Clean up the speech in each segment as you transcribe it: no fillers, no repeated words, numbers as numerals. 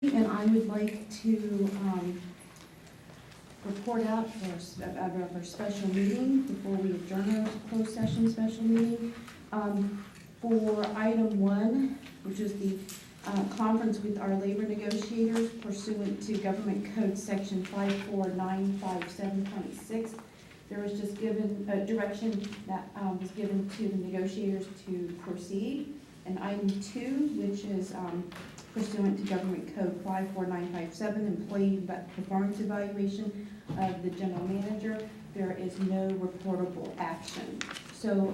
And I would like to report out of our special meeting before we adjourn our closed session special meeting. For item 1, which is the conference with our labor negotiators pursuant to Government Code Section 54957.6. There was just given a direction that was given to the negotiators to proceed. And item 2, which is pursuant to Government Code 54957, employee performance evaluation of the general manager, there is no reportable action. So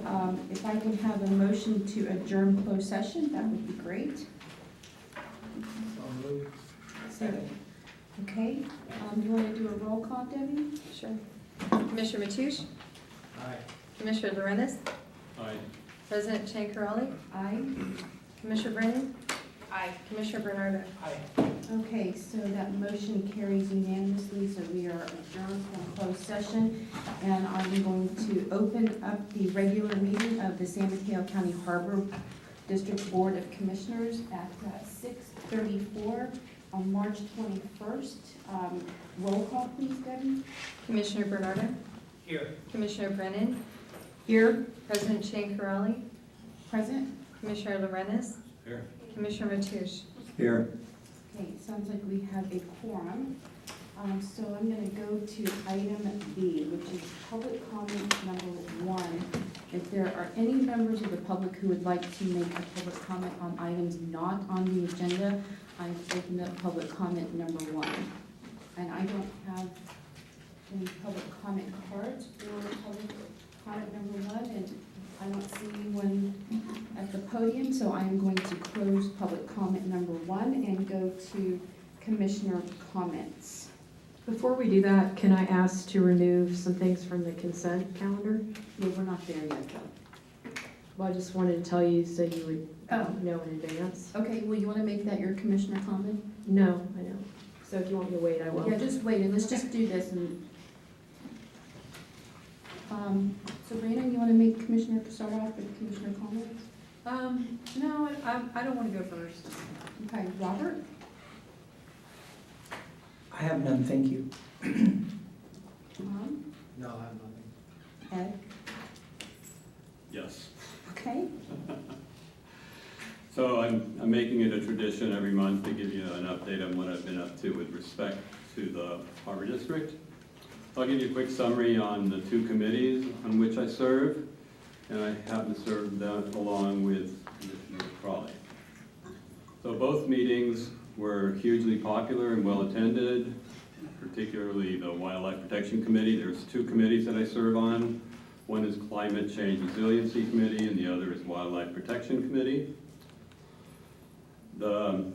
if I can have a motion to adjourn closed session, that would be great. Second. Okay, do you want to do a roll call, Debbie? Sure. Commissioner Mateusz? Aye. Commissioner Lorenz? Aye. President Chancarelli? Aye. Commissioner Brennan? Aye. Commissioner Bernardo? Aye. Okay, so that motion carries unanimously, so we are adjourned from closed session. And I'm going to open up the regular meeting of the San Mateo County Harbor District Board of Commissioners at 6:34 on March 21st. Roll call, please, Debbie. Commissioner Bernardo? Here. Commissioner Brennan? Here. President Chancarelli? Present. Commissioner Lorenz? Here. Commissioner Mateusz? Here. Okay, sounds like we have a quorum. So I'm going to go to item B, which is public comment number 1. If there are any members of the public who would like to make a public comment on items not on the agenda, I've opened up public comment number 1. And I don't have any public comment cards for public comment number 1, and I don't see anyone at the podium, so I am going to close public comment number 1 and go to commissioner comments. Before we do that, can I ask to remove some things from the consent calendar? No, we're not there yet, though. Well, I just wanted to tell you so you would Oh. know in advance. Okay, well, you want to make that your commissioner comment? No, I know. So if you want me to wait, I will. Yeah, just wait, and let's just do this. And so Brandon, you want to make start off with commissioner comments? No, I don't want to go first. Okay, Robert? I have none, thank you. Tom? No, I have nothing. Ed? Yes. Okay. So I'm making it a tradition every month to give you an update on what I've been up to with respect to the Harbor District. I'll give you a quick summary on the 2 committees on which I serve, and I happen to serve them along with Commissioner Crawley. So both meetings were hugely popular and well attended, particularly the Wildlife Protection Committee. There's 2 committees that I serve on. One is Climate Change Resiliency Committee and the other is Wildlife Protection Committee. The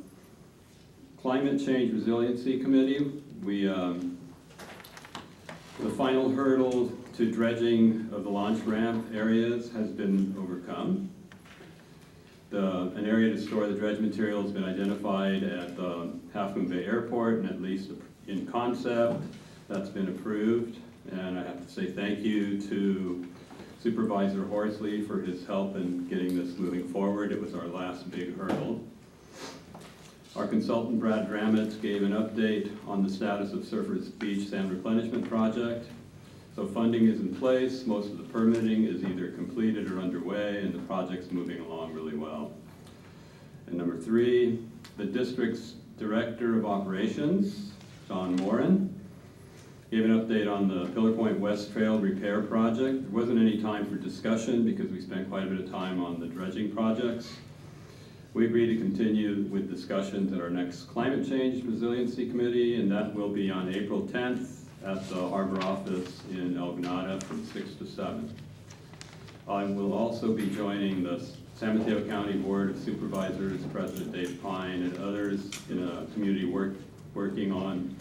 Climate Change Resiliency Committee, the final hurdle to dredging of the launch ramp areas has been overcome. An area to store the dredge material has been identified at the Half Moon Bay Airport, and at least in concept, that's been approved. And I have to say thank you to Supervisor Horsley for his help in getting this moving forward. It was our last big hurdle. Our consultant, Brad Dramitz, gave an update on the status of Surfers Beach Sand Replenishment Project. So funding is in place, most of the permitting is either completed or underway, and the project's moving along really well. And number 3, the district's Director of Operations, John Moran, gave an update on the Pillar Point West Trail repair project. There wasn't any time for discussion because we spent quite a bit of time on the dredging projects. We agreed to continue with discussions at our next Climate Change Resiliency Committee, and that will be on April 10th at the Harbor Office in El Granada from 6 to 7. I will also be joining the San Mateo County Board of Supervisors, President Dave Pine, and others in a community working on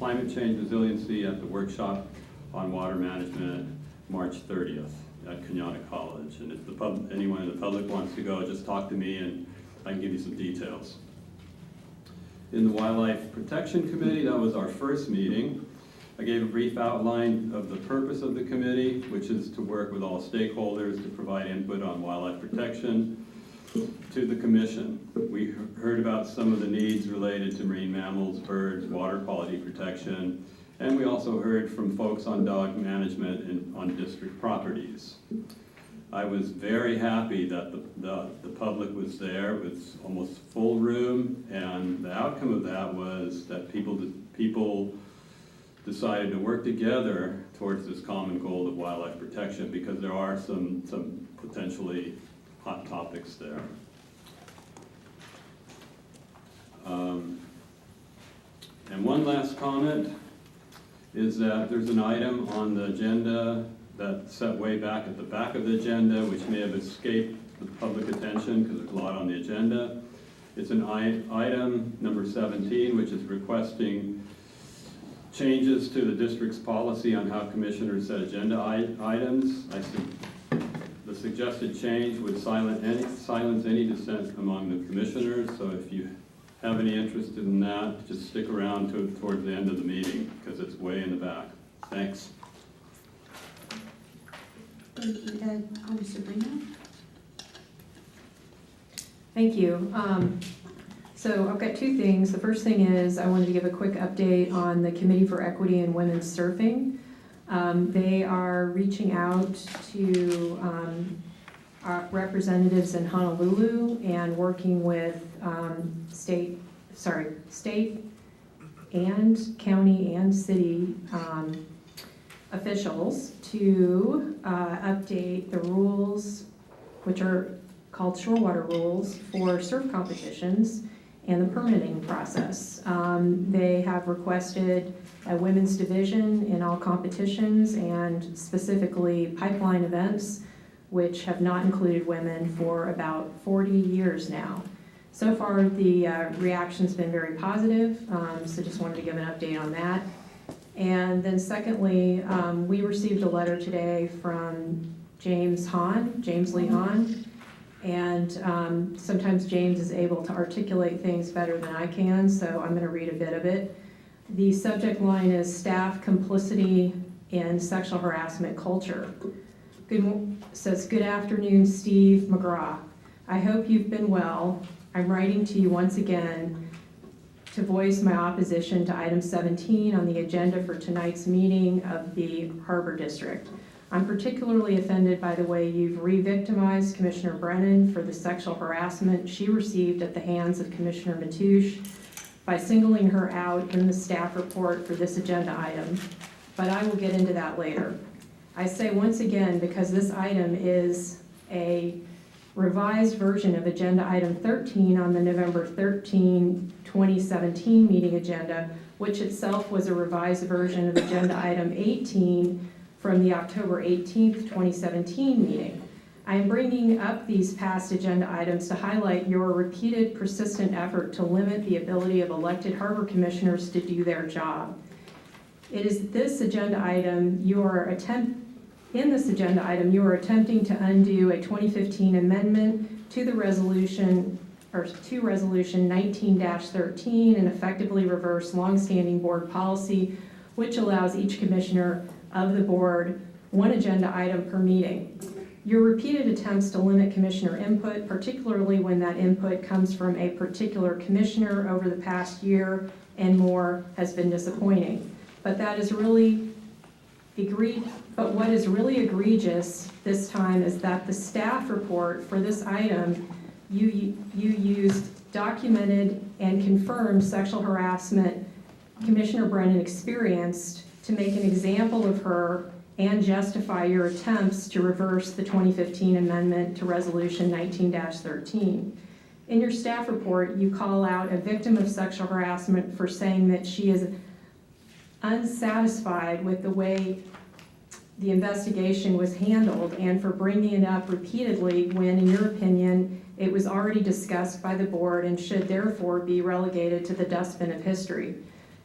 climate change resiliency at the workshop on water management March 30th. At Kenyatta College, and if anyone in the public wants to go, just talk to me and I can give you some details. In the Wildlife Protection Committee, that was our first meeting. I gave a brief outline of the purpose of the committee, which is to work with all stakeholders to provide input on wildlife protection. to the commission. We heard about some of the needs related to marine mammals, birds, water quality protection, and we also heard from folks on dog management on district properties. I was very happy that the public was there. It was almost full room, and the outcome of that was that people decided to work together towards this common goal of wildlife protection, because there are some potentially hot topics there. And one last comment is that there's an item on the agenda that's set way back at the back of the agenda, which may have escaped the public attention because there's a lot on the agenda. It's an item number 17, which is requesting changes to the district's policy on how commissioners set agenda items. The suggested change would silence any dissent among the commissioners, so if you have any interest in that, just stick around towards the end of the meeting, because it's way in the back. Thanks. Thank you, Ed. Sabrina? Thank you. So I've got two things. The first thing is I wanted to give a quick update on the Committee for Equity in Women's Surfing. They are reaching out to our representatives in Honolulu and working with state and county and city officials to update the rules, which are called shorewater rules, for surf competitions and the permitting process. They have requested a women's division in all competitions, and specifically pipeline events, which have not included women for about 40 years now. So far, the reaction's been very positive, so just wanted to give an update on that. And then secondly, we received a letter today from James Lee Hahn, and sometimes James is able to articulate things better than I can, so I'm going to read a bit of it. The subject line is staff complicity in sexual harassment culture. Says, good afternoon, Steve McGraw. I hope you've been well. I'm writing to you once again to voice my opposition to item 17 on the agenda for tonight's meeting of the Harbor District. I'm particularly offended by the way you've re-victimized Commissioner Brennan for the sexual harassment she received at the hands of Commissioner Mateusz by singling her out in the staff report for this agenda item, but I will get into that later. I say once again because this item is a revised version of agenda item 13 on the November 13, 2017 meeting agenda, which itself was a revised version of agenda item 18 from the October 18th, 2017 meeting. I am bringing up these past agenda items to highlight your repeated, persistent effort to limit the ability of elected harbor commissioners to do their job. It is this agenda item you are attempting to undo a 2015 amendment to the resolution, or to resolution 19-13, and effectively reverse longstanding board policy, which allows each commissioner of the board one agenda item per meeting. Your repeated attempts to limit commissioner input, particularly when that input comes from a particular commissioner over the past year and more, has been disappointing. But what is really egregious this time is that the staff report for this item, you used documented and confirmed sexual harassment Commissioner Brennan experienced to make an example of her and justify your attempts to reverse the 2015 amendment to resolution 19-13. In your staff report, you call out a victim of sexual harassment for saying that she is unsatisfied with the way the investigation was handled and for bringing it up repeatedly when, in your opinion, it was already discussed by the board and should therefore be relegated to the dustbin of history.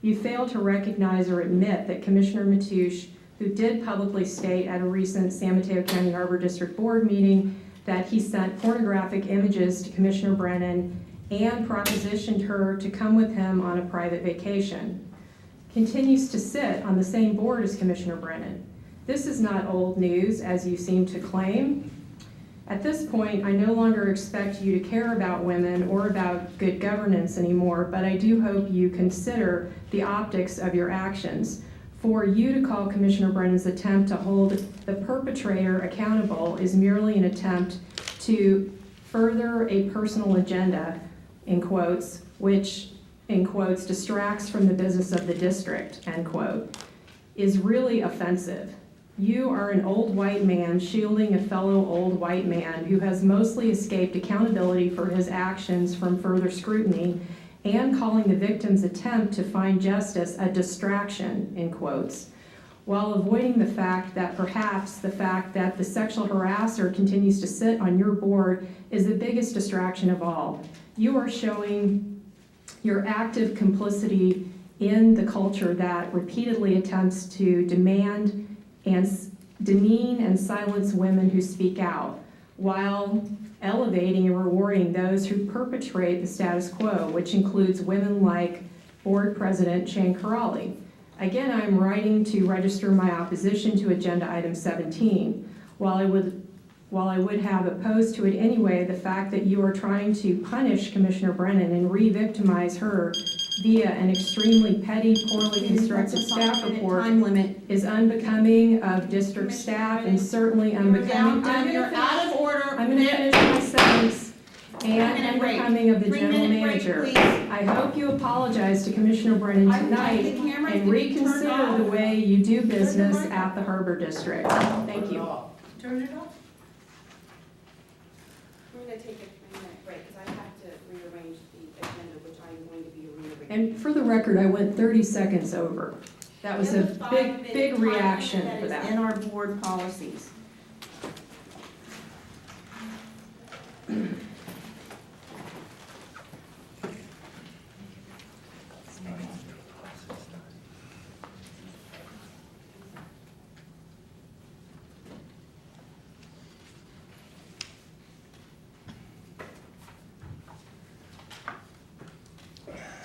You fail to recognize or admit that Commissioner Mateusz, who did publicly state at a recent San Mateo County Harbor District Board meeting that he sent pornographic images to Commissioner Brennan and propositioned her to come with him on a private vacation, continues to sit on the same board as Commissioner Brennan. This is not old news, as you seem to claim. At this point, I no longer expect you to care about women or about good governance anymore, but I do hope you consider the optics of your actions. For you to call Commissioner Brennan's attempt to hold the perpetrator accountable is merely an attempt to further a personal agenda, in quotes, which, in quotes, distracts from the business of the district, end quote, is really offensive. You are an old white man shielding a fellow old white man who has mostly escaped accountability for his actions from further scrutiny and calling the victim's attempt to find justice a distraction, in quotes, while avoiding the fact that perhaps the fact that the sexual harasser continues to sit on your board is the biggest distraction of all. You are showing your active complicity in the culture that repeatedly attempts to demand and demean and silence women who speak out, while elevating and rewarding those who perpetrate the status quo, which includes women like Board President Chan Karali. Again, I'm writing to register my opposition to Agenda Item 17. While I would have opposed to it anyway, the fact that you are trying to punish Commissioner Brennan and re-victimize her via an extremely petty, poorly constructed staff report Time limit. is unbecoming of district staff and certainly unbecoming. You're out of order. I'm gonna finish my sentence. And 3-minute break. unbecoming of the 3-minute general break, manager. please. I hope you apologize to Commissioner Brennan tonight The camera's and gonna be turned reconsider off. the way you do business at the Harbor District. Thank you. Turn it off. We're going to take a 3-minute break because I have to rearrange the agenda, which I'm going to be rearranging. And for the record, I went 30 seconds over. That was a There's big, big 5-minute reaction time for that is that. in our board policies.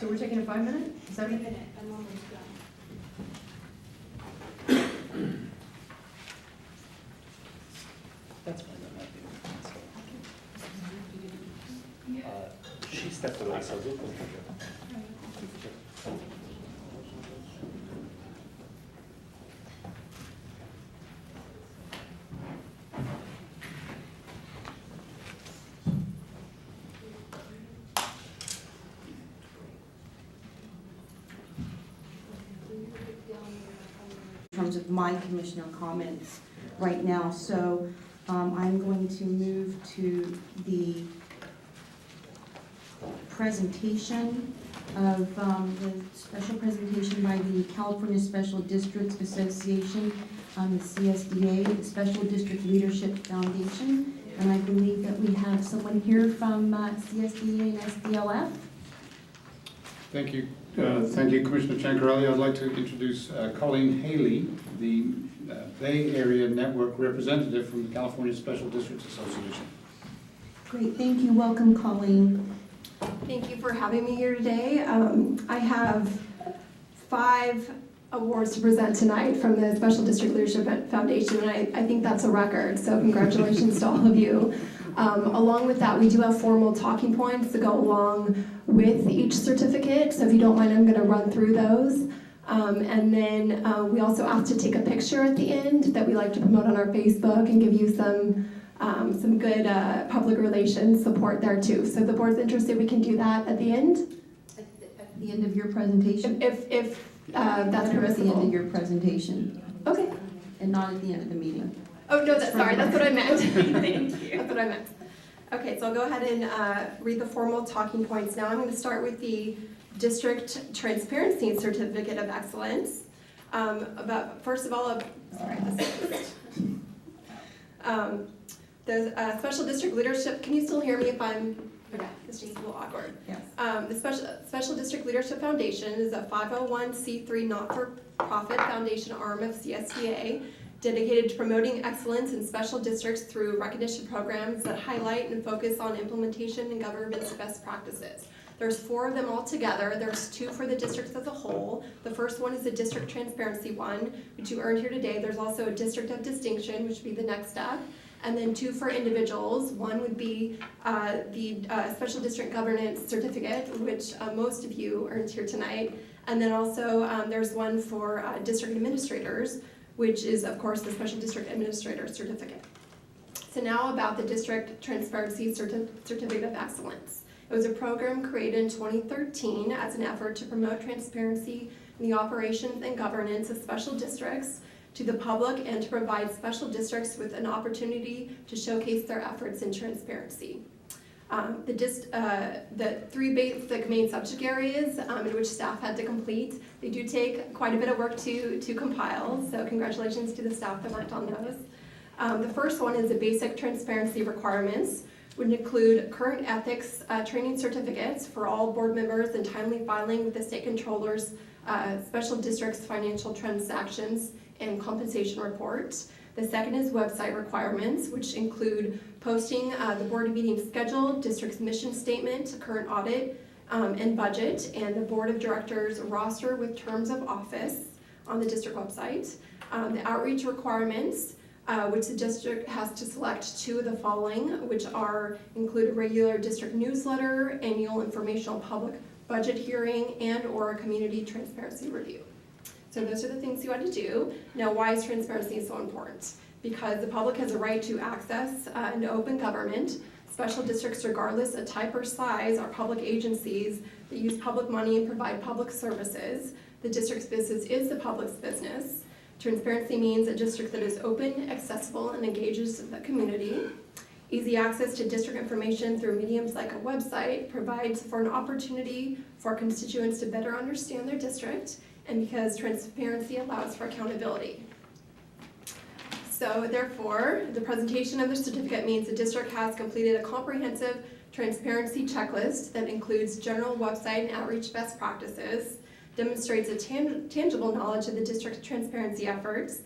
So we're taking a 5-minute? Is that right? 3-minute, I'm almost done. That's fine, that might be. She stepped away, so we'll go. In terms of my commissioner comments right now, so I'm going to move to the presentation of the special presentation by the California Special Districts Association, the CSDA, the Special District Leadership Foundation, and I believe that we have someone here from CSDA and SDLF. Thank you. Thank you, Commissioner Ciancarelli. I'd like to introduce Colleen Haley, the Bay Area Network representative from the California Special Districts Association. Great, thank you. Welcome, Colleen. Thank you for having me here today. I have 5 awards to present tonight from the Special District Leadership Foundation, and I think that's a record, so congratulations to all of you. Along with that, we do have formal talking points to go along with each certificate, so if you don't mind, I'm going to run through those. And then we also ask to take a picture at the end that we like to promote on our Facebook and give you some good public relations support there too. So if the board's interested, we can do that at the end. At the end of your presentation? If that's At the end of permissible. your presentation, Okay. and not at the end of the meeting. Oh, no, sorry, that's what I meant. Thank you. That's what I meant. Okay, so I'll go ahead and read the formal talking points now. I'm going to start with the District Transparency Certificate of Excellence. First of all, the Special District Leadership, can you still hear me if I'm, okay, it's just a little awkward. Yes. The Special District Leadership Foundation is a 501c3 not-for-profit foundation arm of CSDA dedicated to promoting excellence in special districts through recognition programs that highlight and focus on implementation and government's best practices. There's 4 of them all together. There's 2 for the districts as a whole. The first one is the District Transparency one, which you earned here today. There's also a District of Distinction, which would be the next step. and then 2 for individuals. One would be the Special District Governance Certificate, which most of you earned here tonight. And then also there's one for district administrators, which is, of course, the Special District Administrator Certificate. So now about the District Transparency Certificate of Excellence. It was a program created in 2013 as an effort to promote transparency in the operations and governance of special districts to the public and to provide special districts with an opportunity to showcase their efforts in transparency. The 3 basic main subject areas in which staff had to complete, they do take quite a bit of work to compile, so congratulations to the staff that worked on those. The first one is the basic transparency requirements, would include current ethics training certificates for all board members and timely filing with the state controllers, special districts financial transactions and compensation reports. The second is website requirements, which include posting the board meeting schedule, district's mission statement, current audit and budget, and the board of directors roster with terms of office on the district website. The outreach requirements, which the district has to select 2 of the following, which include a regular district newsletter, annual informational public budget hearing, and or a community transparency review. So those are the things you had to do. Now, why is transparency so important? Because the public has a right to access an open government. Special districts, regardless of type or size, are public agencies that use public money and provide public services. The district's business is the public's business. Transparency means a district that is open, accessible, and engages the community. Easy access to district information through mediums like a website provides for an opportunity for constituents to better understand their district, and because transparency allows for accountability. So therefore, the presentation of the certificate means the district has completed a comprehensive transparency checklist that includes general website and outreach best practices, demonstrates a tangible knowledge of the district's transparency efforts,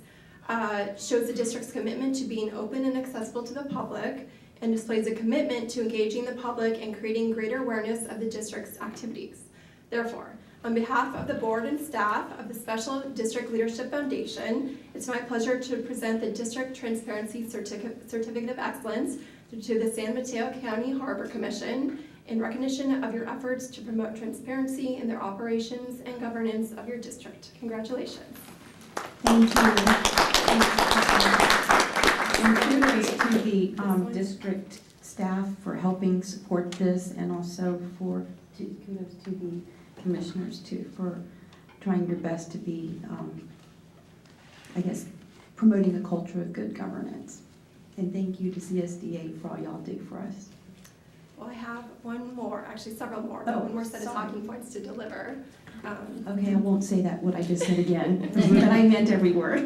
shows the district's commitment to being open and accessible to the public, and displays a commitment to engaging the public and creating greater awareness of the district's activities. Therefore, on behalf of the board and staff of the Special District Leadership Foundation, it's my pleasure to present the District Transparency Certificate of Excellence to the San Mateo County Harbor Commission in recognition of your efforts to promote transparency in their operations and governance of your district. Congratulations. Thank you. And kudos to the district staff for helping support this, and also kudos to the commissioners too for trying your best to be, promoting a culture of good governance. And thank you to CSDA for all y'all do for us. Well, I have several more, but one more set of talking points to deliver. Okay, I won't say what I just said again, but I meant every word.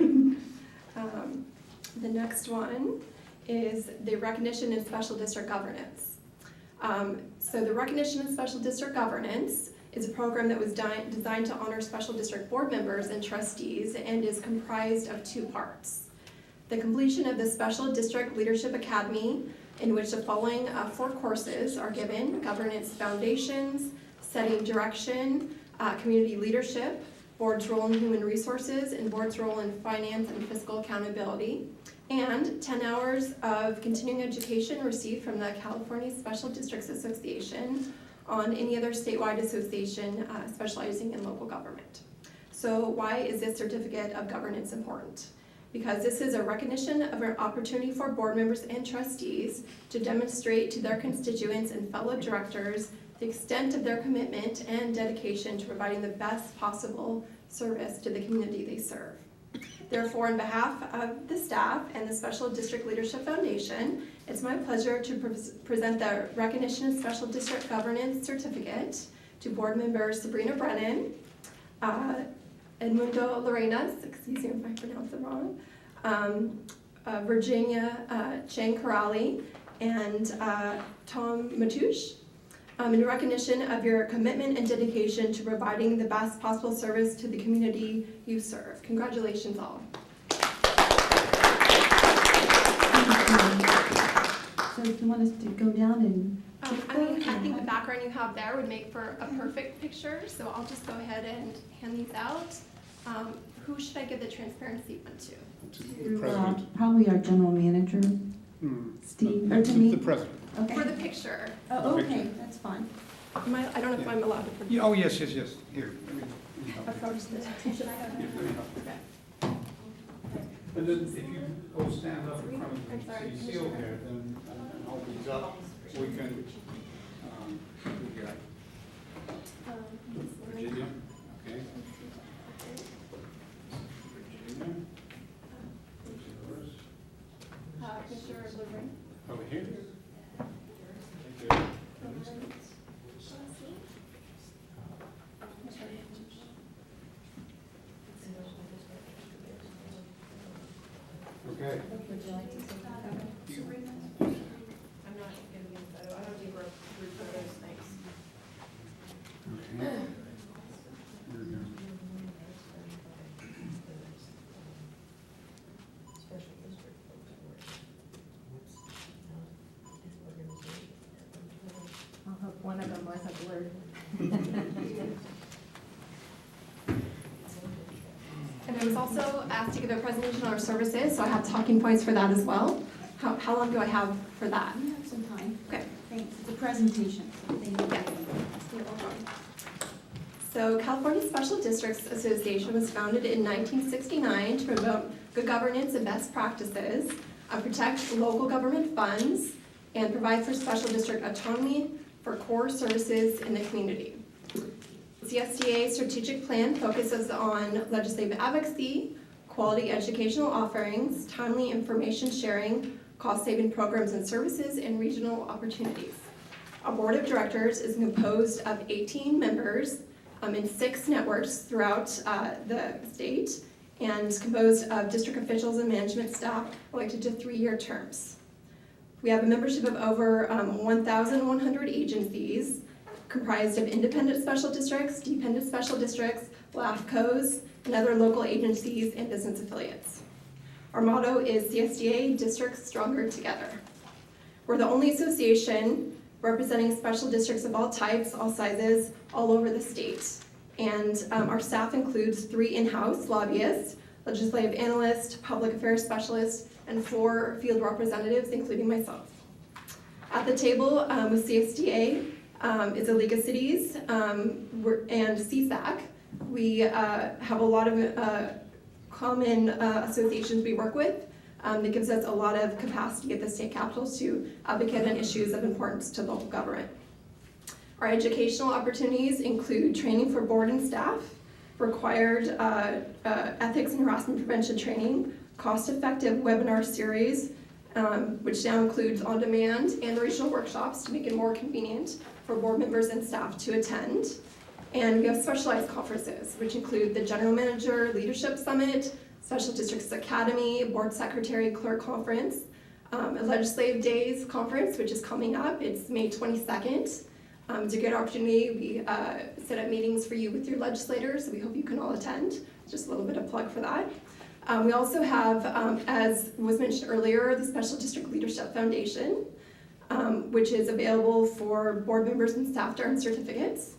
The next one is the recognition in special district governance. So the recognition in special district governance is a program that was designed to honor special district board members and trustees and is comprised of 2 parts. The completion of the Special District Leadership Academy, in which the following 4 courses are given: governance foundations, setting direction, community leadership, board's role in human resources, and board's role in finance and fiscal accountability, and 10 hours of continuing education received from the California Special Districts Association on any other statewide association specializing in local government. So why is this certificate of governance important? Because this is a recognition of an opportunity for board members and trustees to demonstrate to their constituents and fellow directors the extent of their commitment and dedication to providing the best possible service to the community they serve. Therefore, on behalf of the staff and the Special District Leadership Foundation, it's my pleasure to present the Recognition of Special District Governance Certificate to board members Sabrina Brennan, Edmundo Lorenas, excuse me if I pronounce it wrong, Virginia Chang Corrali, and Tom Matouche, in recognition of your commitment and dedication to providing the best possible service to the community you serve. Congratulations all. So if you want us to go down and... I think the background you have there would make for a perfect picture, so I'll just go ahead and hand these out. Who should I give the transparency one to? To the president. Probably our general manager. Steve, or The to me? president. For Okay. the picture. Oh, okay, that's fine. I don't know if I'm allowed to put. Yeah, oh, yes. Here, let me help you. Approach the. Yeah, let me help you. And then if you all stand up in front of I'm the sorry, seal Commissioner. here, then, and hold these up, we can, we got Virginia, okay? Virginia. Who's yours? Commissioner Levering. Over here. Thank you. Okay. I'm not gonna be in photo, I don't do group photos, thanks. Okay. I'll hope one of them was a blurred. And I was also asked to give a presentation on our services, so I have talking points for that as well. How long do I have for that? You have some time. Okay. Thanks. It's a presentation, so thank you. Yes. You're welcome. So California Special Districts Association was founded in 1969 to promote good governance and best practices, protect local government funds, and provide for special district autonomy for core services in the community. CSDA strategic plan focuses on legislative advocacy, quality educational offerings, timely information sharing, cost-saving programs and services, and regional opportunities. Our board of directors is composed of 18 members in 6 networks throughout the state, and composed of district officials and management staff elected to 3-year terms. We have a membership of over 1,100 agencies, comprised of independent special districts, dependent special districts, LAFCOs, and other local agencies and business affiliates. Our motto is CSDA, Districts Stronger Together. We're the only association representing special districts of all types, all sizes, all over the state. And our staff includes 3 in-house lobbyists, legislative analyst, public affairs specialist, and 4 field representatives, including myself. At the table with CSDA is a League of Cities and CSAC. We have a lot of common associations we work with that gives us a lot of capacity at the state capitals to advocate on issues of importance to local government. Our educational opportunities include training for board and staff, required ethics and harassment prevention training, cost-effective webinar series, which now includes on-demand and regional workshops to make it more convenient for board members and staff to attend. And we have specialized conferences, which include the General Manager Leadership Summit, Special Districts Academy, Board Secretary Clerk Conference, a Legislative Days Conference, which is coming up. It's May 22nd. It's a good opportunity. We set up meetings for you with your legislators, so we hope you can all attend. Just a little bit of plug for that. We also have, as was mentioned earlier, the Special District Leadership Foundation, which is available for board members and staff to earn certificates.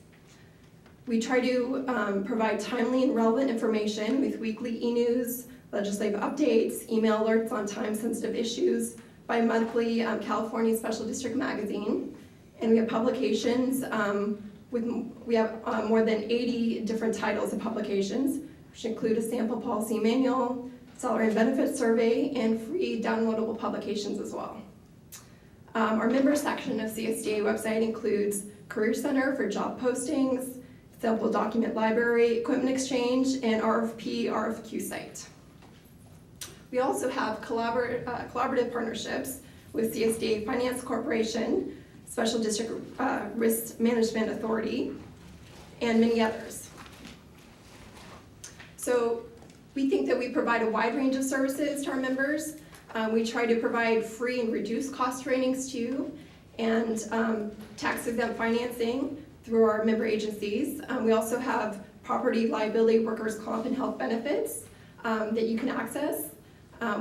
We try to provide timely and relevant information with weekly e-news, legislative updates, email alerts on time-sensitive issues, bi-monthly California Special District Magazine, and we have publications we have more than 80 different titles of publications, which include a sample policy manual, salary and benefits survey, and free downloadable publications as well. Our member section of CSDA website includes Career Center for job postings, sample document library, equipment exchange, and RFQ site. We also have collaborative partnerships with CSDA Finance Corporation, Special District Risk Management Authority, and many others. So we think that we provide a wide range of services to our members. We try to provide free and reduced cost trainings to you, and tax-exempt financing through our member agencies. We also have property, liability, workers' comp, and health benefits that you can access.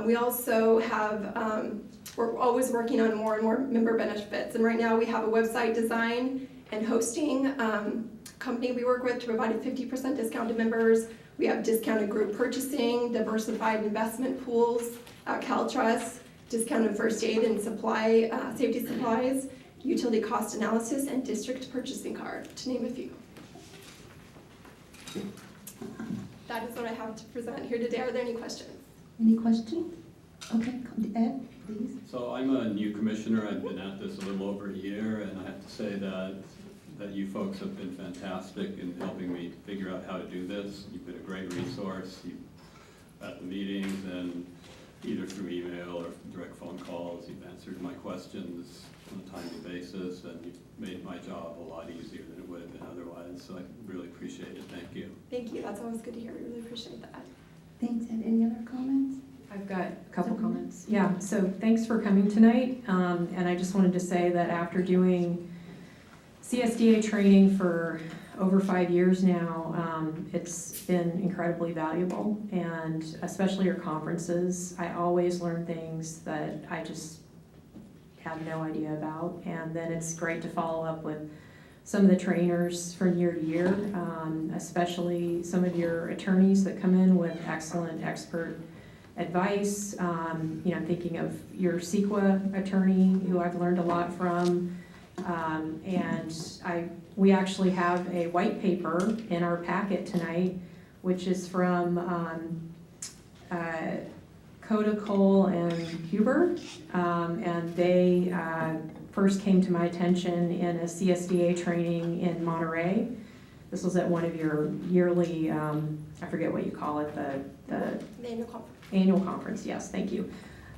We also have, we're always working on more and more member benefits, and right now we have a website design and hosting company we work with to provide a 50% discount to members. We have discounted group purchasing, diversified investment pools, CalTrust, discounted first aid and supply, safety supplies, utility cost analysis, and district purchasing card, to name a few. That is what I have to present here today. Are there any questions? Any questions? Okay, come to Ed, please. So I'm a new commissioner. I've been at this a little over a year, and I have to say that you folks have been fantastic in helping me figure out how to do this. You've been a great resource at the meetings, and either through email or direct phone calls, you've answered my questions on a timely basis, and you've made my job a lot easier than it would have been otherwise. So I really appreciate it. Thank you. Thank you. That's always good to hear. We really appreciate that. Thanks, Ed. Any other comments? I've got a couple comments. Yeah, so thanks for coming tonight. And I just wanted to say that after doing CSDA training for over 5 years now, it's been incredibly valuable, and especially your conferences. I always learn things that I just have no idea about, and then it's great to follow up with some of the trainers from year to year, especially some of your attorneys that come in with excellent expert advice. I'm thinking of your CEQA attorney, who I've learned a lot from. We actually have a white paper in our packet tonight, which is from Coda, Cole, and Huber, and they first came to my attention in a CSDA training in Monterey. This was at one of your yearly, I forget what you call it, the Annual conference. Annual conference, yes, thank you.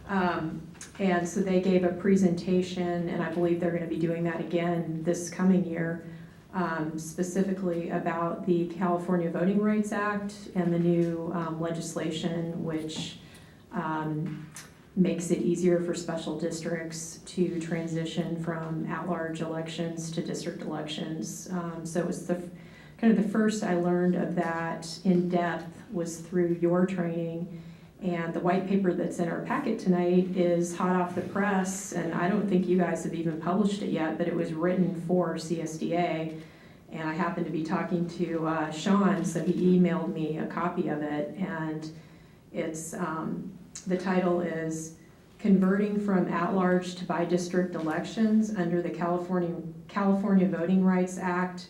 And so they gave a presentation, and I believe they're going to be doing that again this coming year, specifically about the California Voting Rights Act and the new legislation which makes it easier for special districts to transition from at-large elections to district elections. So it was kind of the first I learned of that in depth was through your training. And the white paper that's in our packet tonight is hot off the press, and I don't think you guys have even published it yet, but it was written for CSDA. And I happened to be talking to Sean, so he emailed me a copy of it, and it's the title is Converting from At-Large to By-District Elections under the California Voting Rights Act,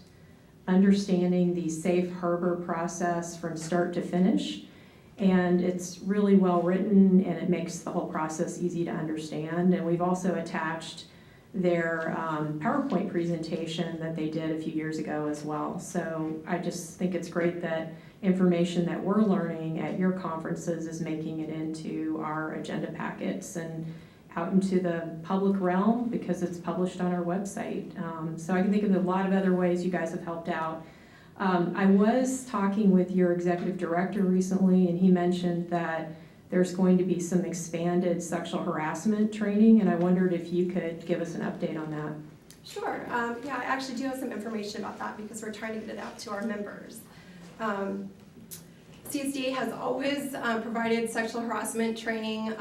Understanding the Safe Harbor Process from Start to Finish. And it's really well written, and it makes the whole process easy to understand. And we've also attached their PowerPoint presentation that they did a few years ago as well. So I just think it's great that information that we're learning at your conferences is making it into our agenda packets and out into the public realm because it's published on our website. So I can think of a lot of other ways you guys have helped out. I was talking with your executive director recently, and he mentioned that there's going to be some expanded sexual harassment training, and I wondered if you could give us an update on that. Sure. Yeah, I actually do have some information about that because we're trying to get it out to our members. CSDA has always provided sexual harassment training,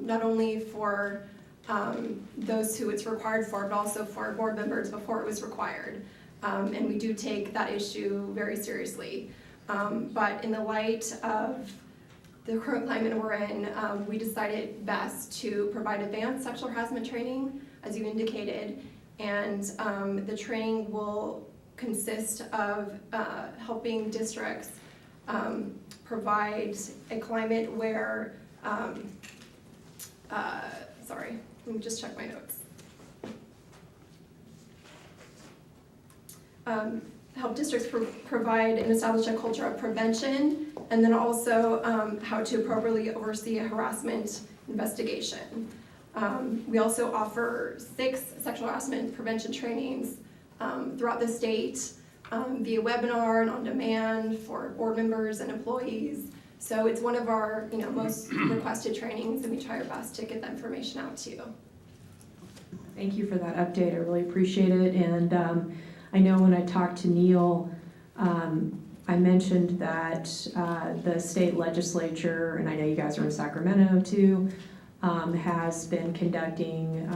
not only for those who it's required for, but also for board members before it was required. And we do take that issue very seriously. But in the light of the current climate we're in, we decided best to provide advanced sexual harassment training, as you indicated, and the training will consist of helping districts provide a climate where, sorry, let me just check my notes. Help districts provide and establish a culture of prevention, and then also how to appropriately oversee a harassment investigation. We also offer 6 sexual harassment prevention trainings throughout the state via webinar and on demand for board members and employees. So it's one of our most requested trainings, and we try our best to get that information out to you. Thank you for that update. I really appreciate it. And I know when I talked to Neil, I mentioned that the state legislature, and I know you guys are in Sacramento too, has been conducting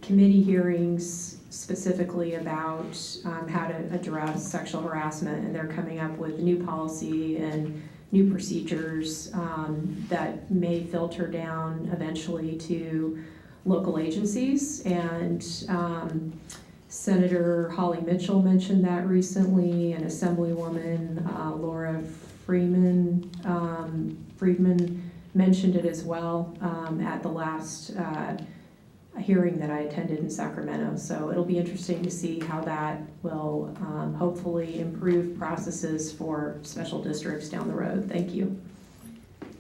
committee hearings specifically about how to address sexual harassment, and they're coming up with new policy and new procedures that may filter down eventually to local agencies. And Senator Holly Mitchell mentioned that recently, and Assemblywoman Laura Friedman mentioned it as well at the last hearing that I attended in Sacramento. So it'll be interesting to see how that will hopefully improve processes for special districts down the road. Thank you.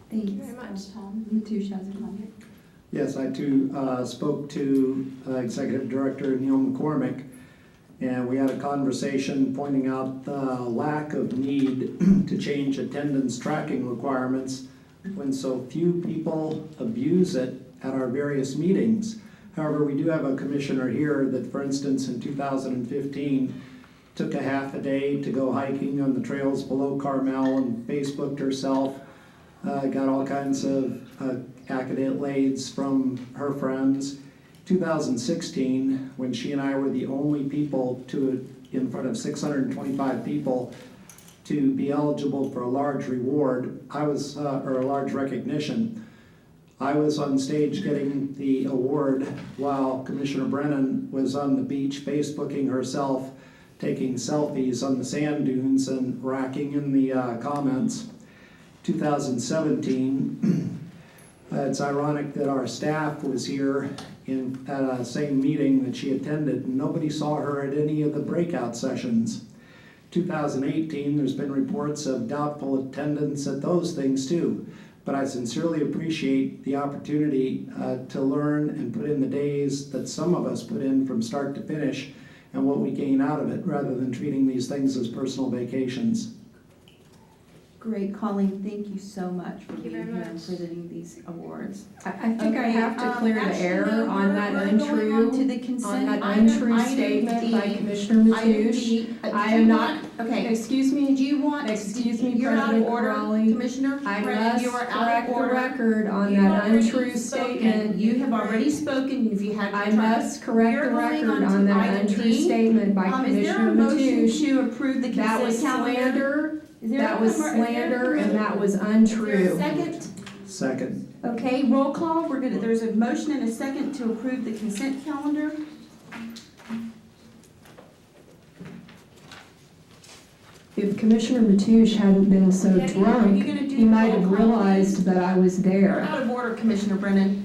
Thank you very much. Tom, Mateusz has a comment. Yes, I too spoke to Executive Director Neil McCormick, and we had a conversation pointing out the lack of need to change attendance tracking requirements when so few people abuse it at our various meetings. However, we do have a commissioner here that, for instance, in 2015, took a half a day to go hiking on the trails below Carmel and Facebooked herself, got all kinds of accolades from her friends. 2016, when she and I were the only people in front of 625 people to be eligible for a large reward, or a large recognition, I was on stage getting the award while Commissioner Brennan was on the beach Facebooking herself, taking selfies on the sand dunes and racking in the comments. 2017, it's ironic that our staff was here at a same meeting that she attended, and nobody saw her at any of the breakout sessions. 2018, there's been reports of doubtful attendance at those things too. But I sincerely appreciate the opportunity to learn and put in the days that some of us put in from start to finish and what we gain out of it, rather than treating these things as personal vacations. Great, Colleen, thank you so much for Thank you being very here and much. presenting these awards. I think I Okay, have to clear the actually, air no, on that we're going on to untrue, the consent on that item, untrue item statement by D. Commissioner Item Mateusz. D. I Do am you not, want- Okay, excuse do me, you want? Excuse me, You're out of President order, Crowley. Commissioner I Brennan, must you are out correct of the order. record on You've that already untrue spoken. statement. You have already spoken, if you had your I turn. must correct You're the going record on to on that item untrue D. statement by Is there a Commissioner motion Mateusz. to approve the That was consent calendar? slander, Is there that a- was is there a- slander, and that was Is there a untrue. second? Second. Okay, roll call, there's a motion and a second to approve the consent calendar. If Commissioner Mateusz hadn't been so Debbie, are you drunk, gonna do he might roll have call, realized that I was You're there. out of order, Commissioner Brennan.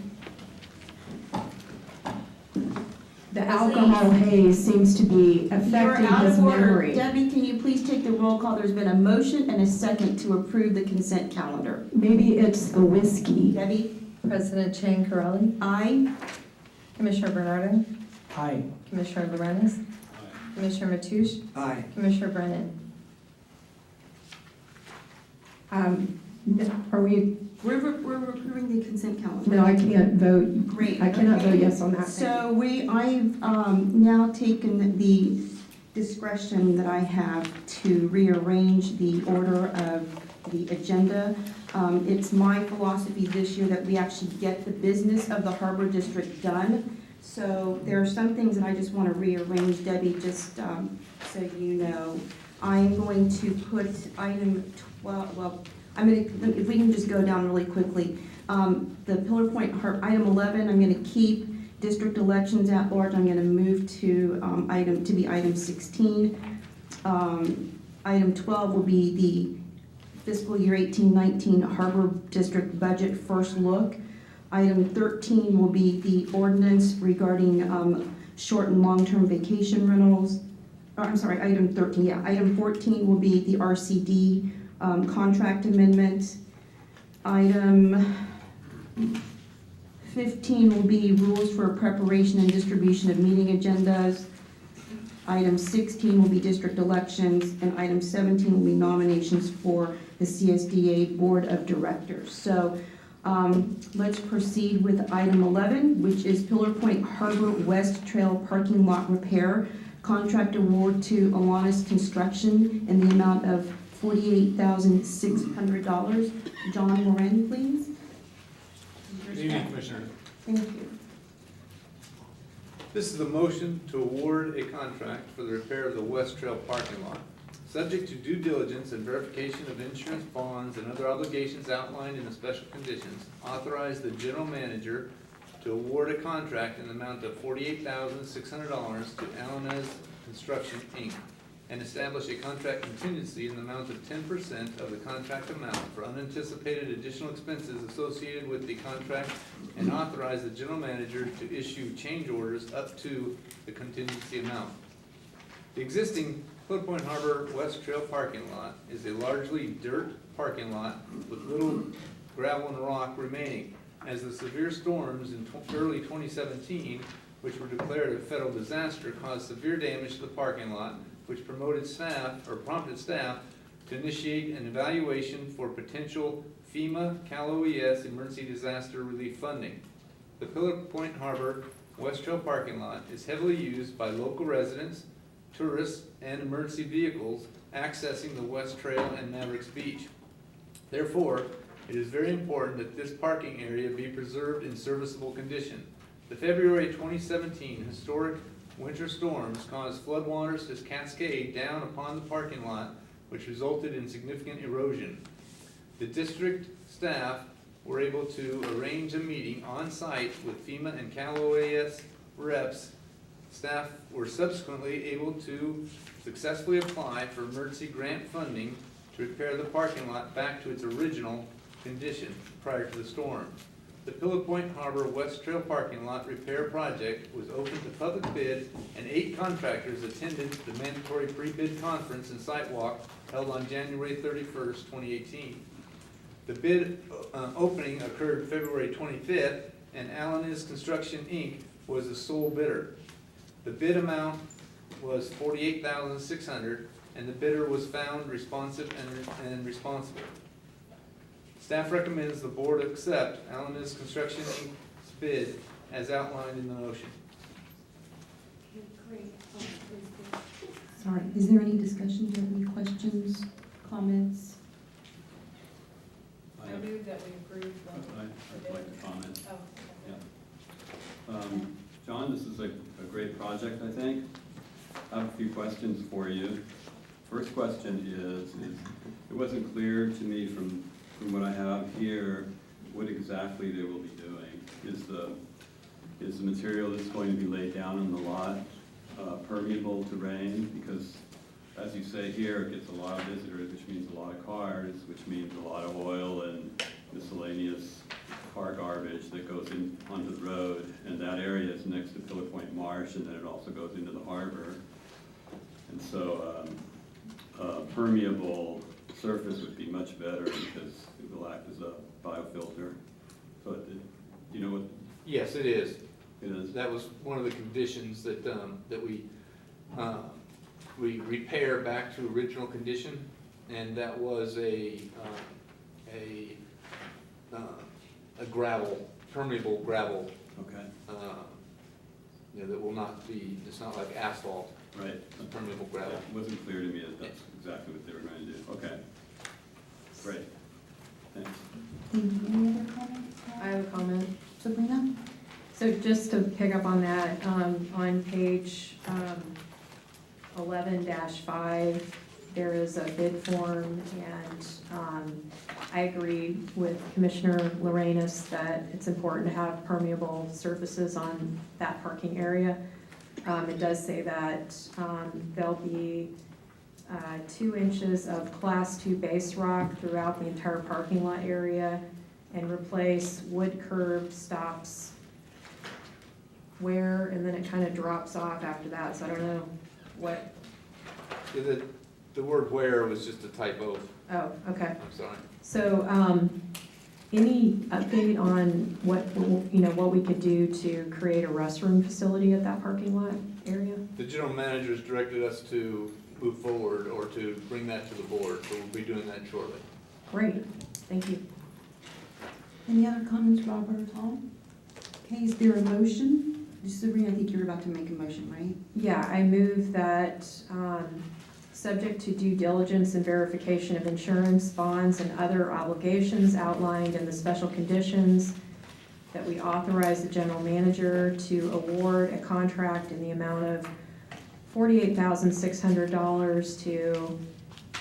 The alcohol haze seems to be You're affecting out his of order. memory. Debbie, can you please take the roll call? There's been a motion and a second to approve the consent calendar. Maybe it's the whiskey. Debbie? President Chiancarelli, Aye. Commissioner Bernardin, Aye. Commissioner Lorenz, Commissioner Mateusz, Aye. Commissioner Brennan. Are we, We're approving the consent calendar. no, I can't vote. Great. I cannot okay. vote yes on that. So I've now taken the discretion that I have to rearrange the order of the agenda. It's my philosophy this year that we actually get the business of the Harbor District done. So there are some things that I just want to rearrange, Debbie, just so you know. I'm going to put item 12, well, if we can just go down really quickly. The Pillar Point, item 11, I'm going to keep district elections at large. I'm going to move to item 16. Item 12 will be the fiscal year 18-19 Harbor District budget first look. Item 13 will be the ordinance regarding short and long-term vacation rentals. I'm sorry, item 13, yeah. Item 14 will be the RCD contract amendment. Item 15 will be rules for preparation and distribution of meeting agendas. Item 16 will be district elections, and item 17 will be nominations for the CSDA Board of Directors. So let's proceed with item 11, which is Pillar Point Harbor West Trail Parking Lot Repair. Contract award to Alanis Construction in the amount of $48,600. John Moran, please. Good evening, Commissioner. Thank you. This is the motion to award a contract for the repair of the West Trail parking lot. subject to due diligence and verification of insurance bonds and other obligations outlined in the special conditions, authorize the general manager to award a contract in the amount of $48,600 to Alanez Construction, Inc., and establish a contract contingency in the amount of 10% of the contract amount for unanticipated additional expenses associated with the contract, and authorize the general manager to issue change orders up to the contingency amount. The existing Pillar Point Harbor West Trail parking lot is a largely dirt parking lot with little gravel and rock remaining, as the severe storms in early 2017, which were declared a federal disaster, caused severe damage to the parking lot, which prompted staff to initiate an evaluation for potential FEMA Cal OES emergency disaster relief funding. The Pillar Point Harbor West Trail parking lot is heavily used by local residents, tourists, and emergency vehicles accessing the West Trail and Mavericks Beach. Therefore, it is very important that this parking area be preserved in serviceable condition. The February 2017 historic winter storms caused floodwaters to cascade down upon the parking lot, which resulted in significant erosion. The district staff were able to arrange a meeting on site with FEMA and Cal OES reps. Staff were subsequently able to successfully apply for emergency grant funding to repair the parking lot back to its original condition prior to the storm. The Pillar Point Harbor West Trail parking lot repair project was open to public bid, and 8 contractors attended the mandatory pre-bid conference and site walk held on January 31st, 2018. The bid opening occurred February 25th, and Alanez Construction, Inc. was the sole bidder. The bid amount was $48,600, and the bidder was found responsive and responsible. Staff recommends the board accept Alanez Construction, Inc.'s bid as outlined in the motion. Okay, great. Sorry, is there any discussion, do you have any questions, comments? I move that we approve I'd like to comment. Oh, Yeah. John, this is a great project, I think. I have a few questions for you. First question is it wasn't clear to me from what I have here what exactly they will be doing. Is the material that's going to be laid down on the lot permeable to rain? Because as you say here, it gets a lot of visitors, which means a lot of cars, which means a lot of oil and miscellaneous car garbage that goes in onto the road, and that area is next to Pillar Point Marsh, and then it also goes into the harbor. And so permeable surface would be much better because it will act as a biofilter. So do you know what? Yes, it is. It is. That was one of the conditions that we repair back to original condition, and that was a gravel, permeable gravel. Okay. That will not be. It's not like asphalt. Right. It's permeable gravel. It wasn't clear to me that that's exactly what they were going to do. Okay. Great. Thanks. Thank you. Any other comments? I have a comment. Sabrina? So just to pick up on that, on page 11-5, there is a bid form, and I agree with Commissioner Lorenz that it's important to have permeable surfaces on that parking area. It does say that there'll be 2 inches of Class 2 base rock throughout the entire parking lot area, and replace wood curb stops where, and then it kind of drops off after that, so I don't know what. The word "where" was just a typo. Oh, okay. I'm sorry. So, any update on what we could do to create a restroom facility at that parking lot area? The general manager has directed us to move forward or to bring that to the board, so we'll be doing that shortly. Great, thank you. Any other comments, Robert or Tom? Okay, is there a motion? Sabrina, I think you're about to make a motion, right? Yeah, I move that, subject to due diligence and verification of insurance, bonds, and other obligations outlined in the special conditions, that we authorize the general manager to award a contract in the amount of $48,600 to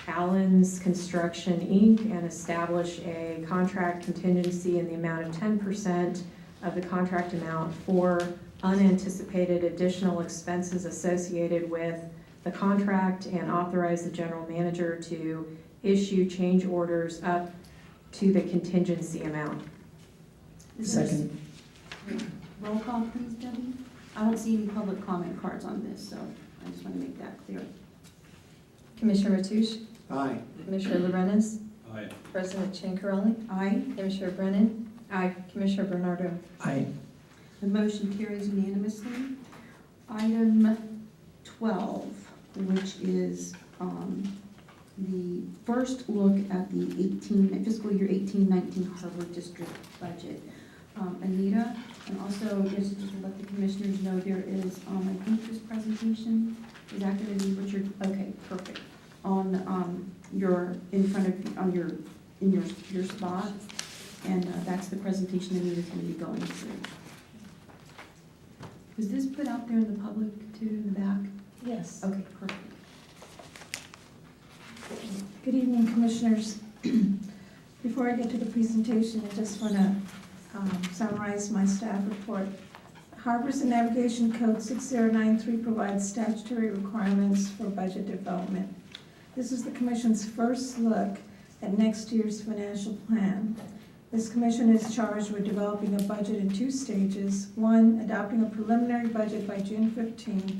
Allen's Construction, Inc., and establish a contract contingency in the amount of 10% of the contract amount for unanticipated additional expenses associated with the contract, and authorize the general manager to issue change orders up to the contingency amount. Is there- Second. Roll call, please, Debbie. I don't see any public comment cards on this, so I just want to make that clear. Commissioner Mathush, Aye. Commissioner Lorenz, Aye. President Chancarelli, Aye. Commissioner Brennan, Aye. Commissioner Bernardo. Aye. The motion carries unanimously. Item 12, which is the first look at the fiscal year 18-19 Harbor District budget. Anita, and also just to let the commissioners know, there is, I think this presentation, is that going to be what you're, okay, perfect, on your, in front of, on your, in your spot, and that's the presentation Anita's going to be going through. Was this put out there in the public too, in the back? Yes. Okay, perfect. Good evening, Commissioners. Before I get to the presentation, I just want to summarize my staff report. Harbors and Navigation Code 6093 provides statutory requirements for budget development. This is the Commission's first look at next year's financial plan. This commission is charged with developing a budget in 2 stages. 1, adopting a preliminary budget by June 15th,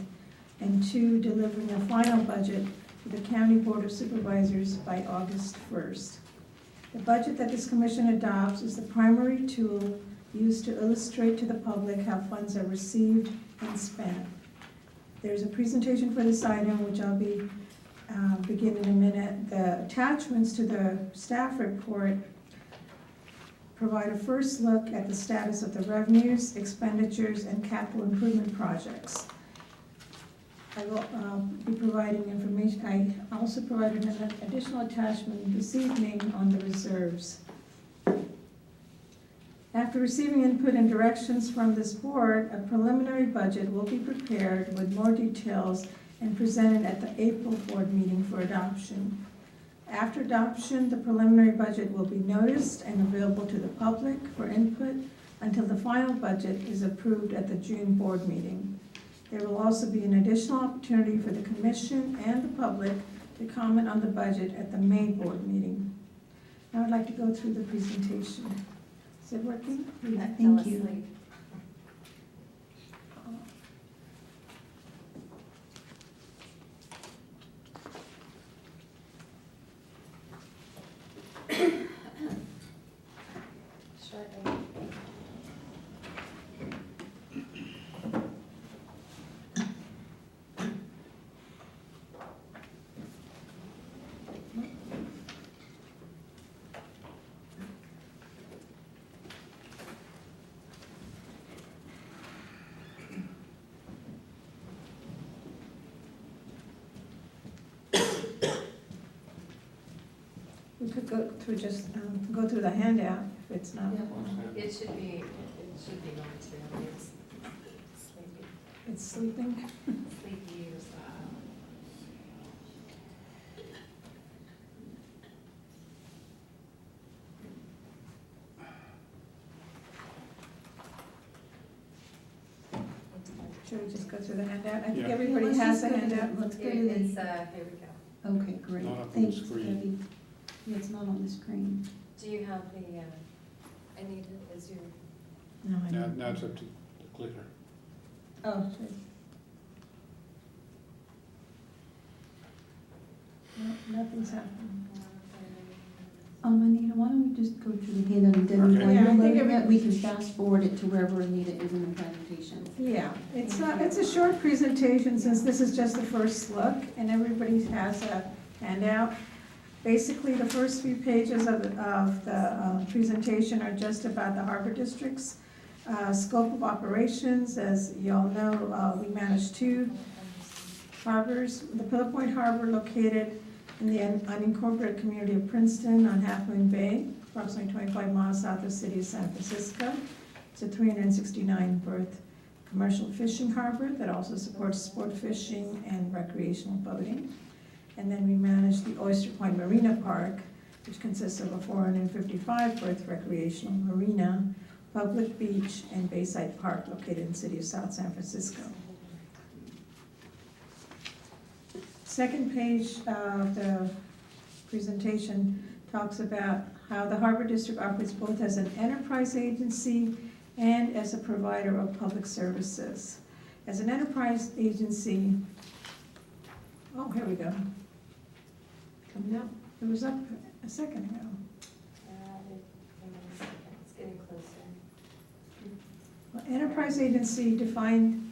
and 2, delivering a final budget to the County Board of Supervisors by August 1st. The budget that this commission adopts is the primary tool used to illustrate to the public how funds are received and spent. There's a presentation for this item, which I'll be begin in a minute. The attachments to the staff report provide a first look at the status of the revenues, expenditures, and capital improvement projects. I will be providing information. I also provided an additional attachment this evening on the reserves. After receiving input and directions from this board, a preliminary budget will be prepared with more details and presented at the April board meeting for adoption. After adoption, the preliminary budget will be noticed and available to the public for input until the final budget is approved at the June board meeting. There will also be an additional opportunity for the commission and the public to comment on the budget at the May board meeting. Now I'd like to go through the presentation. Is it working? Yeah, thank you. We could go through go through the handout if it's not. It should be going to, it's sleepy, It's sleeping. sleepy or something. Should we just go through the handout? I think Yeah. everybody Let's has just a go to the- handout. Let's go to It's, the, here we go. okay, great. Not up on the Thanks, screen. Debbie. Yeah, it's not on the screen. Do you have the, Anita, is your, No, I don't. Now it's up to the clicker. Oh, sure. No, nothing's happening. Anita, why don't we just go through the handout, and then Okay. when Yeah, I you're think loading every- it, we can fast forward it to wherever Anita is in the presentation. Yeah, it's a short presentation since this is just the first look and everybody has a handout. Basically, the first few pages of the presentation are just about the harbor district's scope of operations. As you all know, we manage 2 harbors. The Pillar Point Harbor, located in the unincorporated community of Princeton on Half Moon Bay, approximately 25 miles south of the city of San Francisco. It's a 369 berth commercial fishing harbor that also supports sport fishing and recreational boating. And then we manage manage the Oyster Point Marina Park, which consists of a 455-berth recreational marina, public beach, and Bayside Park located in the city of South San Francisco. Second page of the presentation talks about how the Harbor District operates both as an enterprise agency and as a provider of public services. As an enterprise agency, oh, here we go. Coming up, it was up a second ago. It's getting closer. Well, enterprise agency defined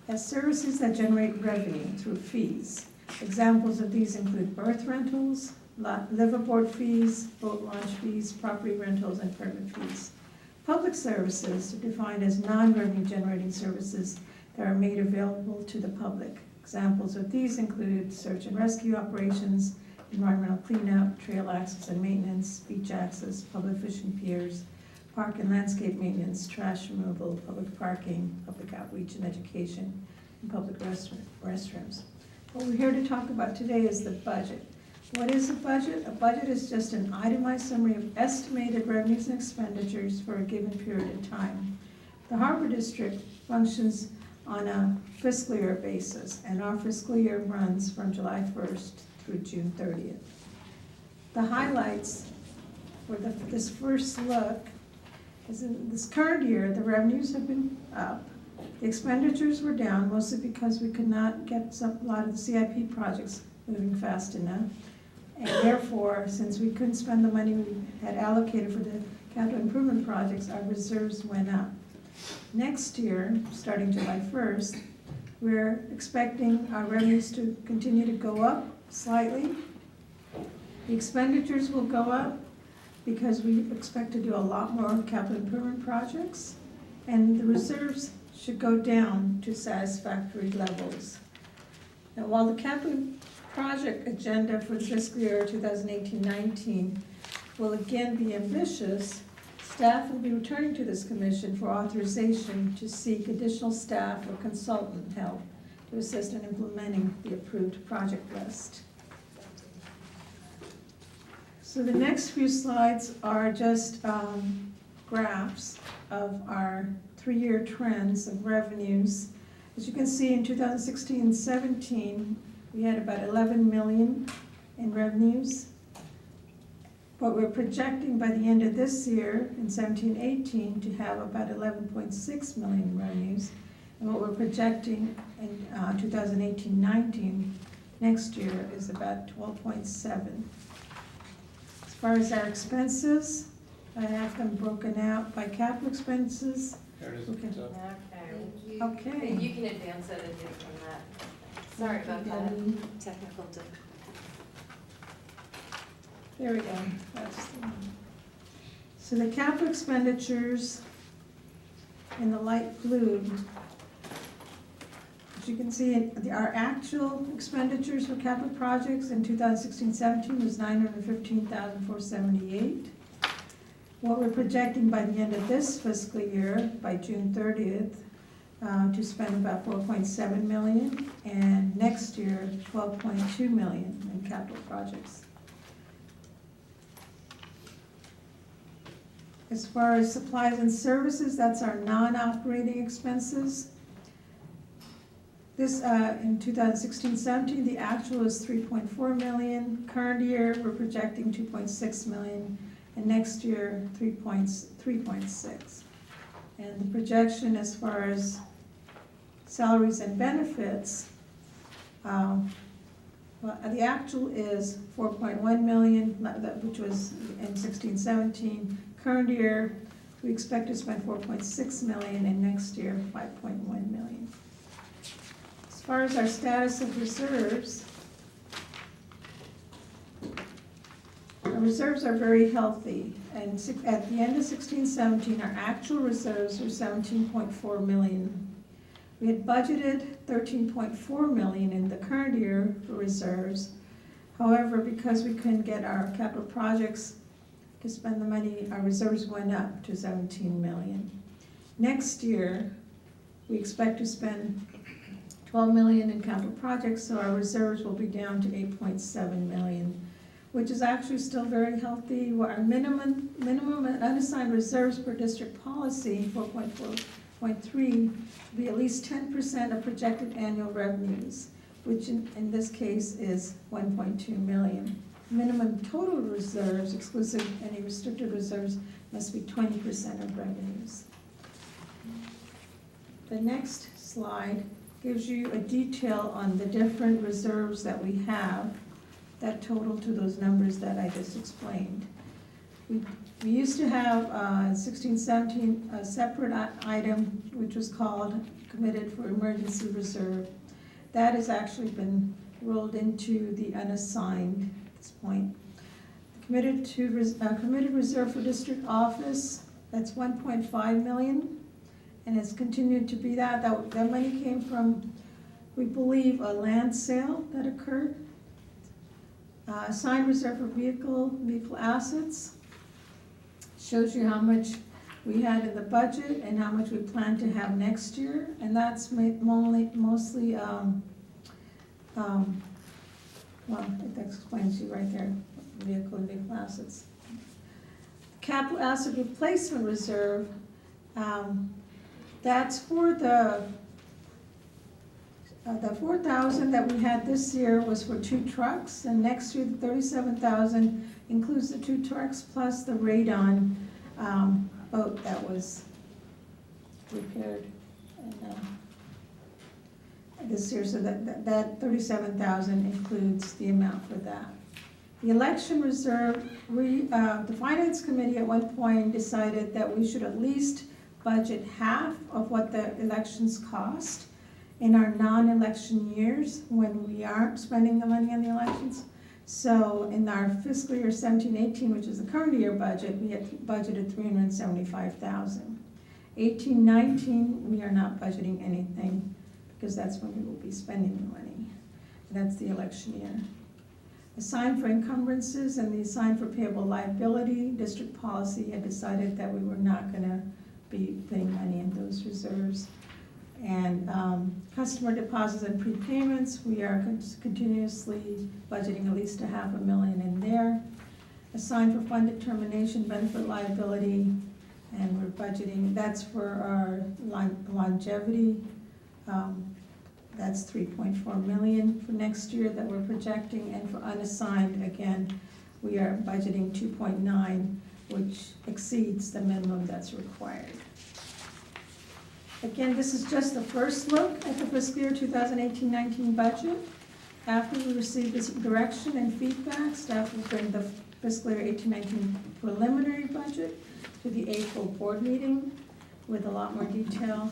as services that generate revenue through fees. Examples of these include berth rentals, liveaboard fees, boat launch fees, property rentals, and permit fees. Public services are defined as non-revenue generating services that are made available to the public. Examples of these include search and rescue operations, environmental cleanup, trail access and maintenance, beach access, public fishing piers, park and landscape maintenance, trash removal, public parking, public outreach and education, and public restrooms. What we're here to talk about today is the budget. What is a budget? A budget is just an itemized summary of estimated revenues and expenditures for a given period of time. The Harbor District functions on a fiscal year basis, and our fiscal year runs from July 1st through June 30th. The highlights for this first look is in this current year, the revenues have been up. The expenditures were down, mostly because we could not get a lot of the CIP projects moving fast enough. And therefore, since we couldn't spend the money we had allocated for the capital improvement projects, our reserves went up. Next year, starting July 1st, we're expecting our revenues to continue to go up slightly. The expenditures will go up because we expect to do a lot more capital improvement projects, and the reserves should go down to satisfactory levels. Now, while the capital project agenda for the fiscal year 2018-19 will again be ambitious, staff will be returning to this commission for authorization to seek additional staff or consultant help to assist in implementing the approved project list. So the next few slides are just graphs of our 3-year trends of revenues. As you can see, in 2016-17, we had about 11 million in revenues. What we're projecting by the end of this year, in 17-18, to have about 11.6 million in revenues. And what we're projecting in 2018-19, next year, is about 12.7. As far as our expenses, I have them broken out by capital expenses. There it is. Okay. Thank you. Okay. You can advance it and do it from that. Sorry about that. Technical difficulty. There we go. That's the one. So the capital expenditures in the light blue, as you can see, our actual expenditures for capital projects in 2016-17 was $915,478. What we're projecting by the end of this fiscal year, by June 30th, to spend about 4.7 million, and next year 12.2 million in capital projects. As far as supplies and services, that's our non-operating expenses. This, in 2016-17, the actual is 3.4 million. Current year, we're projecting 2.6 million, and next year, 3.6. And the projection as far as salaries and benefits, well, the actual is 4.1 million, which was in 16-17. Current year, we expect to spend 4.6 million, and next year, 5.1 million. As far as our status of reserves, our reserves are very healthy. And at the end of 16-17, our actual reserves were 17.4 million. We had budgeted 13.4 million in the current year for reserves. However, because we couldn't get our capital projects to spend the money, our reserves went up to 17 million. Next year, we expect to spend 12 million in capital projects, so our reserves will be down to 8.7 million, which is actually still very healthy. Our minimum and unassigned reserves per district policy, 4.4.3, be at least 10% of projected annual revenues, which in this case is 1.2 million. Minimum total reserves, exclusive any restricted reserves, must be 20% of revenues. The next slide gives you a detail on the different reserves that we have that total to those numbers that I just explained. We used to have 16-17 a separate item which was called committed for emergency reserve. That has actually been rolled into the unassigned at this point. Committed reserve for district office, that's 1.5 million, and it's continued to be that. That money came from, we believe, a land sale that occurred. Assigned reserve for vehicle assets shows you how much we had in the budget and how much we plan to have next year, and that's mostly well, it explains you right there, vehicle and vehicle assets. Capital asset replacement reserve, that's for the 4,000 that we had this year was for 2 trucks, and next year the 37,000 includes the 2 trucks plus the radon boat that was repaired this year, so that 37,000 includes the amount for that. The election reserve, the finance committee at one point decided that we should at least budget half of what the elections cost in our non-election years when we aren't spending the money on the elections. So in our fiscal year 17-18, which is the current year budget, we had budgeted 375,000. 18-19, we are not budgeting anything because that's when we will be spending the money. That's the election year. Assigned for encumbrances and the assigned for payable liability, district policy had decided that we were not gonna be putting money in those reserves. And customer deposits and prepayments, we are continuously budgeting at least $500,000 in there. Assigned for fund determination, benefit liability, and we're budgeting, that's for our longevity. That's 3.4 million for next year that we're projecting, and for unassigned, again, we are budgeting 2.9, which exceeds the minimum that's required. Again, this is just the first look at the fiscal year 2018-19 budget. After we receive this direction and feedback, staff will bring the fiscal year 18-19 preliminary budget to the April board meeting with a lot more detail.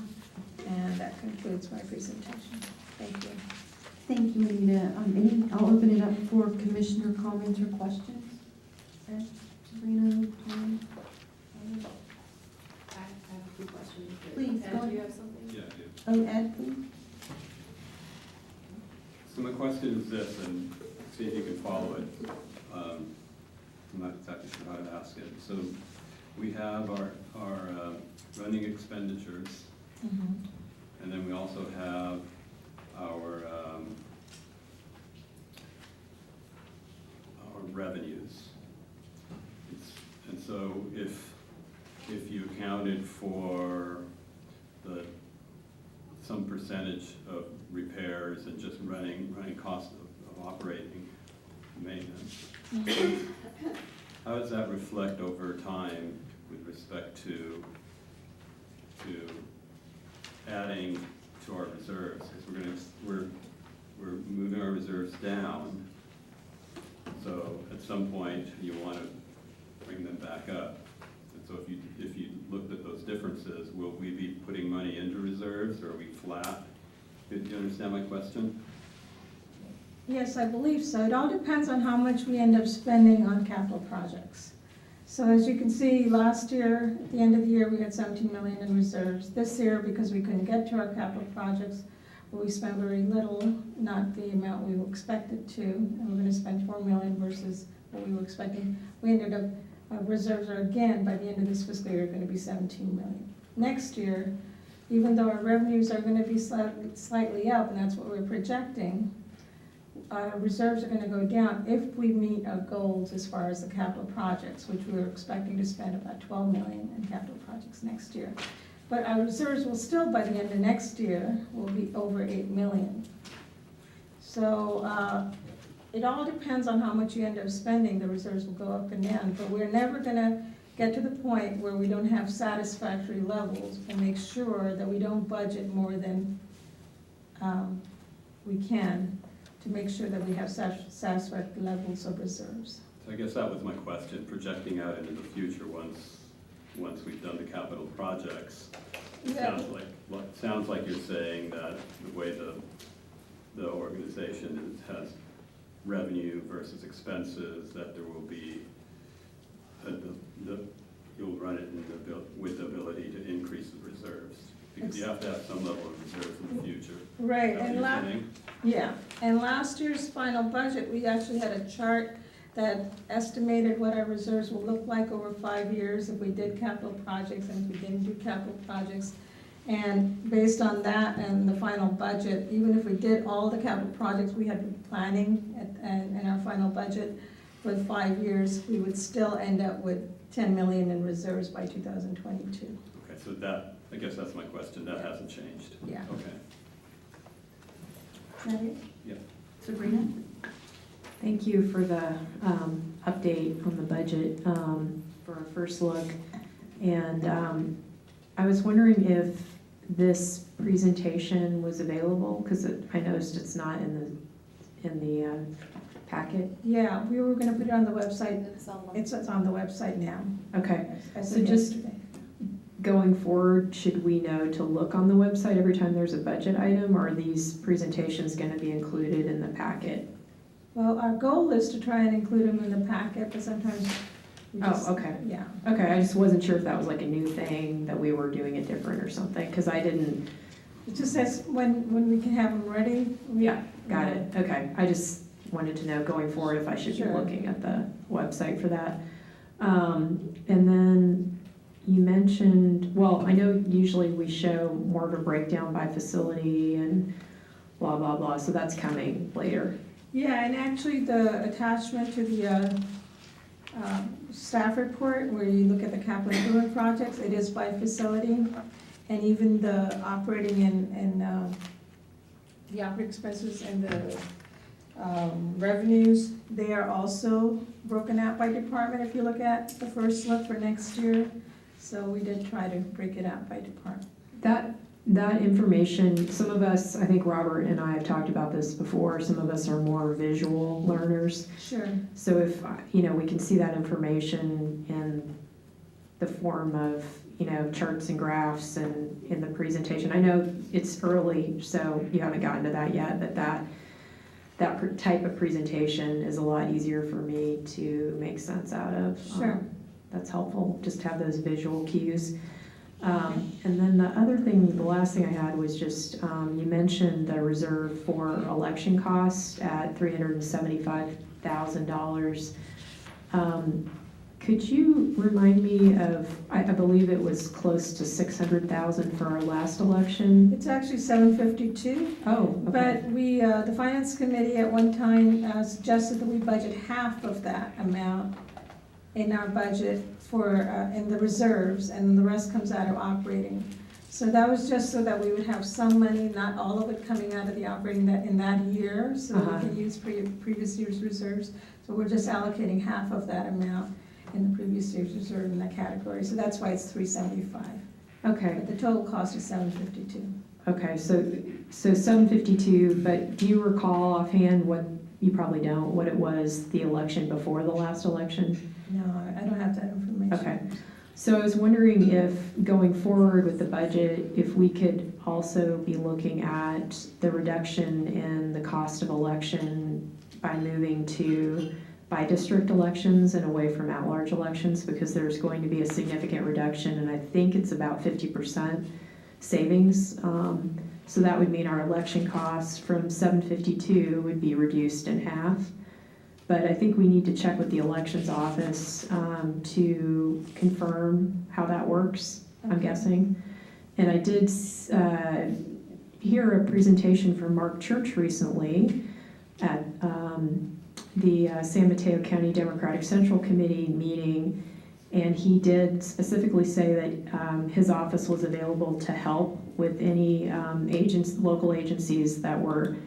And that concludes my presentation. Thank you. Thank you, Anita. I'll open it up for commissioner comments or questions. Ed, Sabrina, Tom? I have a few questions. Please, Ed, go do you ahead. have something? Yeah, I do. Oh, Ed, please. So my question is this, and see if you can follow it. I'm not exactly sure how to ask it. So we have our running expenditures, and then we also have our revenues. And so if you accounted for some percentage of repairs and just running cost of operating maintenance, how does that reflect over time with respect to adding to our reserves? Because we're moving our reserves down, so at some point you want to bring them back up. And so if you looked at those differences, will we be putting money into reserves, or are we flat? Do you understand my question? Yes, I believe so. It all depends on how much we end up spending on capital projects. So as you can see, last year, at the end of the year, we had 17 million in reserves. This year, because we couldn't get to our capital projects, we spent very little, not the amount we expected to, and we're going to spend 4 million versus what we were expecting. We ended up, reserves are again, by the end of this fiscal year, going to be 17 million. Next year, even though our revenues are gonna be slightly up, and that's what we're projecting, our reserves are gonna go down if we meet our goals as far as the capital projects, which we're expecting to spend about 12 million in capital projects next year. But our reserves will still, by the end of next year, will be over 8 million. So, it all depends on how much you end up spending, the reserves will go up and down, but we're never gonna get to the point where we don't have satisfactory levels and make sure that we don't budget more than we can to make sure that we have satisfactory levels of reserves. So I guess that was my question, projecting out into the future once we've done the capital projects. Yeah. Sounds like you're saying that the way the organization has revenue versus expenses, that there will be, you'll run it with the ability to increase the reserves. Because you have to have some level of reserves in the future. Right, Is that and what you're saying? yeah, and last year's final budget, we actually had a chart that estimated what our reserves will look like over 5 years if we did capital projects and if we didn't do capital projects. And based on that and the final budget, even if we did all the capital projects we had been planning in our final budget for 5 years, we would still end up with 10 million in reserves by 2022. Okay, so that, I guess that's my question, that hasn't changed? Yeah. Okay. Is that it? Yeah. Sabrina? Thank you for the update on the budget for our first look. And I was wondering if this presentation was available, because I noticed it's not in the packet. Yeah, we were gonna put it on the website. It's on It's on the website now. Okay, as so of just yesterday. going forward, should we know to look on the website every time there's a budget item, or are these presentations gonna be included in the packet? Well, our goal is to try and include them in the packet, but sometimes we just. Oh, okay. Yeah. Okay, I just wasn't sure if that was like a new thing, that we were doing it different or something, because I didn't. It just says when we can have them ready. Yeah, got it, okay. I just wanted to know going forward if I should be Sure. looking at the website for that. And then you mentioned, well, I know usually we show more of a breakdown by facility and blah, blah, blah, so that's coming later. Yeah, and actually the attachment to the staff report where you look at the capital improvement projects, it is by facility. And even the operating and the operating expenses and the revenues, they are also broken out by department if you look at the first look for next year. So we did try to break it out by department. That information, some of us, I think Robert and I have talked about this before, some of us are more visual learners. Sure. So if, we can see that information in the form of, charts and graphs and in the presentation. I know it's early, so you haven't gotten to that yet, but that type of presentation is a lot easier for me to make sense out of. Sure. That's helpful, just to have those visual cues. And then the other thing, the last thing I had was just, you mentioned the reserve for election costs at $375,000. Could you remind me of, I believe it was close to 600,000 for our last election? It's actually 752. Oh, okay. But we, the finance committee at one time suggested that we budget half of that amount in our budget for, in the reserves, and the rest comes out of operating. So that was just so that we would have some money, not all of it coming out of the operating in that year, so we can use previous year's reserves. So we're just allocating half of that amount in the previous year's reserve in that category. So that's why it's 375. Okay. But the total cost is 752. Okay, so 752, but do you recall offhand what, you probably don't, what it was the election before the last election? No, I don't have that information. Okay, so I was wondering if going forward with the budget, if we could also be looking at the reduction in the cost of election by moving to by-district elections and away from at-large elections, because there's going to be a significant reduction, and I think it's about 50% savings. So that would mean our election costs from 752 would be reduced in half. But I think we need to check with the elections office to confirm how that works, I'm guessing. And I did hear a presentation from Mark Church recently at the San Mateo County Democratic Central Committee meeting, and he did specifically say that his office was available to help with any local agencies that were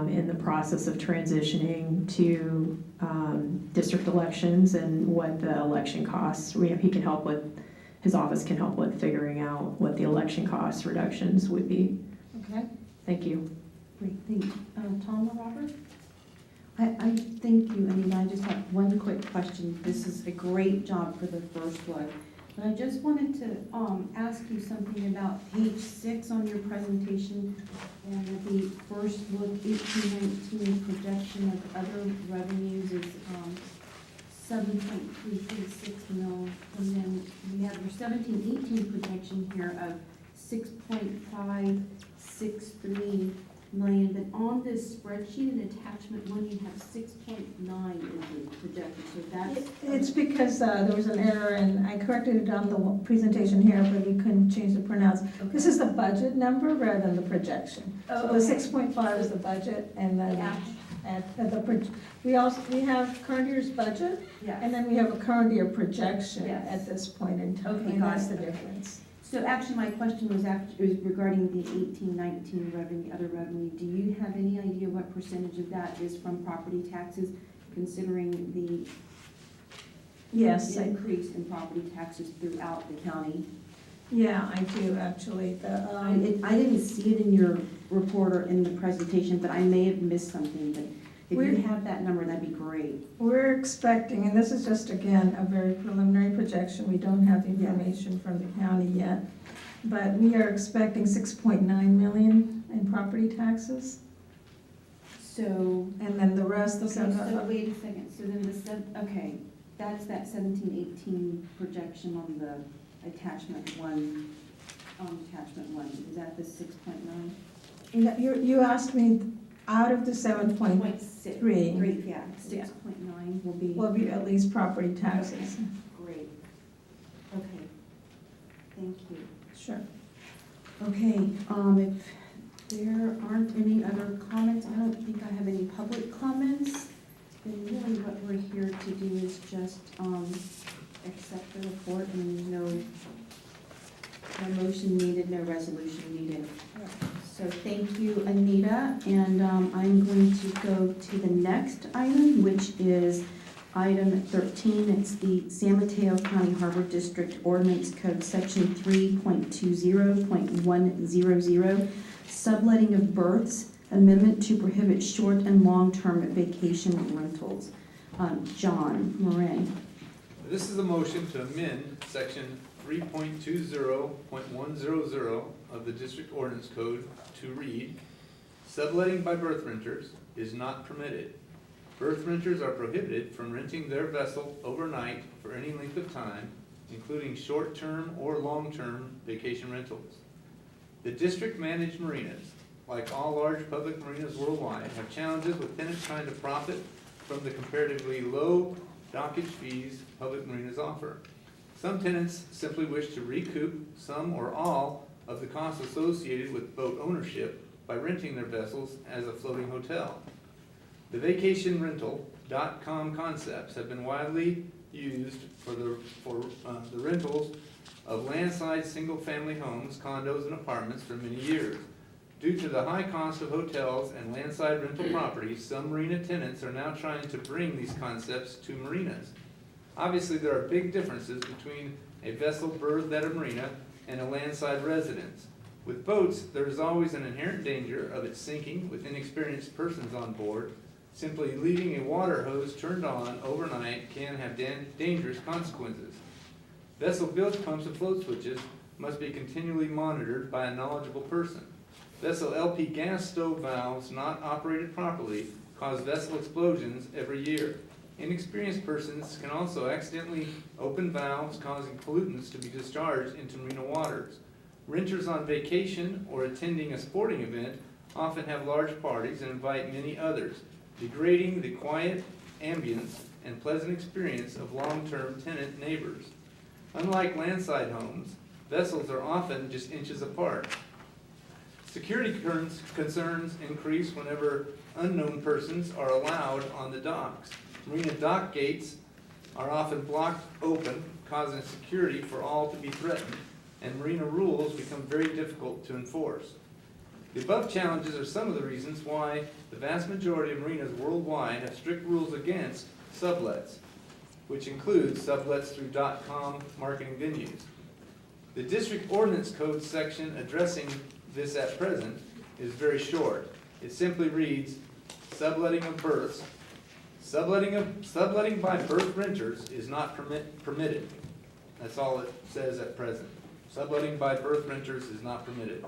in the process of transitioning to district elections and what the election costs, he can help with, his office can help with figuring out what the election cost reductions would be. Okay, Thank you. great, thank you. Tom or Robert? I thank you, Anita. I just have one quick question. This is a great job for the first look. But I just wanted to ask you something about page 6 on your presentation and the first look 18-19 projection of other revenues is 7.336 mil. And then we have your 17-18 projection here of 6.563 million, but on this spreadsheet in attachment 1, you have 6.9 is the projection, so that's. It's because there was an error, and I corrected it on the presentation here, but we couldn't change the printouts. Okay. This is the budget number rather than the projection. Oh, So the okay. 6.5 is the budget, and then we have current year's budget, Yes. and then we have a current year projection Yes. at this point in time. Okay, And got that's it. the difference. So actually, my question was regarding the 18-19 revenue, other revenue. Do you have any idea what percentage of that is from property taxes, considering the Yes, increase in property taxes throughout the county? yeah, I do, actually. I didn't see it in your report or in the presentation, but I may have missed something, but if you have that number, that'd be great. We're expecting, and this is just, again, a very preliminary projection, we don't have the information from the county yet, but we are expecting 6.9 million in property taxes, So, and then the rest of okay, so wait a second, so then okay, that's that 17-18 projection on the attachment 1, is that the 6.9? You asked me, out of the 7.3 Great, yeah, 6.9 will be. at least property taxes. Great. Okay, thank you. Sure. Okay, if there aren't any other comments, I don't think I have any public comments. Then really what we're here to do is just accept the report, and no motion needed, no resolution needed. So thank you, Anita, and I'm going to go to the next item, which is item 13. It's the San Mateo County Harbor District Ordinance Code Section 3.20.100, Subletting of Berths, Amendment to Prohibit Short and Long-Term Vacation Rentals. John Moran. This is a motion to amend section 3.20.100 of the District Ordinance Code to read, subletting by berth renters is not permitted. Berth renters are prohibited from renting their vessel overnight for any length of time, including short-term or long-term vacation rentals. The district-managed marinas, like all large public marinas worldwide, have challenges with tenants trying to profit from the comparatively low dockage fees public marinas offer. Some tenants simply wish to recoup some or all of the costs associated with boat ownership by renting their vessels as a floating hotel. The vacationrental.com concepts have been widely used for the rentals of landside single-family homes, condos, and apartments for many years. Due to the high cost of hotels and landside rental properties, some marina tenants are now trying to bring these concepts to marinas. Obviously, there are big differences between a vessel berthed at a marina and a landside residence. With boats, there is always an inherent danger of it sinking with inexperienced persons on board. Simply leaving a water hose turned on overnight can have dangerous consequences. Vessel bilge pumps and float switches must be continually monitored by a knowledgeable person. Vessel LP gas stove valves not operated properly cause vessel explosions every year. Inexperienced persons can also accidentally open valves, causing pollutants to be discharged into marina waters. Renters on vacation or attending a sporting event often have large parties and invite many others, degrading the quiet ambience and pleasant experience of long-term tenant neighbors. Unlike landside homes, vessels are often just inches apart. Security concerns increase whenever unknown persons are allowed on the docks. Marina dock gates are often blocked open, causing security for all to be threatened, and marina rules become very difficult to enforce. The above challenges are some of the reasons why the vast majority of marinas worldwide have strict rules against sublets, which includes sublets through .com marketing venues. The district ordinance code section addressing this at present is very short. It simply reads, subletting of berths. Subletting by berth renters is not permitted. That's all it says at present. Subletting by berth renters is not permitted.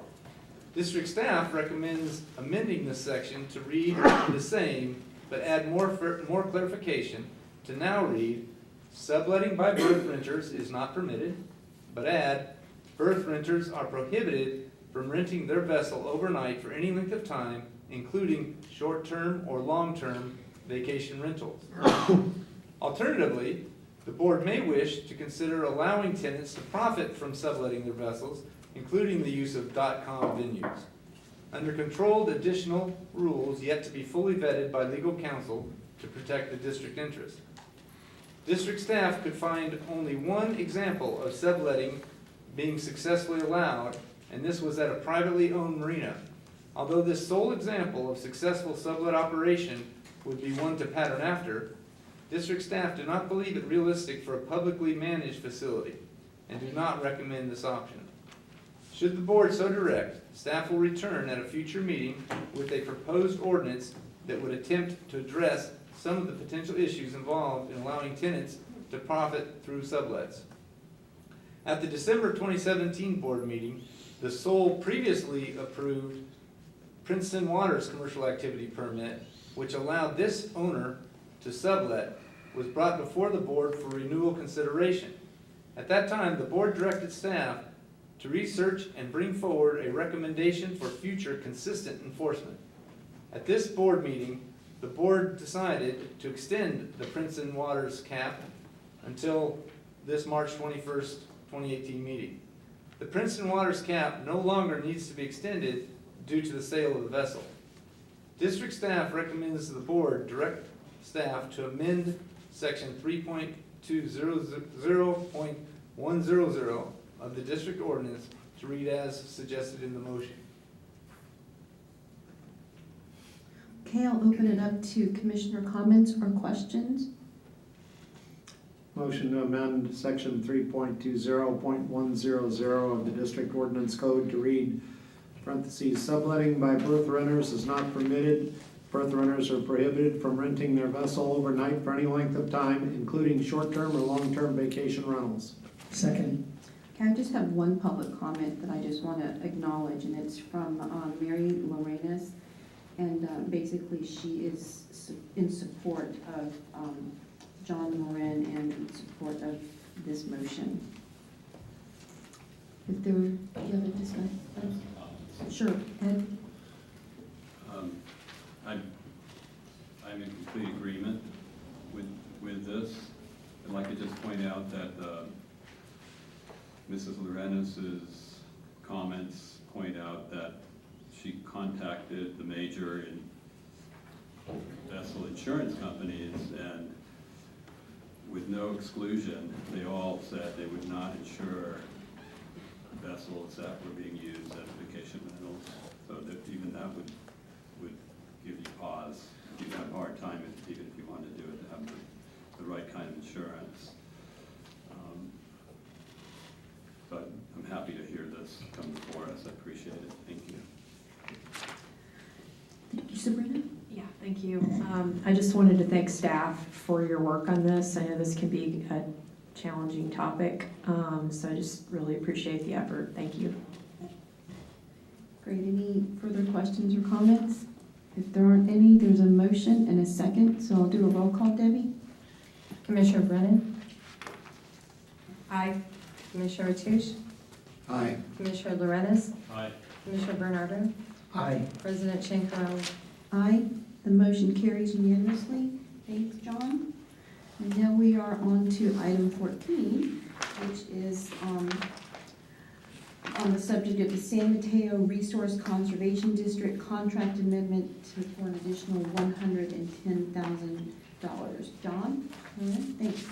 District staff recommends amending this section to read the same, but add more clarification to now read, subletting by berth renters is not permitted, but add, berth renters are prohibited from renting their vessel overnight for any length of time, including short-term or long-term vacation rentals. Alternatively, the board may wish to consider allowing tenants to profit from subletting their vessels, including the use of .com venues, under controlled additional rules yet to be fully vetted by legal counsel to protect the district interest. District staff could find only one example of subletting being successfully allowed, and this was at a privately owned marina. Although this sole example of successful sublet operation would be one to pattern after, district staff do not believe it realistic for a publicly managed facility and do not recommend this option. Should the board so direct, staff will return at a future meeting with a proposed ordinance that would attempt to address some of the potential issues involved in allowing tenants to profit through sublets. At the December 2017 board meeting, the sole previously approved Princeton Waters commercial activity permit, which allowed this owner to sublet, was brought before the board for renewal consideration. At that time, the board directed staff to research and bring forward a recommendation for future consistent enforcement. At this board meeting, the board decided to extend the Princeton Waters cap until this March 21st, 2018 meeting. The Princeton Waters cap no longer needs to be extended due to the sale of the vessel. District staff recommends the board direct staff to amend section 3.200.100 of the district ordinance to read as suggested in the motion. Okay, I'll open it up to commissioner comments or questions. Motion to amend section 3.20.100 of the district ordinance code to read, parentheses, subletting by berth renters is not permitted. Berth renters are prohibited from renting their vessel overnight for any length of time, including short-term or long-term vacation rentals. Second. Okay, I just have one public comment that I just want to acknowledge, and it's from Mary Lorenas. And basically, she is in support of John Moran and in support of this motion. If there, do you have a discussion? Sure, Ed? I'm in complete agreement with this. I'd like to just point out that Mrs. Lorenas' comments point out that she contacted the major vessel insurance companies, and with no exclusion, they all said they would not insure vessels that were being used as vacation rentals. So that even that would give you pause. You'd have a hard time even if you wanted to do it, to have the right kind of insurance. But I'm happy to hear this come before us. I appreciate it. Thank you. Thank you, Sabrina. Yeah, thank you. I just wanted to thank staff for your work on this. I know this can be a challenging topic, so I just really appreciate the effort. Thank you. Great, any further questions or comments? If there aren't any, there's a motion and a second, so I'll do a roll call, Debbie. Commissioner Brennan? Aye. Commissioner Retouche? Aye. Commissioner Lorenas? Aye. Commissioner Bernardo? Aye. President Shankarelli? Aye, the motion carries unanimously. Thanks, John. And now we are on to item 14, which is on the subject of the San Mateo Resource Conservation District contract amendment for an additional $110,000. John? All right, thanks.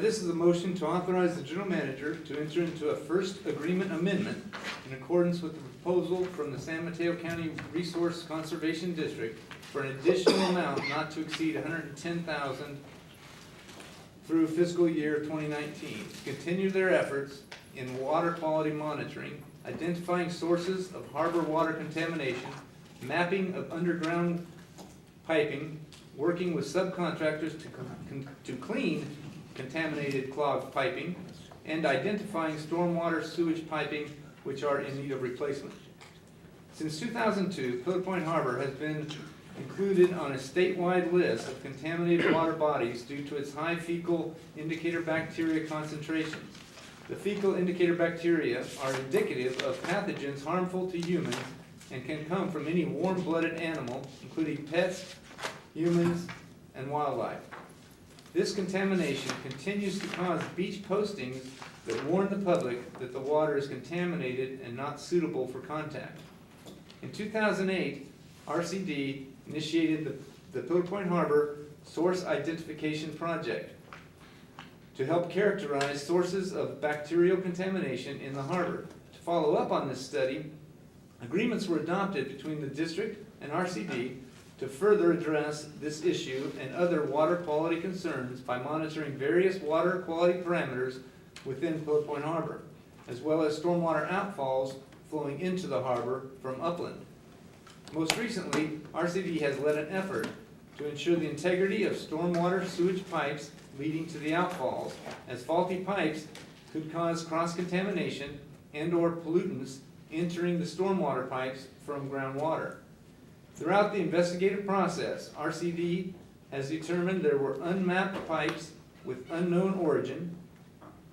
This is a motion to authorize the general manager to enter into a first agreement amendment in accordance with the proposal from the San Mateo County Resource Conservation District for an additional amount not to exceed $110,000 through fiscal year 2019 to continue their efforts in water quality monitoring, identifying sources of harbor water contamination, mapping of underground piping, working with subcontractors to clean contaminated clogged piping, and identifying stormwater sewage piping which are in need of replacement. Since 2002, Pillar Point Harbor has been included on a statewide list of contaminated water bodies due to its high fecal indicator bacteria concentrations. The fecal indicator bacteria are indicative of pathogens harmful to humans and can come from any warm-blooded animal, including pets, humans, and wildlife. This contamination continues to cause beach postings that warn the public that the water is contaminated and not suitable for contact. In 2008, RCD initiated the Pillar Point Harbor Source Identification Project to help characterize sources of bacterial contamination in the harbor. To follow up on this study, agreements were adopted between the district and RCD to further address this issue and other water quality concerns by monitoring various water quality parameters within Pillar Point Harbor, as well as stormwater outfalls flowing into the harbor from upland. Most recently, RCD has led an effort to ensure the integrity of stormwater sewage pipes leading to the outfalls, as faulty pipes could cause cross-contamination and/or pollutants entering the stormwater pipes from groundwater. Throughout the investigative process, RCD has determined there were unmapped pipes with unknown origin.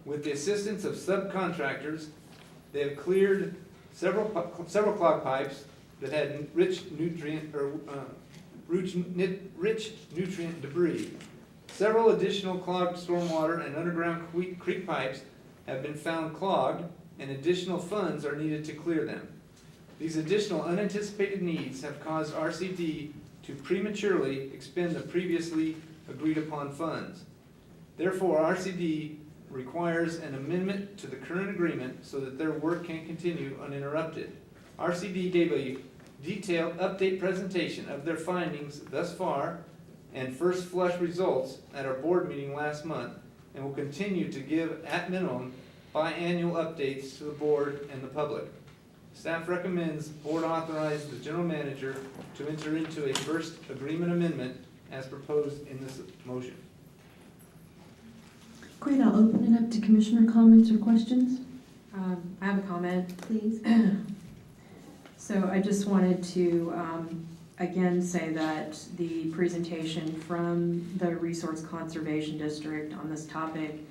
With the assistance of subcontractors, they have cleared several clogged pipes that had rich nutrient debris. Several additional clogged stormwater and underground creek pipes have been found clogged, and additional funds are needed to clear them. These additional unanticipated needs have caused RCD to prematurely expend the previously agreed upon funds. Therefore, RCD requires an amendment to the current agreement so that their work can continue uninterrupted. RCD gave a detailed update presentation of their findings thus far and first flush results at our board meeting last month, and will continue to give, at minimum, biannual updates to the board and the public. Staff recommends board authorize the general manager to enter into a first agreement amendment as proposed in this motion. Great, I'll open it up to commissioner comments or questions. I have a comment. Please. So I just wanted to, again, say that the presentation from the Resource Conservation District on this topic,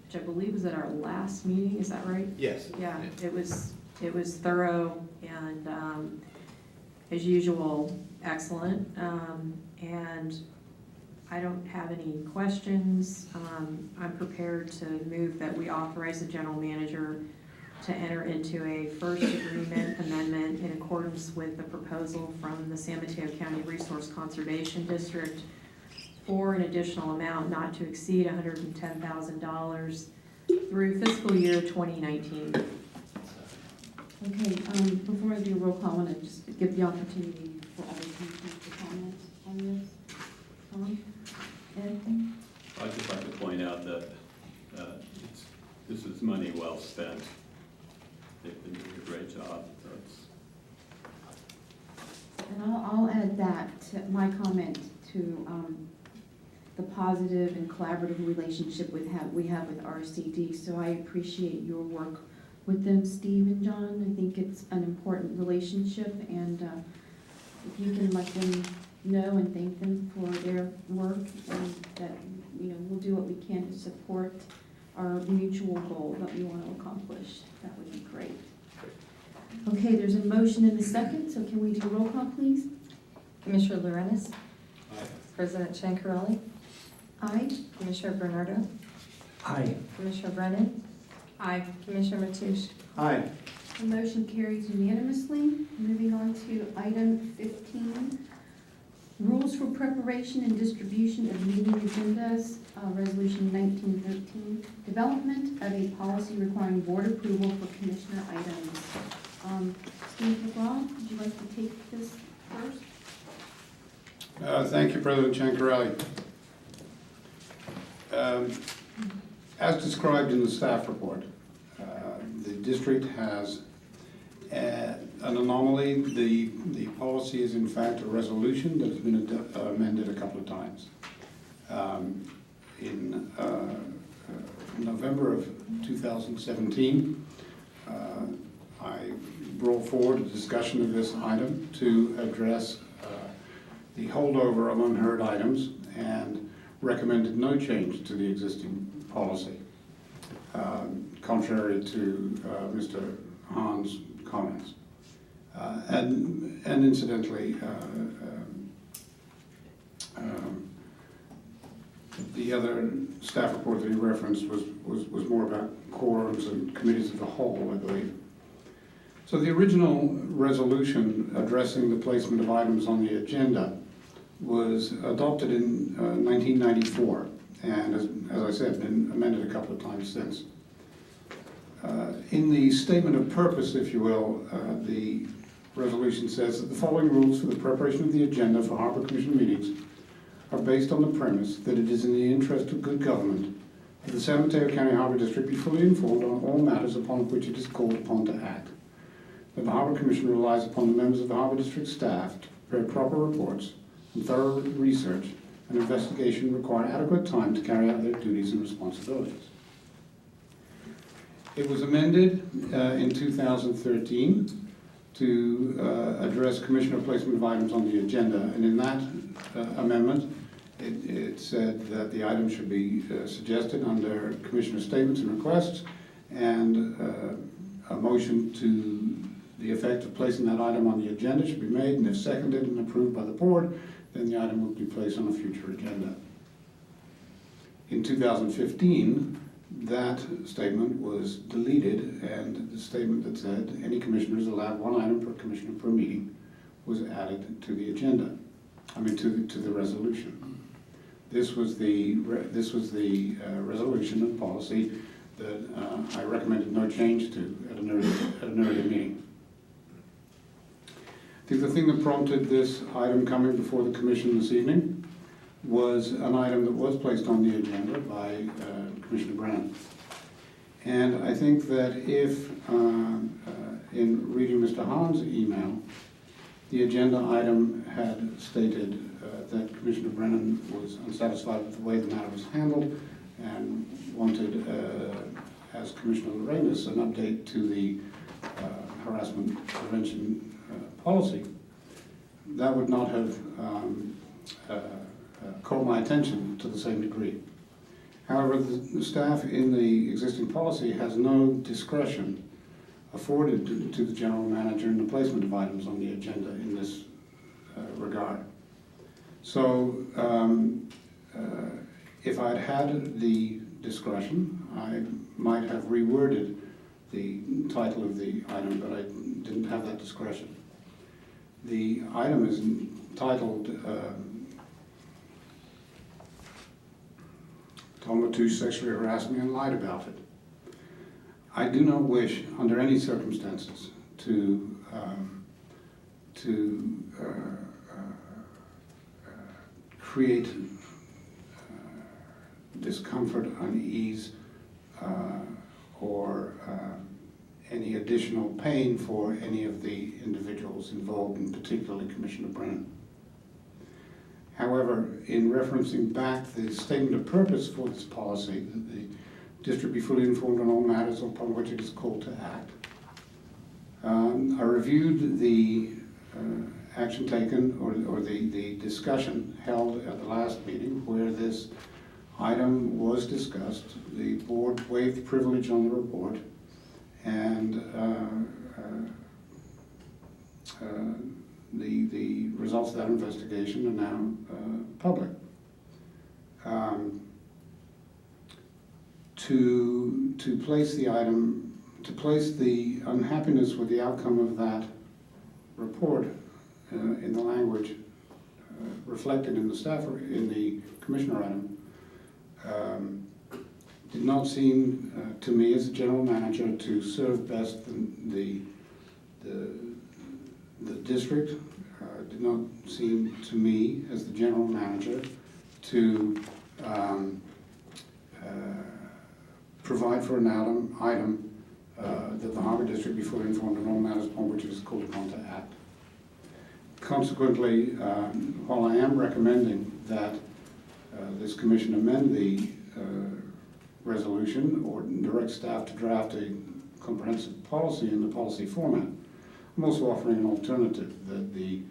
which I believe was at our last meeting, is that right? Yes. Yeah, it was thorough and, as usual, excellent. And I don't have any questions. I'm prepared to move that we authorize the general manager to enter into a first agreement amendment in accordance with the proposal from the San Mateo County Resource Conservation District for an additional amount not to exceed $110,000 through fiscal year 2019. Okay, before I do a roll call, I want to just give the opportunity for other commissioners to comment on this. Tom? Ed? I'd just like to point out that this is money well spent. They've been doing a great job. And I'll add that to my comment to the positive and collaborative relationship we have with RCD. So I appreciate your work with them, Steve and John. I think it's an important relationship, and if you can let them know and thank them for their work, and that we'll do what we can to support our mutual goal that we want to accomplish, that would be great. Okay, there's a motion in a second, so can we do roll call, please? Commissioner Lorenz? Aye. President Chancarelli? Aye. Commissioner Bernardo? Aye. Commissioner Brennan? Aye. Commissioner Mateusz? Aye. The motion carries unanimously. Moving on to item 15, rules for preparation and distribution of meeting agendas, resolution 1913, development of a policy requiring board approval for commissioner items. Steve McGraw, would you like to take this first? Thank you, President Chancarelli. As described in the staff report, the district has an anomaly. The policy is in fact a resolution that has been amended a couple of times. In November of 2017, I brought forward a discussion of this item to address the holdover of unheard items and recommended no change to the existing policy, contrary to Mr. Hahn's comments. And incidentally, the other staff report that he referenced was more about quorums and committees of the whole, I believe. So the original resolution addressing the placement of items on the agenda was adopted in 1994, and as I said, been amended a couple of times since. In the statement of purpose, if you will, the resolution says that the following rules for the preparation of the agenda for Harbor Commission meetings are based on the premise that it is in the interest of good government that the San Mateo County Harbor District be fully informed on all matters upon which it is called upon to act. That the Harbor Commission relies upon the members of the Harbor District staff to prepare proper reports, and thorough research and investigation require adequate time to carry out their duties and responsibilities. It was amended in 2013 to address commissioner placement of items on the agenda, and in that amendment it said that the item should be suggested under commissioner statements and requests, and a motion to the effect of placing that item on the agenda should be made, and if seconded and approved by the board, then the item will be placed on a future agenda. In 2015, that statement was deleted, and the statement that said any commissioner is allowed one item per commissioner per meeting was added to the agenda. To the resolution. This was the resolution and policy that I recommended no change to at an earlier meeting. I think the thing that prompted this item coming before the commission this evening was an item that was placed on the agenda by Commissioner Brennan. And I think that if, in reading Mr. Hahn's email, the agenda item had stated that Commissioner Brennan was unsatisfied with the way the matter was handled and wanted, as Commissioner Lorenas, an update to the harassment prevention policy, that would not have caught my attention to the same degree. However, the staff in the existing policy has no discretion afforded to the general manager in the placement of items on the agenda in this regard. So if I'd had the discretion, I might have reworded the title of the item, but I didn't have that discretion. The item is entitled Tom Mateusz sexually harassed me and lied about it. I do not wish, under any circumstances, to create discomfort, unease, or any additional pain for any of the individuals involved, and particularly Commissioner Brennan. However, in referencing back the statement of purpose for this policy, that the district be fully informed on all matters upon which it is called to act, I reviewed the action taken, or the discussion held at the last meeting where this item was discussed. The board waived privilege on the report, and the results of that investigation are now public. to place the item, to place the unhappiness with the outcome of that report in the language reflected in the staff, in the commissioner item, did not seem to me as a general manager to serve best the district. Did not seem to me as the general manager to provide for an item that the Harbor District be fully informed of all matters upon which it is called upon to act. Consequently, while I am recommending that this commission amend the resolution or direct staff to draft a comprehensive policy in the policy format, I'm also offering an alternative that the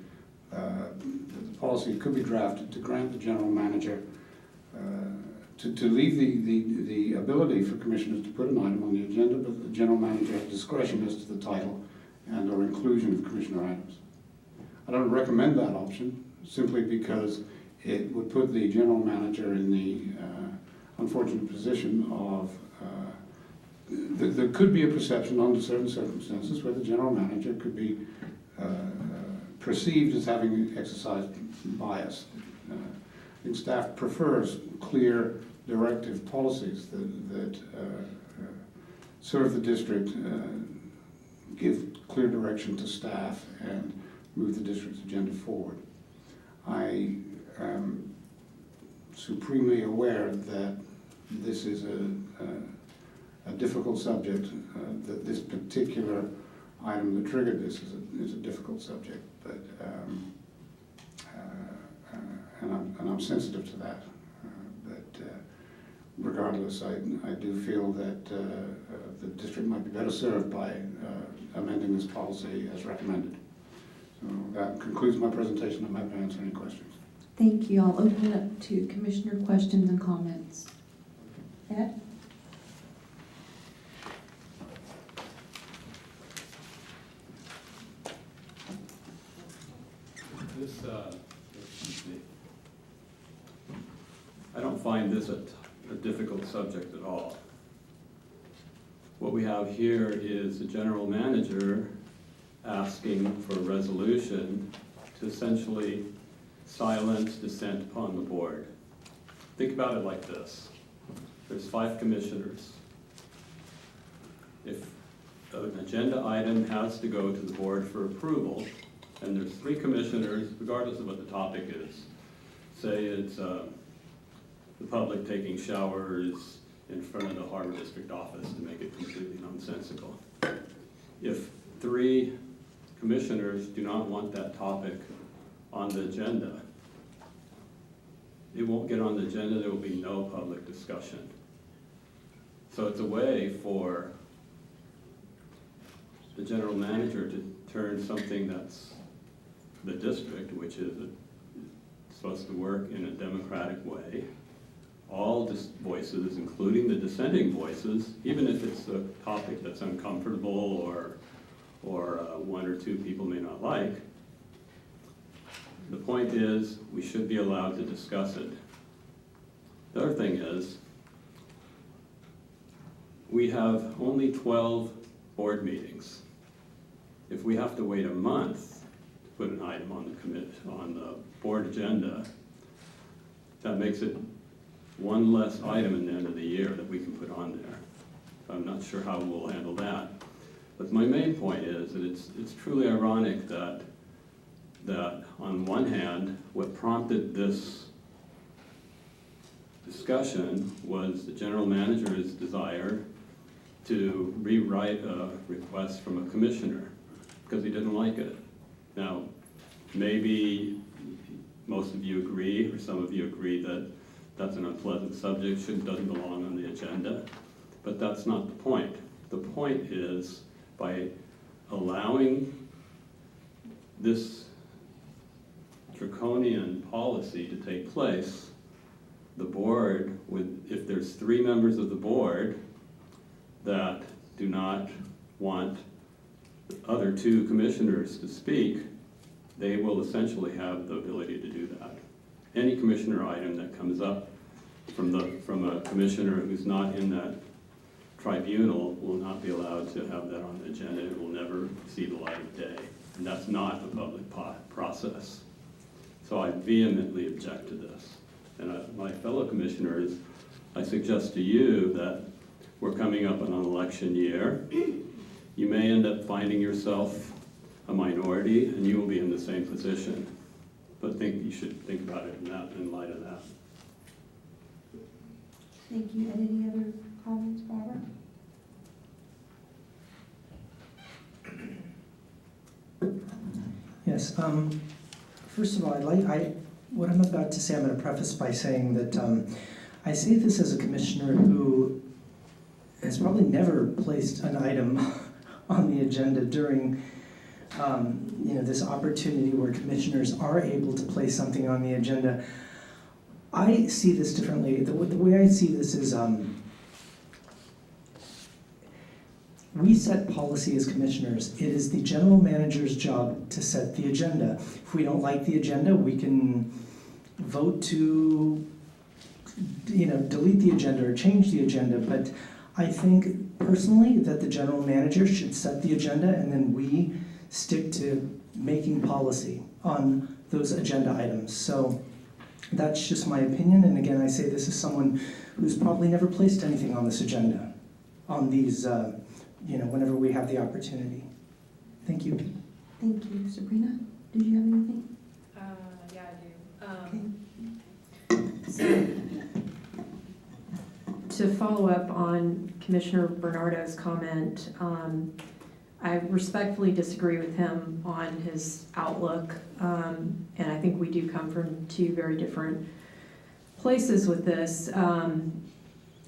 policy could be drafted to grant the general manager to leave the ability for commissioners to put an item on the agenda, but the general manager has discretion as to the title and or inclusion of commissioner items. I don't recommend that option simply because it would put the general manager in the unfortunate position of there could be a perception under certain circumstances where the general manager could be perceived as having exercised bias. I think staff prefers clear directive policies that serve the district, give clear direction to staff, and move the district's agenda forward. I am supremely aware that this is a difficult subject, that this particular item that triggered this is a difficult subject, but and I'm sensitive to that. But regardless, I do feel that the district might be better served by amending this policy as recommended. So that concludes my presentation. I'm happy to answer any questions. Thank you. I'll open it up to commissioner questions and comments. Ed? I don't find this a difficult subject at all. What we have here is the general manager asking for a resolution to essentially silence dissent upon the board. Think about it like this. There's 5 commissioners. If an agenda item has to go to the board for approval, and there's 3 commissioners, regardless of what the topic is, say it's the public taking showers in front of the Harbor District office, to make it completely nonsensical. If 3 commissioners do not want that topic on the agenda, it won't get on the agenda, there will be no public discussion. So it's a way for the general manager to turn something that's the district, which is supposed to work in a democratic way, all voices, including the dissenting voices, even if it's a topic that's uncomfortable or 1 or 2 people may not like, the point is we should be allowed to discuss it. The other thing is we have only 12 board meetings. If we have to wait a month to put an item on the board agenda, that makes it 1 less item in the end of the year that we can put on there. I'm not sure how we'll handle that. But my main point is that it's truly ironic that on one hand, what prompted this discussion was the general manager's desire to rewrite a request from a commissioner because he didn't like it. Now, maybe most of you agree, or some of you agree, that that's an unpleasant subject, doesn't belong on the agenda, but that's not the point. The point is, by allowing this draconian policy to take place, the board would, if there's 3 members of the board that do not want the other 2 commissioners to speak, they will essentially have the ability to do that. Any commissioner item that comes up from a commissioner who's not in that tribunal will not be allowed to have that on the agenda. It will never see the light of day. And that's not a public process. So I vehemently object to this. And my fellow commissioners, I suggest to you that we're coming up on an election year. You may end up finding yourself a minority, and you will be in the same position. But you should think about it in light of that. Thank you. And any other comments, Barbara? Yes, first of all, what I'm about to say, I'm going to preface by saying that I say this as a commissioner who has probably never placed an item on the agenda during this opportunity where commissioners are able to place something on the agenda. I see this differently. The way I see this is we set policy as commissioners. It is the general manager's job to set the agenda. If we don't like the agenda, we can vote to delete the agenda or change the agenda. But I think personally that the general manager should set the agenda, and then we stick to making policy on those agenda items. So that's just my opinion. And again, I say this is someone who's probably never placed anything on this agenda, on these whenever we have the opportunity. Thank you. Thank you. Sabrina, did you have anything? Yeah, I do. Okay. To follow up on Commissioner Bernardo's comment, I respectfully disagree with him on his outlook, and I think we do come from two very different places with this.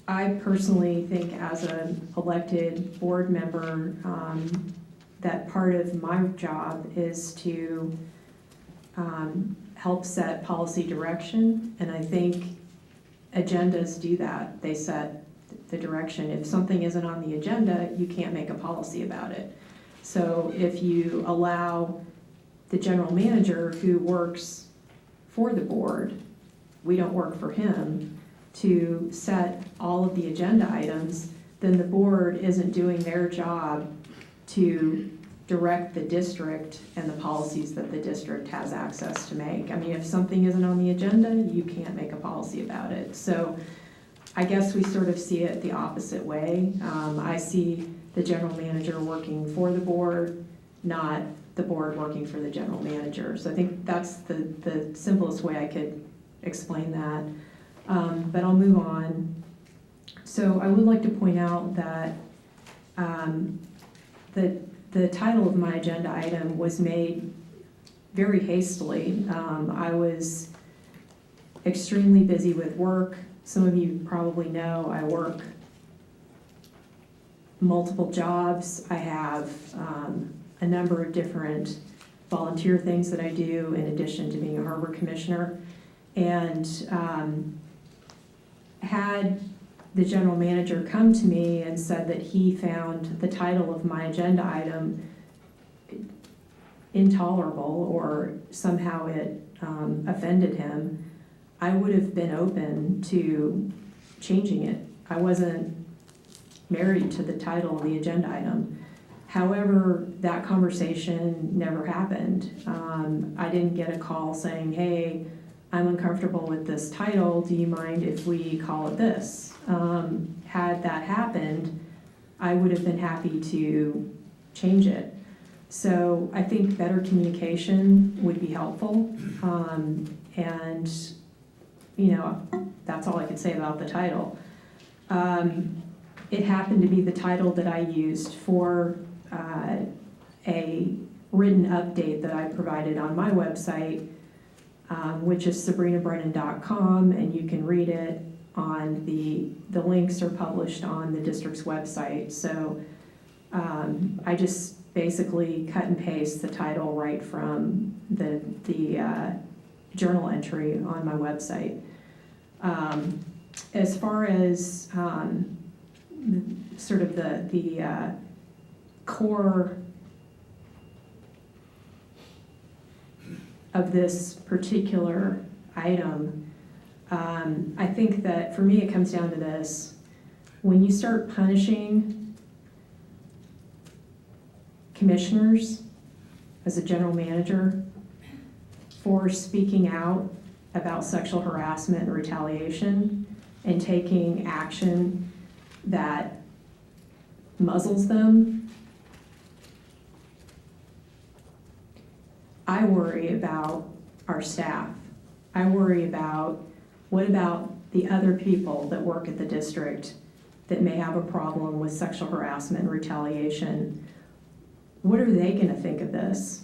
I personally think as an elected board member that part of my job is to help set policy direction, and I think agendas do that. They set the direction. If something isn't on the agenda, you can't make a policy about it. So if you allow the general manager who works for the board, we don't work for him, to set all of the agenda items, then the board isn't doing their job to direct the district and the policies that the district has access to make. I mean, if something isn't on the agenda, you can't make a policy about it. So I guess we sort of see it the opposite way. I see the general manager working for the board, not the board working for the general manager. So I think that's the simplest way I could explain that. But I'll move on. So I would like to point out that the title of my agenda item was made very hastily. I was extremely busy with work. Some of you probably know I work multiple jobs. I have a number of different volunteer things that I do in addition to being a harbor commissioner. And had the general manager come to me and said that he found the title of my agenda item intolerable or somehow it offended him, I would have been open to changing it. I wasn't married to the title of the agenda item. However, that conversation never happened. I didn't get a call saying, hey, I'm uncomfortable with this title, do you mind if we call it this? Had that happened, I would have been happy to change it. So I think better communication would be helpful. And, that's all I could say about the title. It happened to be the title that I used for a written update that I provided on my website, which is sabrinabrennan.com, and you can read it on the links are published on the district's website. So I just basically cut and paste the title right from the journal entry on my website. As far as sort of the core of this particular item, I think that, for me, it comes down to this. When you start punishing commissioners as a general manager for speaking out about sexual harassment and retaliation and taking action that muzzles them, I worry about our staff. I worry about, what about the other people that work at the district that may have a problem with sexual harassment and retaliation? What are they gonna think of this?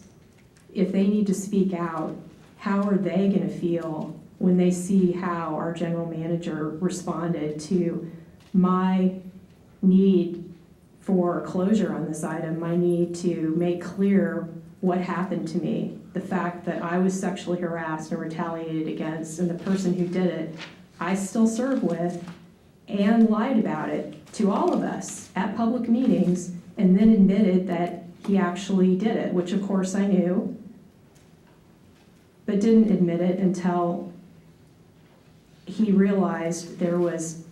If they need to speak out, how are they gonna feel when they see how our general manager responded to my need for closure on this item, my need to make clear what happened to me, the fact that I was sexually harassed and retaliated against, and the person who did it, I still serve with, and lied about it to all of us at public meetings, and then admitted that he actually did it, which of course I knew, but didn't admit it until he realized there was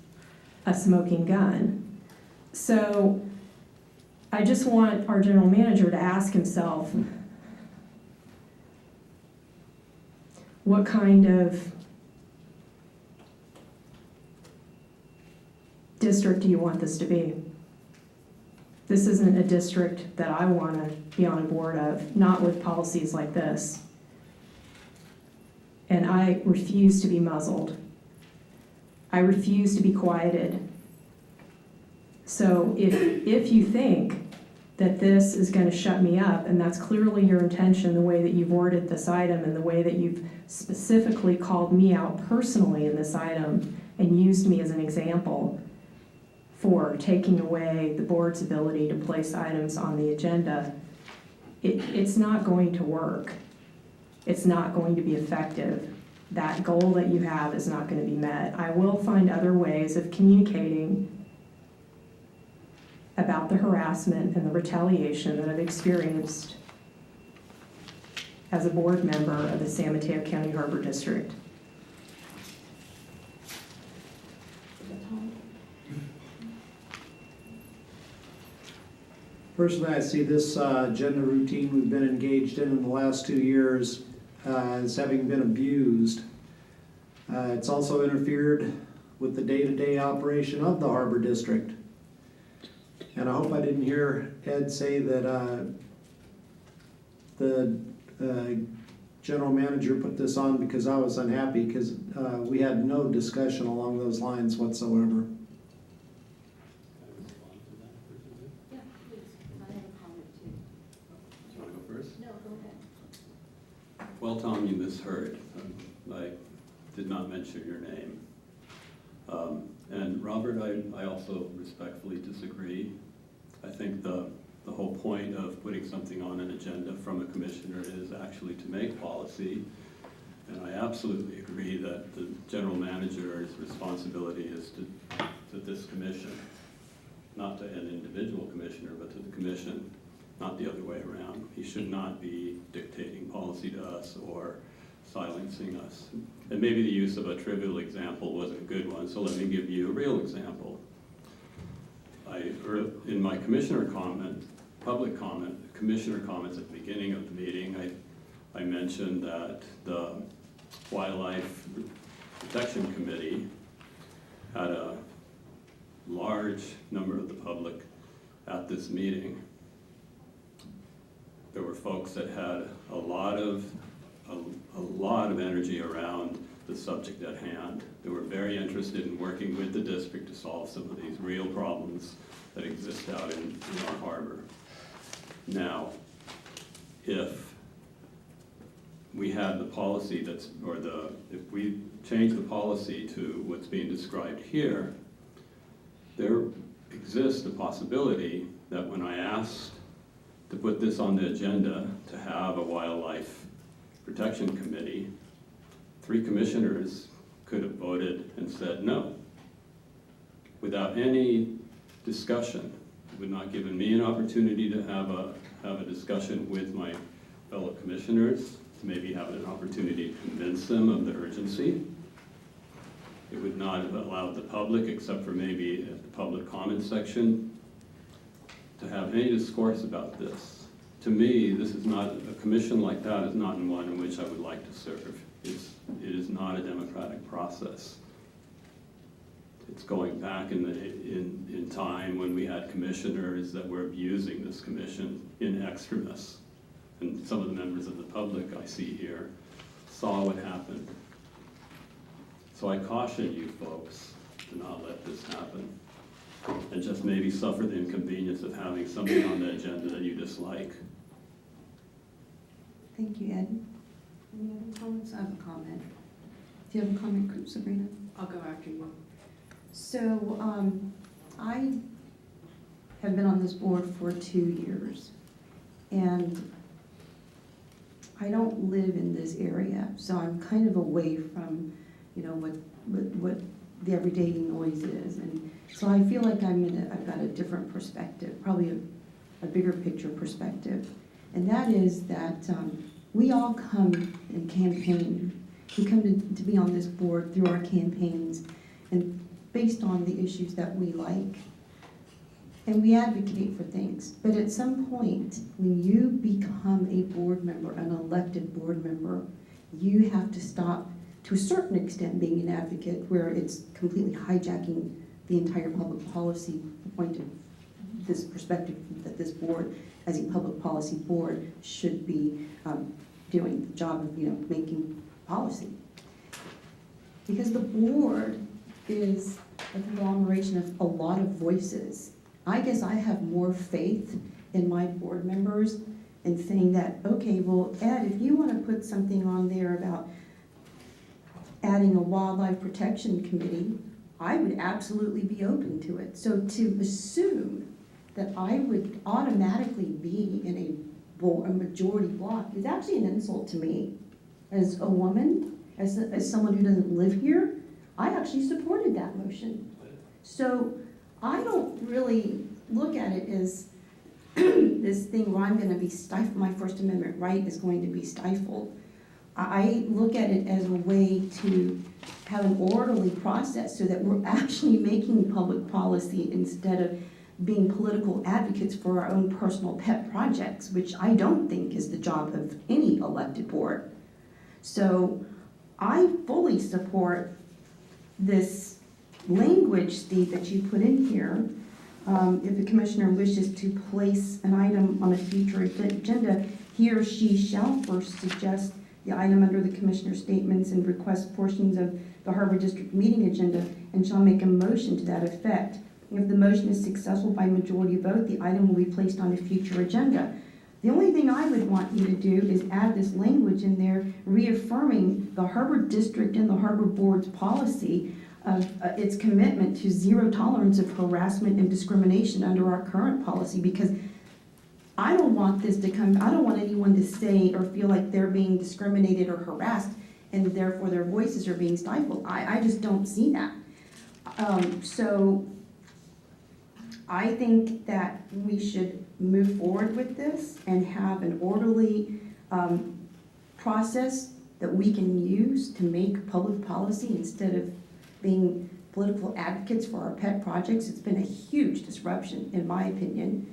a smoking gun. So I just want our general manager to ask himself, what kind of district do you want this to be? This isn't a district that I want to be on a board of, not with policies like this. And I refuse to be muzzled. I refuse to be quieted. So if you think that this is going to shut me up, and that's clearly your intention, the way that you've worded this item and the way that you've specifically called me out personally in this item and used me as an example for taking away the board's ability to place items on the agenda, it's not going to work. It's not going to be effective. That goal that you have is not going to be met. I will find other ways of communicating about the harassment and the retaliation that I've experienced as a board member of the San Mateo County Harbor District. Personally, I see this agenda routine we've been engaged in the last 2 years as having been abused. It's also interfered with the day-to-day operation of the Harbor District. And I hope I didn't hear Ed say that the general manager put this on because I was unhappy, because we had no discussion along those lines whatsoever. Yeah, please, I have a comment too. Do you want to go first? No, go ahead. Well, Tom, you misheard. I did not mention your name. And Robert, I also respectfully disagree. I think the whole point of putting something on an agenda from a commissioner is actually to make policy. And I absolutely agree that the general manager's responsibility is to this commission, not to an individual commissioner, but to the commission, not the other way around. He should not be dictating policy to us or silencing us. And maybe the use of a trivial example wasn't a good one, so let me give you a real example. In my commissioner comment, public comment, commissioner comments at the beginning of the meeting, I mentioned that the Wildlife Protection Committee had a large number of the public at this meeting. There were folks that had a lot of energy around the subject at hand. They were very interested in working with the district to solve some of these real problems that exist out in our harbor. Now, if we had the policy if we change the policy to what's being described here, there exists the possibility that when I asked to put this on the agenda to have a wildlife protection committee, 3 commissioners could have voted and said no, without any discussion. It would not given me an opportunity to have a discussion with my fellow commissioners, to maybe have an opportunity to convince them of the urgency. It would not have allowed the public, except for maybe at the public comment section, to have any discourse about this. To me, this is not, a commission like that is not one in which I would like to serve. It is not a democratic process. It's going back in time when we had commissioners that were abusing this commission in extremis. And some of the members of the public I see here saw what happened. So I caution you folks to not let this happen. And just maybe suffer the inconvenience of having something on the agenda that you dislike. Thank you, Ed. Any other comments? I have a comment. Do you have a comment, Sabrina? I'll go after you. So, I have been on this board for 2 years, and I don't live in this area, so I'm kind of away from, you know, what the everyday noise is, and so I feel like I've got a different perspective, probably a bigger picture perspective, and that is that we all come and campaign. We come to be on this board through our campaigns, and based on the issues that we like, and we advocate for things. But at some point, when you become a board member, an elected board member, you have to stop, to a certain extent, being an advocate, where it's completely hijacking the entire public policy point of this perspective that this board, as a public policy board, should be doing the job of, you know, making policy. Because the board is a conglomeration of a lot of voices. I guess I have more faith in my board members in saying that, okay, well, Ed, if you want to put something on there about adding a wildlife protection committee, I would absolutely be open to it. So to assume that I would automatically be in a majority block is actually an insult to me. As a woman, as someone who doesn't live here, I actually supported that motion. So I don't really look at it as this thing where I'm going to be stifled, my First Amendment right is going to be stifled. I look at it as a way to have an orderly process so that we're actually making public policy instead of being political advocates for our own personal pet projects, which I don't think is the job of any elected board. So I fully support this language, Steve, that you put in here. If a commissioner wishes to place an item on a future agenda, he or she shall first suggest the item under the commissioner's statements and request portions of the Harbor District meeting agenda and shall make a motion to that effect. If the motion is successful by majority vote, the item will be placed on a future agenda. The only thing I would want you to do is add this language in there reaffirming the Harbor District and the Harbor Board's policy of its commitment to zero tolerance of harassment and discrimination under our current policy, because I don't want this to come, I don't want anyone to say or feel like they're being discriminated or harassed and therefore their voices are being stifled. I just don't see that. So I think that we should move forward with this and have an orderly process that we can use to make public policy instead of being political advocates for our pet projects. It's been a huge disruption, in my opinion.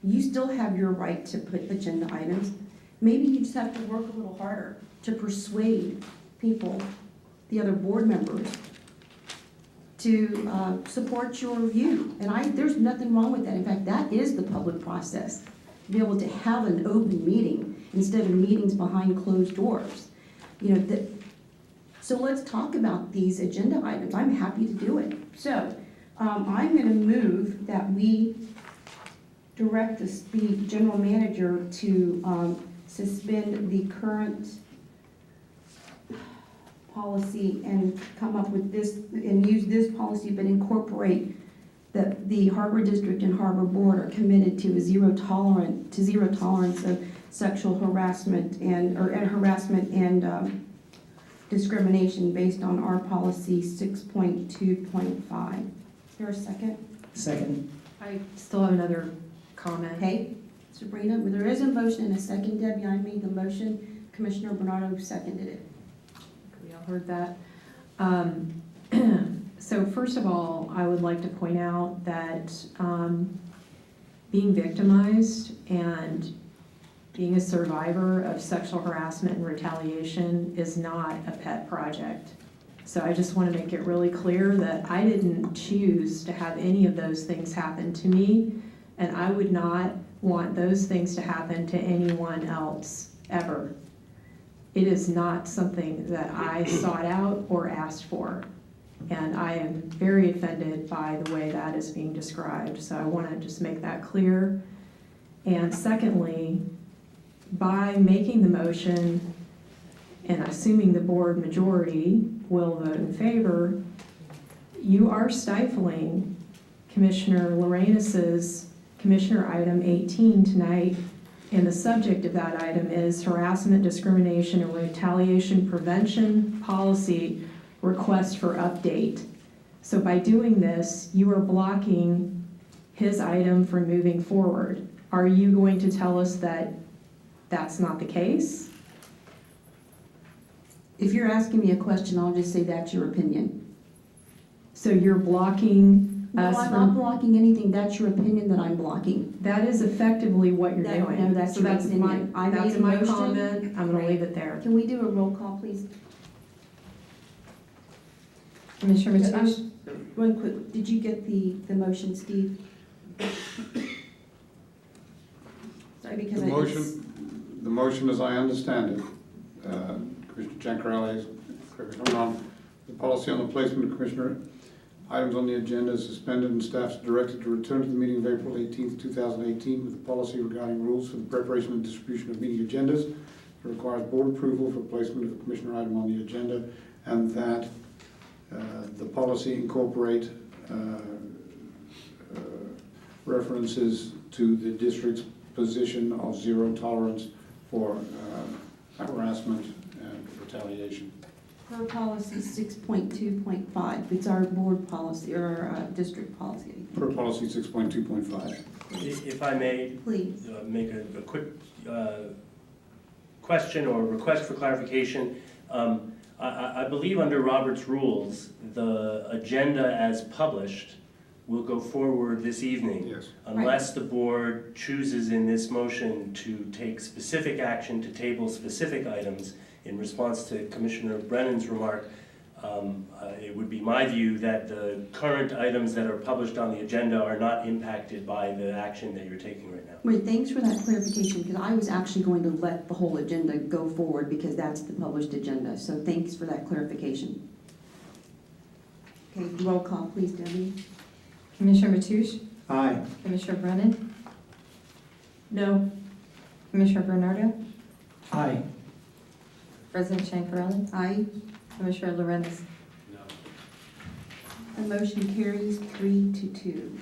You still have your right to put agenda items. Maybe you just have to work a little harder to persuade people, the other board members, to support your view. And there's nothing wrong with that. In fact, that is the public process. To be able to have an open meeting instead of meetings behind closed doors. You know, so let's talk about these agenda items. I'm happy to do it. So I'm going to move that we direct the general manager to suspend the current policy and come up with this and use this policy, but incorporate that the Harbor District and Harbor Board are committed to zero tolerance of sexual harassment and discrimination based on our policy 6.2.5. Is there a second? Second. I still have another comment. Okay, Sabrina, well, there is a motion and a second. Debbie, I made the motion. Commissioner Bernardo seconded it. We all heard that. So first of all, I would like to point out that being victimized and being a survivor of sexual harassment and retaliation is not a pet project. So I just want to make it really clear that I didn't choose to have any of those things happen to me, and I would not want those things to happen to anyone else, ever. It is not something that I sought out or asked for, and I am very offended by the way that is being described, so I want to just make that clear. And secondly, by making the motion and assuming the board majority will vote in favor, you are stifling Commissioner Lorenas's Commissioner Item 18 tonight, and the subject of that item is Harassment, Discrimination, and Retaliation Prevention Policy Request for Update. So by doing this, you are blocking his item from moving forward. Are you going to tell us that that's not the case? If you're asking me a question, I'll just say that's your opinion. So you're blocking No, us I'm from... not blocking anything. That's your opinion that I'm blocking. That is effectively what you're doing. No, that's So your that's my, opinion. I that's made a my motion. comment. I'm gonna leave it there. Can we do a roll call, please? Commissioner Mateo? One quick, did you get the motion, Steve? Sorry, because The motion, as I understand it, Commissioner Giancarelli, correct me if I'm wrong, the policy on the placement of commissioner items on the agenda is suspended and staff is directed to return to the meeting of April 18th, 2018 with the policy regarding rules for the preparation and distribution of meeting agendas. It requires board approval for placement of a commissioner item on the agenda, and that the policy incorporate references to the district's position of zero tolerance for harassment and retaliation. Per policy 6.2.5, it's our board policy, or our district policy. Per policy 6.2.5. If I may Please. make a quick question or request for clarification. I believe under Robert's rules, the agenda as published will go forward this evening. Yes. Unless the board chooses in this motion to take specific action to table specific items. In response to Commissioner Brennan's remark, it would be my view that the current items that are published on the agenda are not impacted by the action that you're taking right now. Wait, thanks for that clarification, because I was actually going to let the whole agenda go forward because that's the published agenda. So thanks for that clarification. Okay, roll call, please, Debbie. Commissioner Mateusz? Aye. Commissioner Brennan? No. Commissioner Bernardo? Aye. President Giancarelli? Aye. Commissioner Lorenz? No. The motion carries 3-2.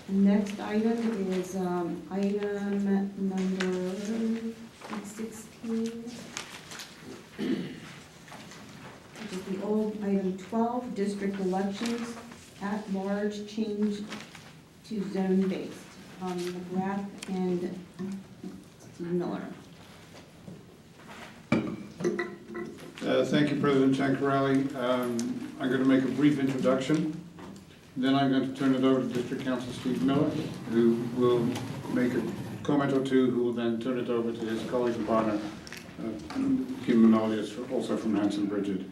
The next item is item number 16. Which is the old item 12, district elections at large change to zone based. McGrath and Miller. Thank you, President Giancarelli. I'm going to make a brief introduction. Then I'm going to turn it over to District Council Steve Miller, who will make a comment or two, who will then turn it over to his colleague and partner, Kim Manolius, also from Hanson Bridget.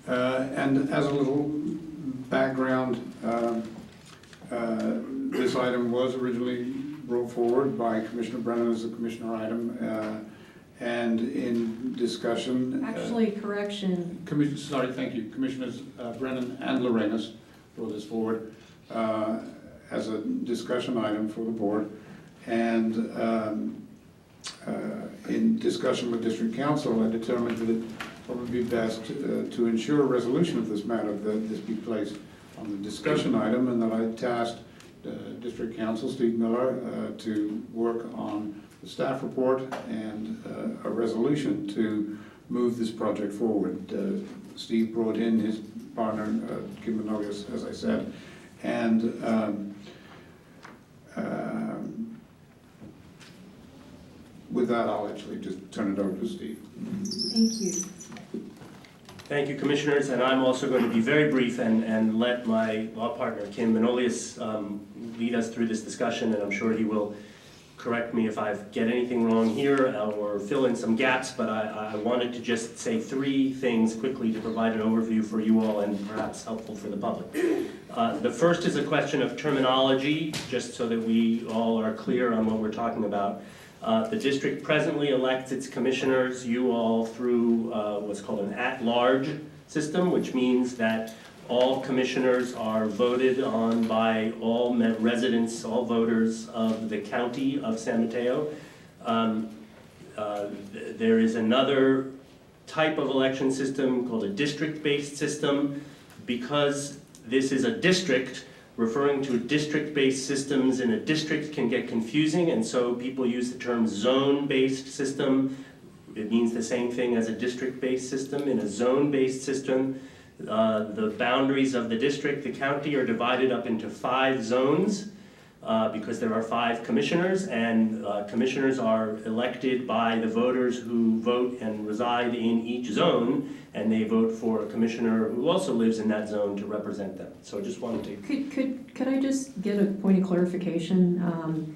And as a little background, this item was originally brought forward by Commissioner Brennan as a commissioner item, and in discussion. Actually, correction. Thank you. Commissioners Brennan and Lorenz brought this forward as a discussion item for the board. And in discussion with District Council, I determined that it probably be best to ensure a resolution of this matter, that this be placed on the discussion item, and that I tasked District Council Steve Miller to work on the staff report and a resolution to move this project forward. Steve brought in his partner, Kim Manolius, as I said, and with that, I'll actually just turn it over to Steve. Thank you. Thank you, Commissioners, and I'm also going to be very brief and let my law partner, Kim Manolius, lead us through this discussion, and I'm sure he will correct me if I get anything wrong here or fill in some gaps, but I wanted to just say three things quickly to provide an overview for you all and perhaps helpful for the public. The first is a question of terminology, just so that we all are clear on what we're talking about. The district presently elects its commissioners, you all, through what's called an at-large system, which means that all commissioners are voted on by all residents, all voters of the county of San Mateo. There is another type of election system called a district-based system. Because this is a district, referring to district-based systems in a district can get confusing, and so people use the term zone-based system. It means the same thing as a district-based system. In a zone-based system, the boundaries of the district, the county, are divided up into 5 zones because there are 5 commissioners, and commissioners are elected by the voters who vote and reside in each zone, and they vote for a commissioner who also lives in that zone to represent them. So I just wanted to... Could I just get a point of clarification?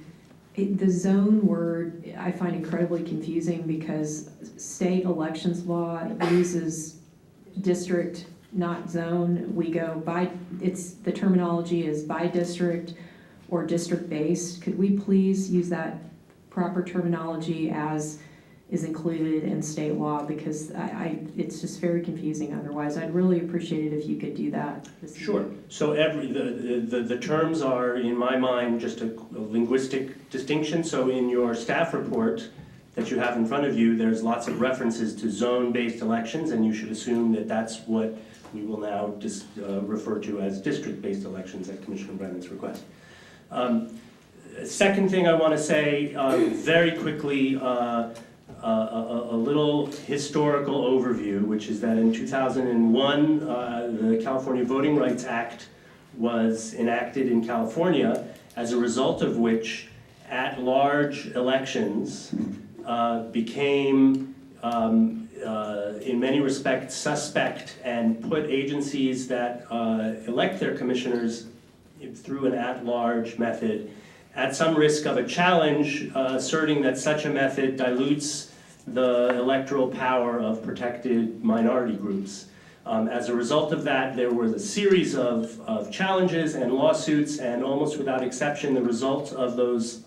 The zone word I find incredibly confusing because state elections law uses district, not zone. We go by, the terminology is by district or district-based. Could we please use that proper terminology as is included in state law, because it's just very confusing otherwise. I'd really appreciate it if you could do that. Sure. So the terms are, in my mind, just a linguistic distinction. So in your staff report that you have in front of you, there's lots of references to zone-based elections, and you should assume that that's what we will now just refer to as district-based elections at Commissioner Brennan's request. Second thing I want to say very quickly, a little historical overview, which is that in 2001, the California Voting Rights Act was enacted in California, as a result of which at-large elections became, in many respects, suspect and put agencies that elect their commissioners through an at-large method at some risk of a challenge, asserting that such a method dilutes the electoral power of protected minority groups. As a result of that, there was a series of challenges and lawsuits, and almost without exception, the result of those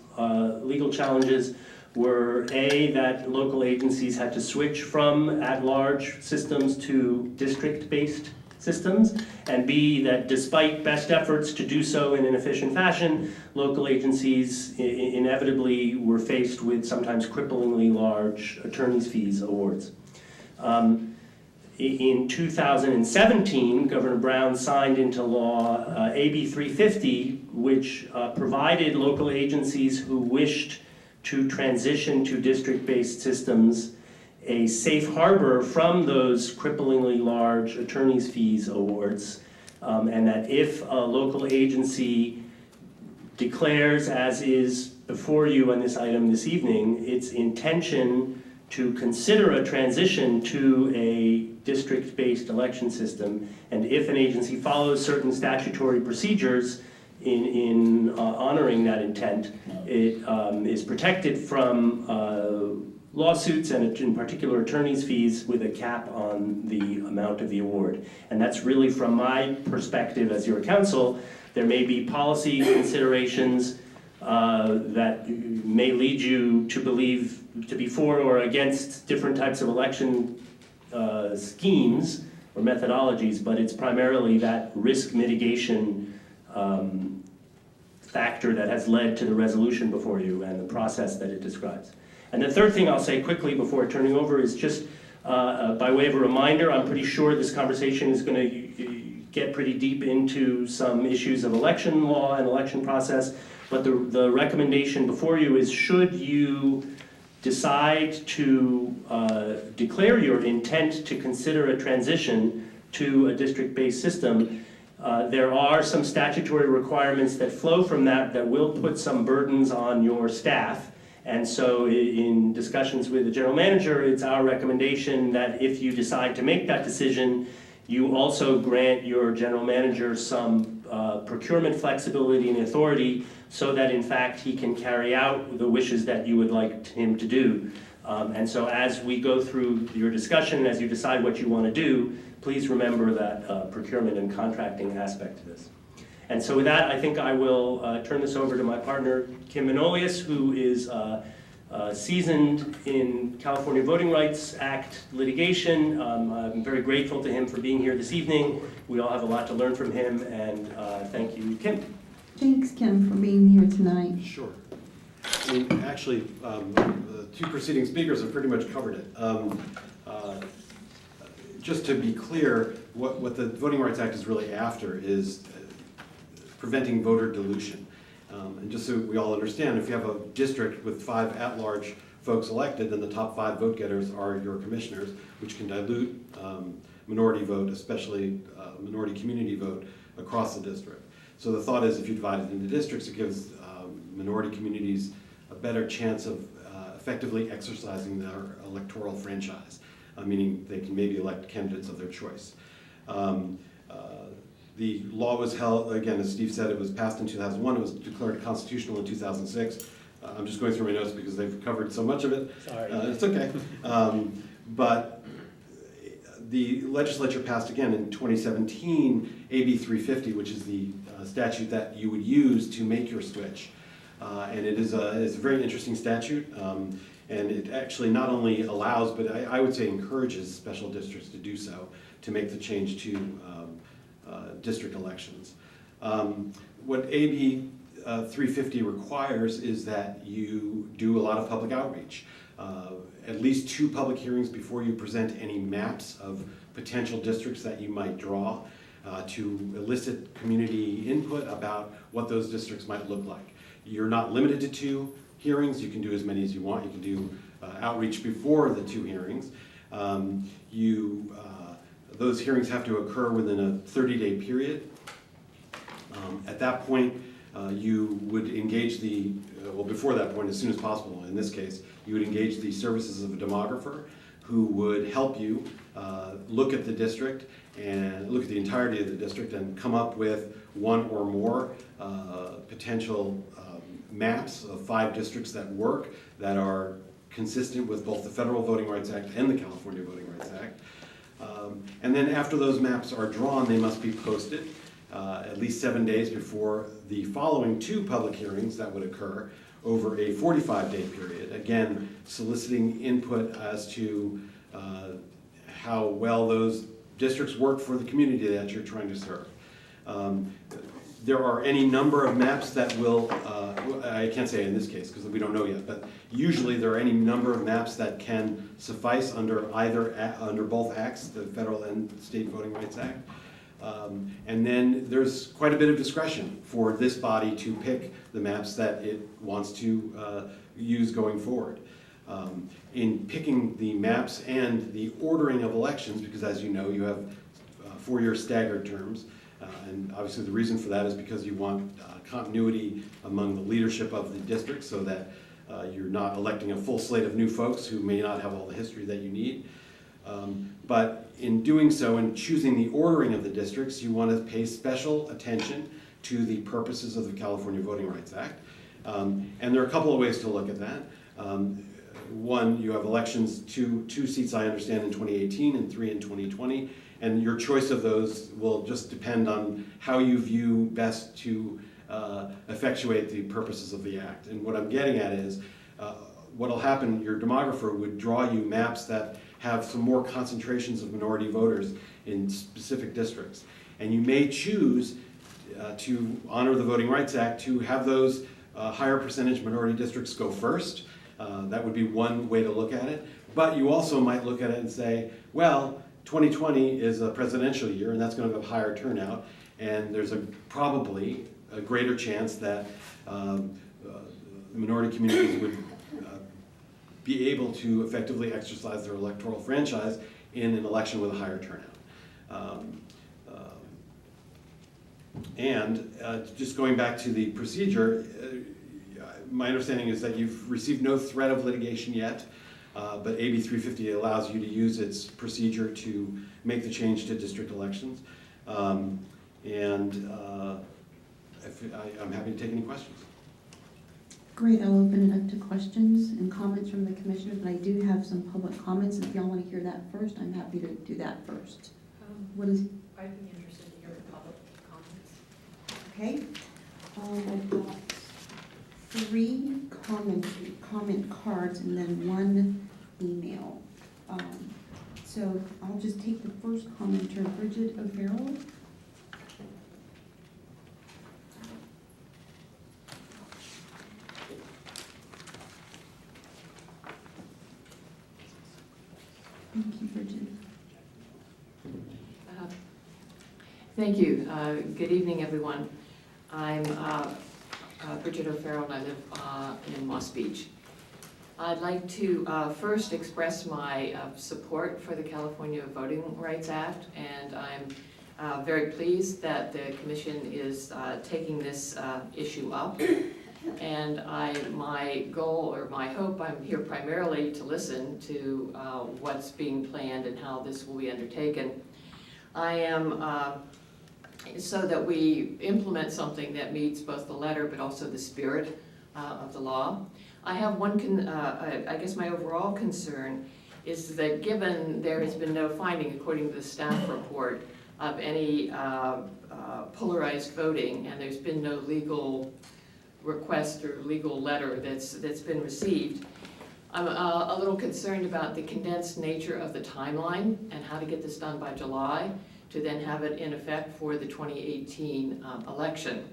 legal challenges were A, that local agencies had to switch from at-large systems to district-based systems, and B, that despite best efforts to do so in an efficient fashion, local agencies inevitably were faced with sometimes cripplingly large attorney's fees awards. In 2017, Governor Brown signed into law AB 350, which provided local agencies who wished to transition to district-based systems a safe harbor from those cripplingly large attorney's fees awards, and that if a local agency declares, as is before you on this item this evening, its intention to consider a transition to a district-based election system, and if an agency follows certain statutory procedures in honoring that intent, it is protected from lawsuits and in particular attorney's fees with a cap on the amount of the award. And that's really, from my perspective as your counsel, there may be policy considerations that may lead you to believe to be for or against different types of election schemes or methodologies, but it's primarily that risk mitigation factor that has led to the resolution before you and the process that it describes. And the third thing I'll say quickly before turning over is just by way of a reminder, I'm pretty sure this conversation is going to get pretty deep into some issues of election law and election process, but the recommendation before you is, should you decide to declare your intent to consider a transition to a district-based system, there are some statutory requirements that flow from that will put some burdens on your staff. And so in discussions with the general manager, it's our recommendation that if you decide to make that decision, you also grant your general manager some procurement flexibility and authority so that in fact he can carry out the wishes that you would like him to do. And so as we go through your discussion, as you decide what you want to do, please remember that procurement and contracting aspect to this. And so with that, I think I will turn this over to my partner, Kim Manolius, who is seasoned in California Voting Rights Act litigation. I'm very grateful to him for being here this evening. We all have a lot to learn from him, and thank you, Kim. Thanks, Kim, for being here tonight. Sure. I mean, actually, the two preceding speakers have pretty much covered it. Just to be clear, what the Voting Rights Act is really after is preventing voter dilution. And just so we all understand, if you have a district with 5 at-large folks elected, then the top 5 vote getters are your commissioners, which can dilute minority vote, especially minority community vote, across the district. So the thought is if you divide it into districts, it gives minority communities a better chance of effectively exercising their electoral franchise, meaning they can maybe elect candidates of their choice. The law was held, again, as Steve said, it was passed in 2001. It was declared constitutional in 2006. I'm just going through my notes because they've covered so much of it. Sorry. It's okay. But the legislature passed again in 2017 AB 350, which is the statute that you would use to make your switch. And it's a very interesting statute. And it actually not only allows, but I would say encourages special districts to do so, to make the change to district elections. What AB 350 requires is that you do a lot of public outreach. At least 2 public hearings before you present any maps of potential districts that you might draw to elicit community input about what those districts might look like. You're not limited to 2 hearings. You can do as many as you want. You can do outreach before the 2 hearings. Those hearings have to occur within a 30-day period. At that point, you would engage before that point, as soon as possible, in this case, you would engage the services of a demographer who would help you look at the district and look at the entirety of the district and come up with 1 or more potential maps of 5 districts that work, that are consistent with both the Federal Voting Rights Act and the California Voting Rights Act. And then after those maps are drawn, they must be posted at least 7 days before the following 2 public hearings that would occur over a 45-day period. Again, soliciting input as to how well those districts work for the community that you're trying to serve. There are any number of maps that will, I can't say in this case because we don't know yet, but usually there are any number of maps that can suffice under both acts, the Federal and State Voting Rights Act. And then there's quite a bit of discretion for this body to pick the maps that it wants to use going forward. In picking the maps and the ordering of elections, because as you know, you have 4-year staggered terms, and obviously the reason for that is because you want continuity among the leadership of the district so that you're not electing a full slate of new folks who may not have all the history that you need. But in doing so and choosing the ordering of the districts, you want to pay special attention to the purposes of the California Voting Rights Act. And there are a couple of ways to look at that. One, you have elections, two seats I understand in 2018 and 3 in 2020. And your choice of those will just depend on how you view best to effectuate the purposes of the act. And what I'm getting at is, what'll happen, your demographer would draw you maps that have some more concentrations of minority voters in specific districts. And you may choose to honor the Voting Rights Act to have those higher percentage minority districts go first. That would be one way to look at it. But you also might look at it and say, well, 2020 is a presidential year, and that's going to have higher turnout, and there's probably a greater chance that minority communities would be able to effectively exercise their electoral franchise in an election with a higher turnout. And just going back to the procedure, my understanding is that you've received no threat of litigation yet, but AB 350 allows you to use its procedure to make the change to district elections. I'm happy to take any questions. Great, I'll open it up to questions and comments from the commissioners, but I do have some public comments. If y'all want to hear that first, I'm happy to do that first. What is, I'd be interested to hear the public comments. okay? I've got 3 comment cards and then 1 email. So I'll just take the first commenter, Bridget O'Farrell. Thank you, Bridget. Thank you. Good evening, everyone. I'm Bridget O'Farrell, and I live in Moss Beach. I'd like to first express my support for the California Voting Rights Act, and I'm very pleased that the Commission is taking this issue up. And my goal or my hope, I'm here primarily to listen to what's being planned and how this will be undertaken. I am so that we implement something that meets both the letter but also the spirit of the law. I have I guess my overall concern is that given there has been no finding, according to the staff report, of any polarized voting, and there's been no legal request or legal letter that's been received, I'm a little concerned about the condensed nature of the timeline and how to get this done by July to then have it in effect for the 2018 election.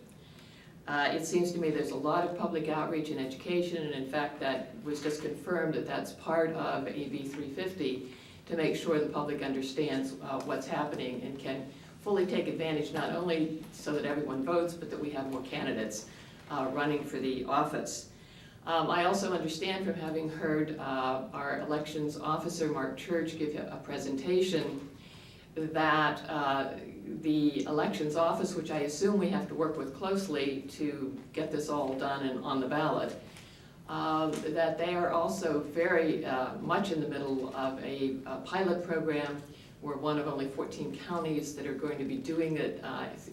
It seems to me there's a lot of public outreach and education, and in fact that was just confirmed that that's part of AB 350 to make sure the public understands what's happening and can fully take advantage, not only so that everyone votes, but that we have more candidates running for the office. I also understand from having heard our elections officer, Mark Church, give a presentation that the elections office, which I assume we have to work with closely to get this all done and on the ballot, that they are also very much in the middle of a pilot program. We're one of only 14 counties that are going to be doing it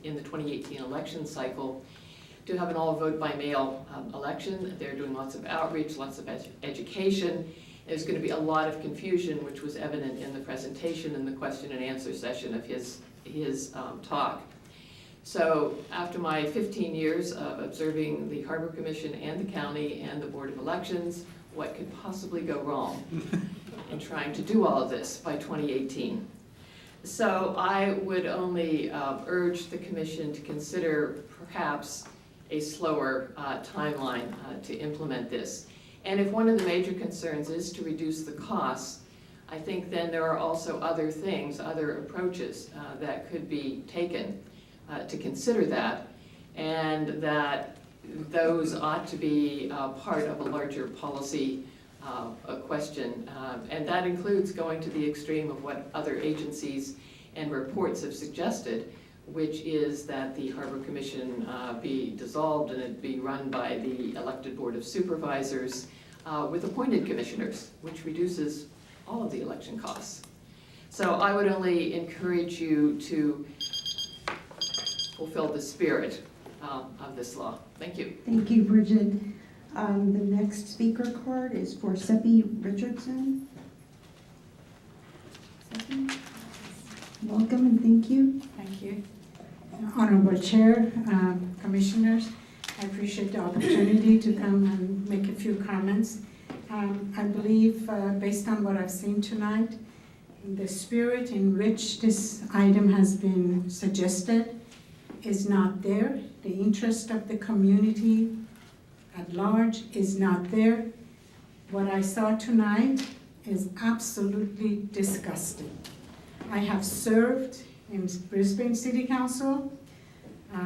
in the 2018 election cycle, to have an all vote by mail election. They're doing lots of outreach, lots of education. There's going to be a lot of confusion, which was evident in the presentation and the question and answer session of his talk. So after my 15 years of observing the Harbor Commission and the county and the Board of Elections, what could possibly go wrong in trying to do all of this by 2018? So I would only urge the Commission to consider perhaps a slower timeline to implement this. And if one of the major concerns is to reduce the costs, I think then there are also other things, other approaches that could be taken to consider that, and that those ought to be part of a larger policy question. And that includes going to the extreme of what other agencies and reports have suggested, which is that the Harbor Commission be dissolved and it be run by the elected Board of Supervisors with appointed commissioners, which reduces all of the election costs. So I would only encourage you to fulfill the spirit of this law. Thank you. Thank you, Bridget. The next speaker card is for Seppi Richardson. Seppi? Welcome and thank you. Thank you. Honorable Chair, Commissioners, I appreciate the opportunity to come and make a few comments. I believe, based on what I've seen tonight, the spirit in which this item has been suggested is not there. The interest of the community at large is not there. What I saw tonight is absolutely disgusting. I have served in Brisbane City Council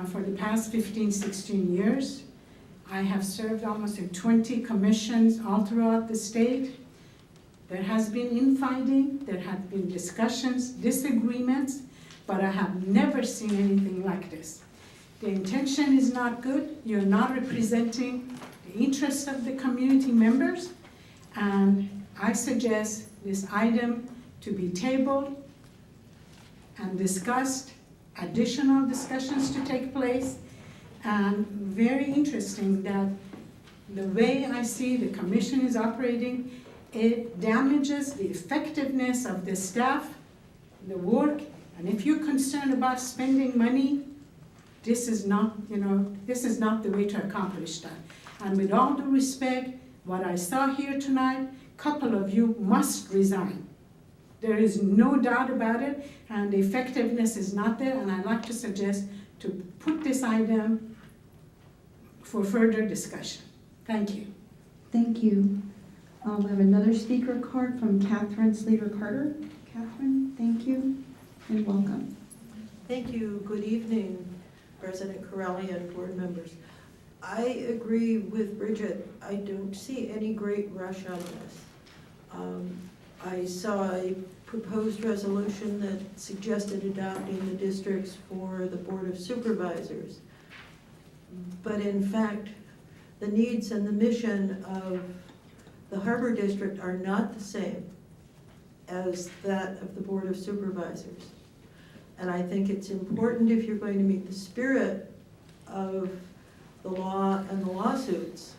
for the past 15, 16 years. I have served almost in 20 commissions all throughout the state. There has been infighting, there have been discussions, disagreements, but I have never seen anything like this. The intention is not good. You're not representing the interests of the community members. And I suggest this item to be tabled and discussed, additional discussions to take place. And very interesting that the way I see the commission is operating, it damages the effectiveness of the staff, the work, and if you're concerned about spending money, this is not, this is not the way to accomplish that. And with all due respect, what I saw here tonight, a couple of you must resign. There is no doubt about it, and the effectiveness is not there, and I'd like to suggest to put this item for further discussion. Thank you. Thank you. We have another speaker card from Catherine Slater-Carter. Catherine, thank you and welcome. Thank you. Good evening, President Corelli and board members. I agree with Bridget. I don't see any great rush on this. I saw a proposed resolution that suggested adopting the districts for the Board of Supervisors. But in fact, the needs and the mission of the Harbor District are not the same as that of the Board of Supervisors. And I think it's important, if you're going to meet the spirit of the law and the lawsuits,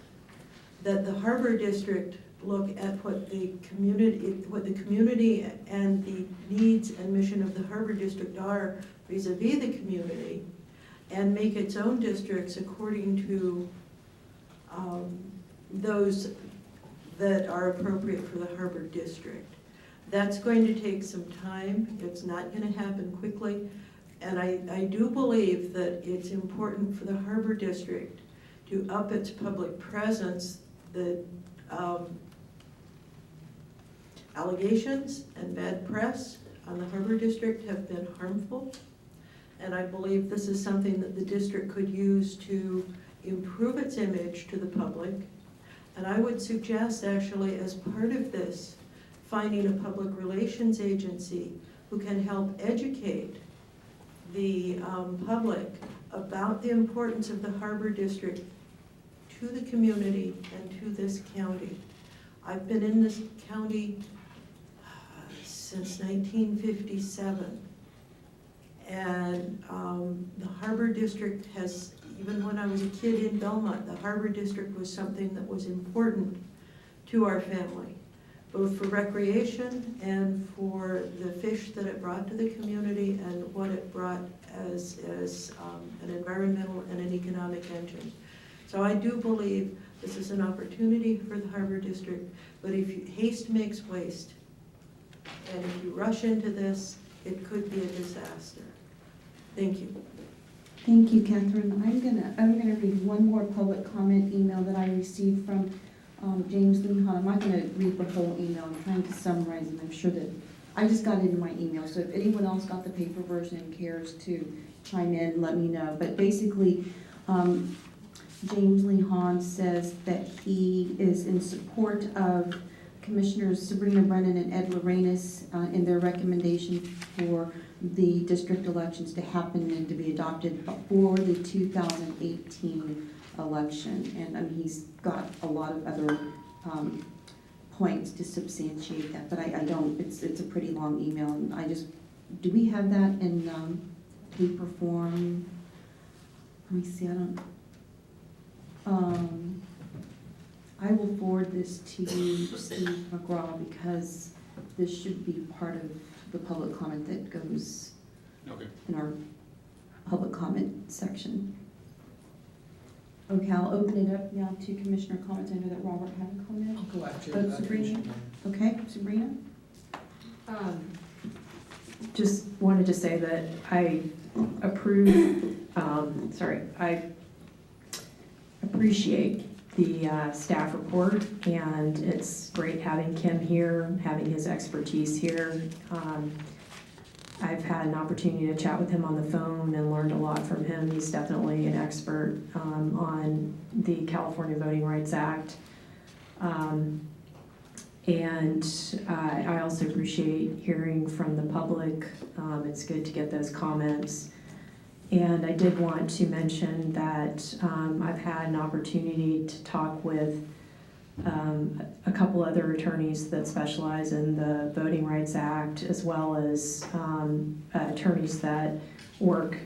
that the Harbor District look at what the community and the needs and mission of the Harbor District are vis-a-vis the community, and make its own districts according to those that are appropriate for the Harbor District. That's going to take some time. It's not going to happen quickly. And I do believe that it's important for the Harbor District to up its public presence. The allegations and bad press on the Harbor District have been harmful. And I believe this is something that the district could use to improve its image to the public. And I would suggest, actually, as part of this, finding a public relations agency who can help educate the public about the importance of the Harbor District to the community and to this county. I've been in this county since 1957. And the Harbor District has, even when I was a kid in Belmont, the Harbor District was something that was important to our family, both for recreation and for the fish that it brought to the community and what it brought as an environmental and an economic engine. So I do believe this is an opportunity for the Harbor District, but if haste makes waste, and if you rush into this, it could be a disaster. Thank you. Thank you, Catherine. I'm gonna read one more public comment email that I received from James Lehan. I'm not gonna read the whole email. I'm trying to summarize it. I'm sure that I just got it in my email. So if anyone else got the paper version and cares to chime in, let me know. But basically, James Lehan says that he is in support of Commissioners Sabrina Brennan and Ed Lorenas in their recommendation for the district elections to happen and to be adopted before the 2018 election. And he's got a lot of other points to substantiate that, but I don't, it's a pretty long email, and do we have that in paper form? Let me see, I will forward this to you, Steve McGraw, because this should be part of the public comment that goes in our public comment section. Okay, I'll open it up now to commissioner comments. I know that Robert had a comment. I'll go after Oh, Sabrina? Okay, Sabrina? Just wanted to say that I approve, I appreciate the staff report, and it's great having Kim here, having his expertise here. I've had an opportunity to chat with him on the phone and learned a lot from him. He's definitely an expert on the California Voting Rights Act. And I also appreciate hearing from the public. It's good to get those comments. And I did want to mention that I've had an opportunity to talk with a couple other attorneys that specialize in the Voting Rights Act, as well as attorneys that work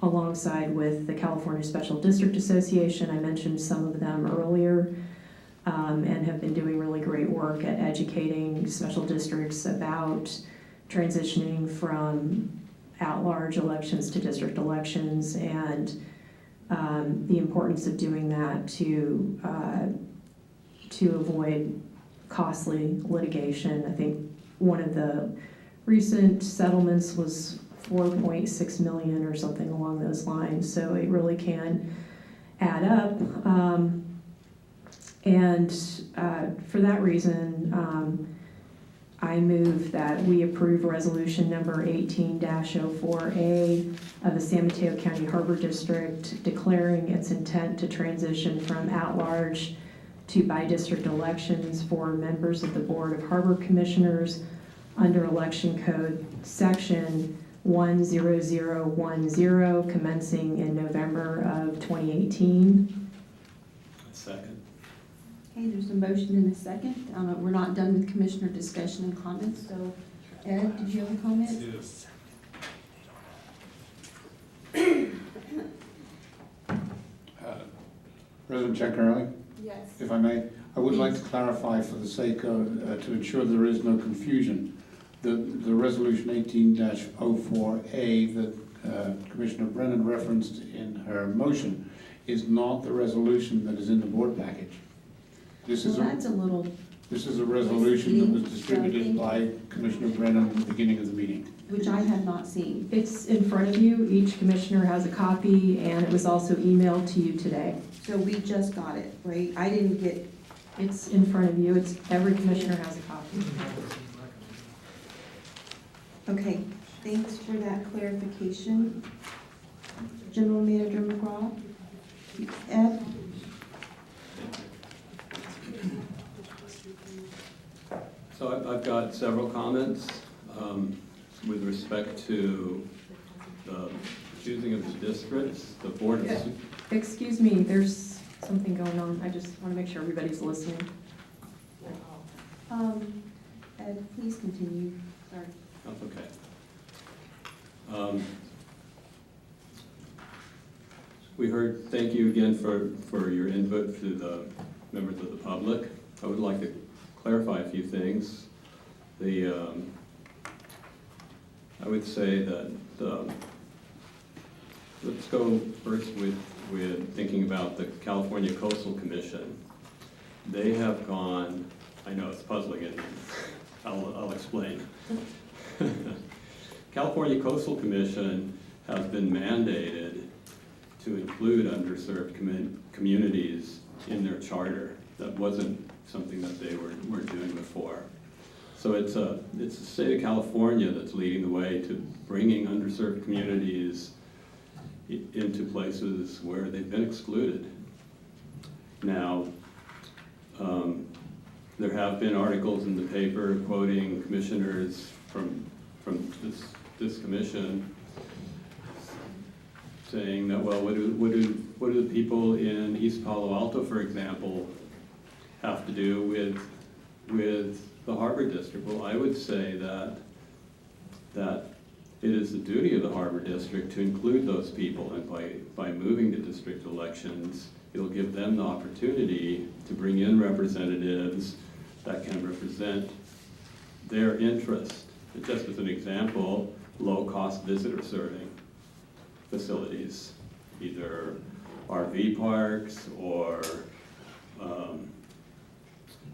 alongside with the California Special District Association. I mentioned some of them earlier, and have been doing really great work at educating special districts about transitioning from at-large elections to district elections, and the importance of doing that to avoid costly litigation. I think one of the recent settlements was $4.6 million or something along those lines, so it really can add up. And for that reason, I move that we approve resolution number 18-04A of the San Mateo County Harbor District declaring its intent to transition from at-large to by-district elections for members of the Board of Harbor Commissioners under Election Code Section 10010, commencing in November of 2018. Second. Okay, there's a motion and a second. We're not done with commissioner discussion and comments, so Ed, did you have a comment? President Ceccarelli, Yes. if I may, I would like to clarify for the sake of, to ensure there is no confusion, the resolution 18-04A that Commissioner Brennan referenced in her motion is not the resolution that is in the board package. This is Well, that's a little, This is a resolution that was distributed by Commissioner Brennan at the beginning of the meeting. which I have not seen. It's in front of you. Each commissioner has a copy, and it was also emailed to you today. So we just got it, right? I didn't get, It's in front of you. Every commissioner has a copy. okay, thanks for that clarification. General Manager McGraw? Ed? So I've got several comments with respect to the choosing of the districts, the board of. Excuse me, there's something going on. I just want to make sure everybody's listening. Ed, please continue. Sorry. That's okay. We heard, thank you again for your input to the members of the public. I would like to clarify a few things. I would say that let's go first with thinking about the California Coastal Commission. They have gone, I know it's puzzling, and I'll explain. California Coastal Commission has been mandated to include underserved communities in their charter. That wasn't something that they were doing before. So it's the state of California that's leading the way to bringing underserved communities into places where they've been excluded. Now, there have been articles in the paper quoting commissioners from this commission saying that, well, what do the people in East Palo Alto, for example, have to do with the Harbor District? Well, I would say that it is the duty of the Harbor District to include those people, and by moving to district elections, it'll give them the opportunity to bring in representatives that can represent their interest. Just as an example, low-cost visitor serving facilities, either RV parks or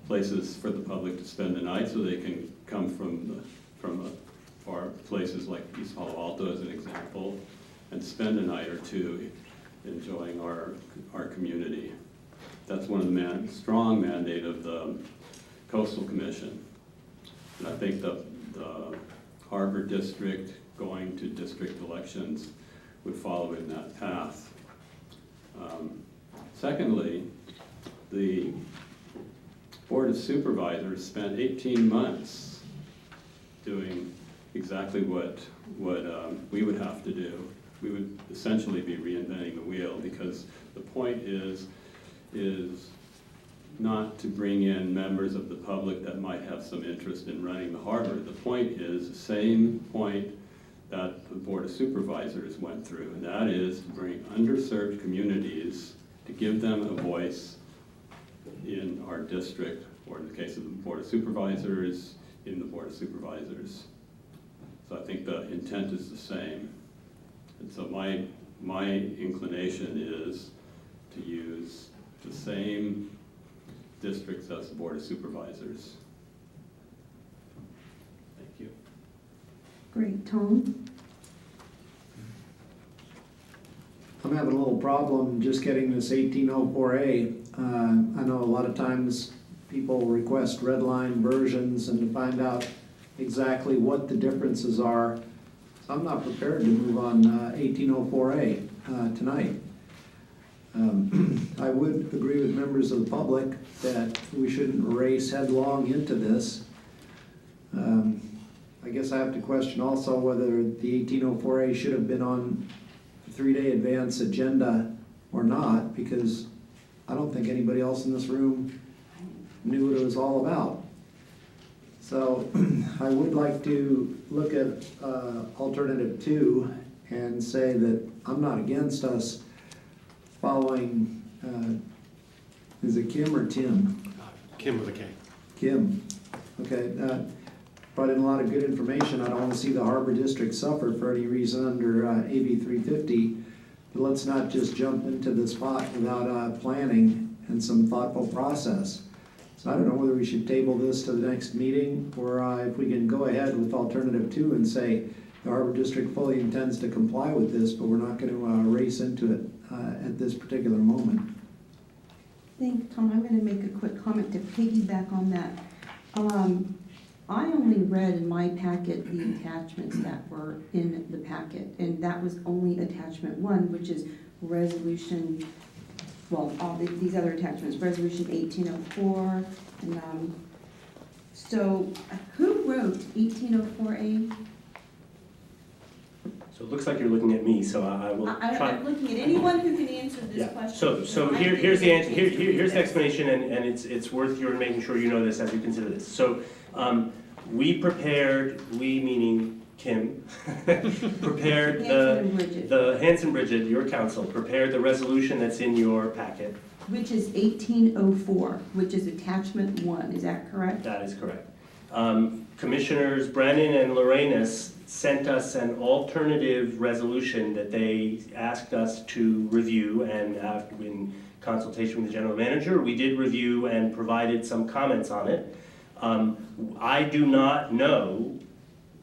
places for the public to spend the night, so they can come from far places like East Palo Alto as an example, and spend a night or two enjoying our community. That's one of the strong mandate of the Coastal Commission. And I think the Harbor District going to district elections would follow in that path. Secondly, the Board of Supervisors spent 18 months doing exactly what we would have to do we would essentially be reinventing the wheel, because the point is not to bring in members of the public that might have some interest in running the harbor. The point is the same point that the Board of Supervisors went through, and that is to bring underserved communities, to give them a voice in our district, or in the case of the Board of Supervisors, in the Board of Supervisors. So I think the intent is the same. And so my inclination is to use the same districts as the Board of Supervisors. Thank you. Great, Tom? I'm having a little problem just getting this 1804A. I know a lot of times people request red line versions and to find out exactly what the differences are. So I'm not prepared to move on 1804A tonight. I would agree with members of the public that we shouldn't race headlong into this. I guess I have to question also whether the 1804A should have been on the 3-day advance agenda or not, because I don't think anybody else in this room knew what it was all about. So I would like to look at alternative 2 and say that I'm not against us following, is it Kim or Tim? Kim with a K. Kim. Okay, brought in a lot of good information. I don't want to see the Harbor District suffer for any reason under AB 350, but let's not just jump into the spot without planning and some thoughtful process. So I don't know whether we should table this to the next meeting, or if we can go ahead with alternative 2 and say the Harbor District fully intends to comply with this, but we're not going to race into it at this particular moment. Thank you, Tom. I'm going to make a quick comment to piggyback on that. I only read in my packet the attachments that were in the packet, and that was only attachment 1, which is resolution, well, all these other attachments, resolution 1804, and so who wrote 1804A? So it looks like you're looking at me, so I will try. I'm looking at anyone who can answer this question. So here's the answer. Here's the explanation, and it's worth your making sure you know this as you consider this. So we meaning Kim, prepared the Hanson Bridget, your council, prepared the resolution that's in your packet. Which is 1804, which is attachment 1, is that correct? That is correct. Commissioners Brennan and Lorenas sent us an alternative resolution that they asked us to review, and in consultation with the general manager, we did review and provided some comments on it. I do not know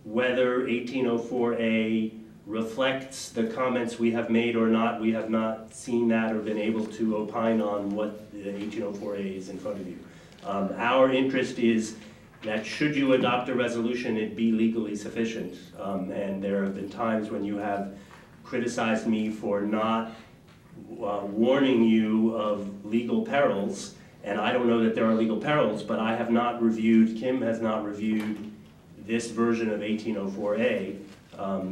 whether 1804A reflects the comments we have made or not. We have not seen that or been able to opine on what the 1804A is in front of you. Our interest is that should you adopt a resolution, it be legally sufficient. And there have been times when you have criticized me for not warning you of legal perils, and I don't know that there are legal perils, but I have not reviewed, Kim has not reviewed this version of 1804A,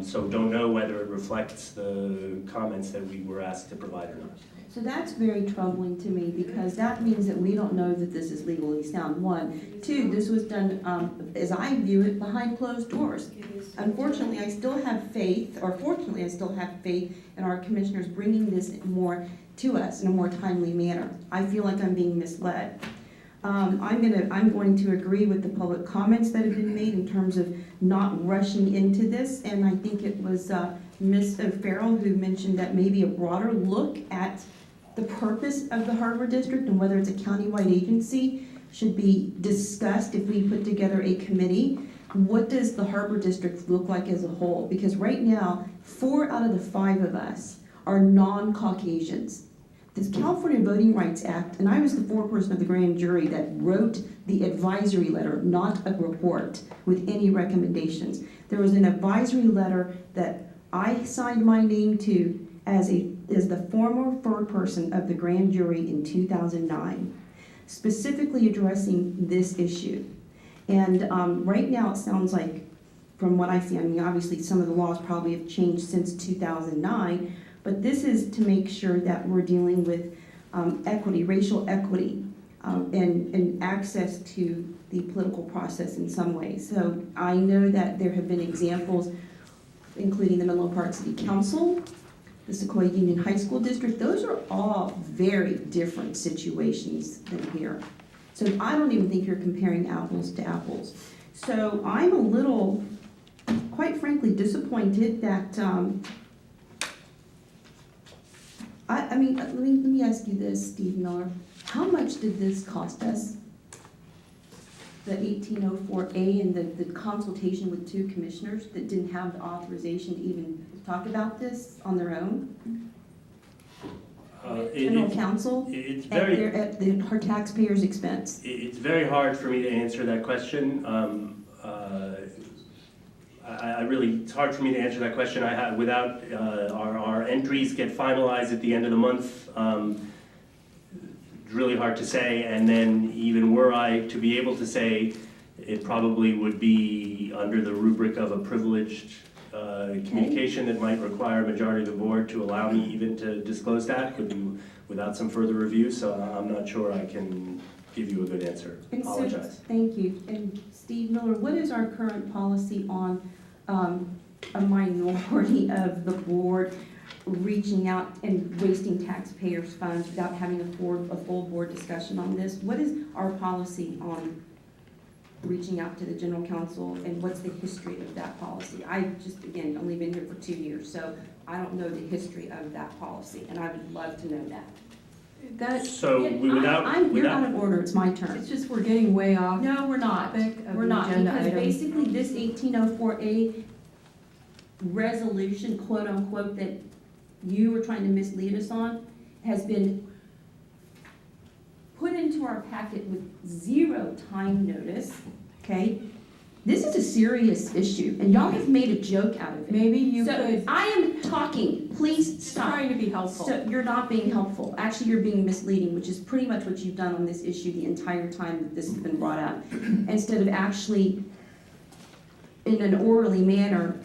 so don't know whether it reflects the comments that we were asked to provide or not. So that's very troubling to me, because that means that we don't know that this is legally sound, 1. 2, this was done, as I view it, behind closed doors. Unfortunately, I still have faith, or fortunately, I still have faith in our commissioners bringing this more to us in a more timely manner. I feel like I'm being misled. I'm going to agree with the public comments that have been made in terms of not rushing into this, and I think it was Ms. Farrell who mentioned that maybe a broader look at the purpose of the Harbor District and whether it's a countywide agency should be discussed if we put together a committee. What does the Harbor District look like as a whole? Because right now, 4 out of the 5 of us are non-Caucasians. This California Voting Rights Act, and I was the foreperson of the grand jury that wrote the advisory letter, not a report with any recommendations. There was an advisory letter that I signed my name to as the former foreperson of the grand jury in 2009, specifically addressing this issue. And right now it sounds like from what I see. I mean, obviously, some of the laws probably have changed since 2009, but this is to make sure that we're dealing with equity, racial equity, and access to the political process in some ways. So I know that there have been examples, including the Menlo Park City Council, the Sequoia Union High School District. Those are all very different situations than here. So I don't even think you're comparing apples to apples. So I'm a little, quite frankly, disappointed that, I mean, let me ask you this, Steve Miller. How much did this cost us? The 1804A and the consultation with 2 commissioners that didn't have the authorization to even talk about this on their own? General counsel It's at her taxpayers' expense. It's very hard for me to answer that question. It's hard for me to answer that question. Without our entries get finalized at the end of the month. It's really hard to say, and then even were I to be able to say, it probably would be under the rubric of a privileged communication that might require a majority of the board to allow me even to disclose that, could be without some further review, so I'm not sure I can give you a good answer. Apologize. Thank you. And Steve Miller, what is our current policy on a minority of the board reaching out and wasting taxpayers' funds without having a full board discussion on this? What is our policy on reaching out to the general counsel, and what's the history of that policy? I just, again, only been here for 2 years, so I don't know the history of that policy, and I would love to know that. You're out of order, it's my turn. It's just we're getting way off. No, we're not. We're not, because basically this 1804A resolution, quote unquote, that you were trying to mislead us on, has been put into our packet with 0 time notice, okay? This is a serious issue, and y'all have made a joke out of it. Maybe you could. I am talking, please stop. Trying to be helpful. So you're not being helpful. Actually, you're being misleading, which is pretty much what you've done on this issue the entire time that this has been brought up. Instead of actually, in an orderly manner,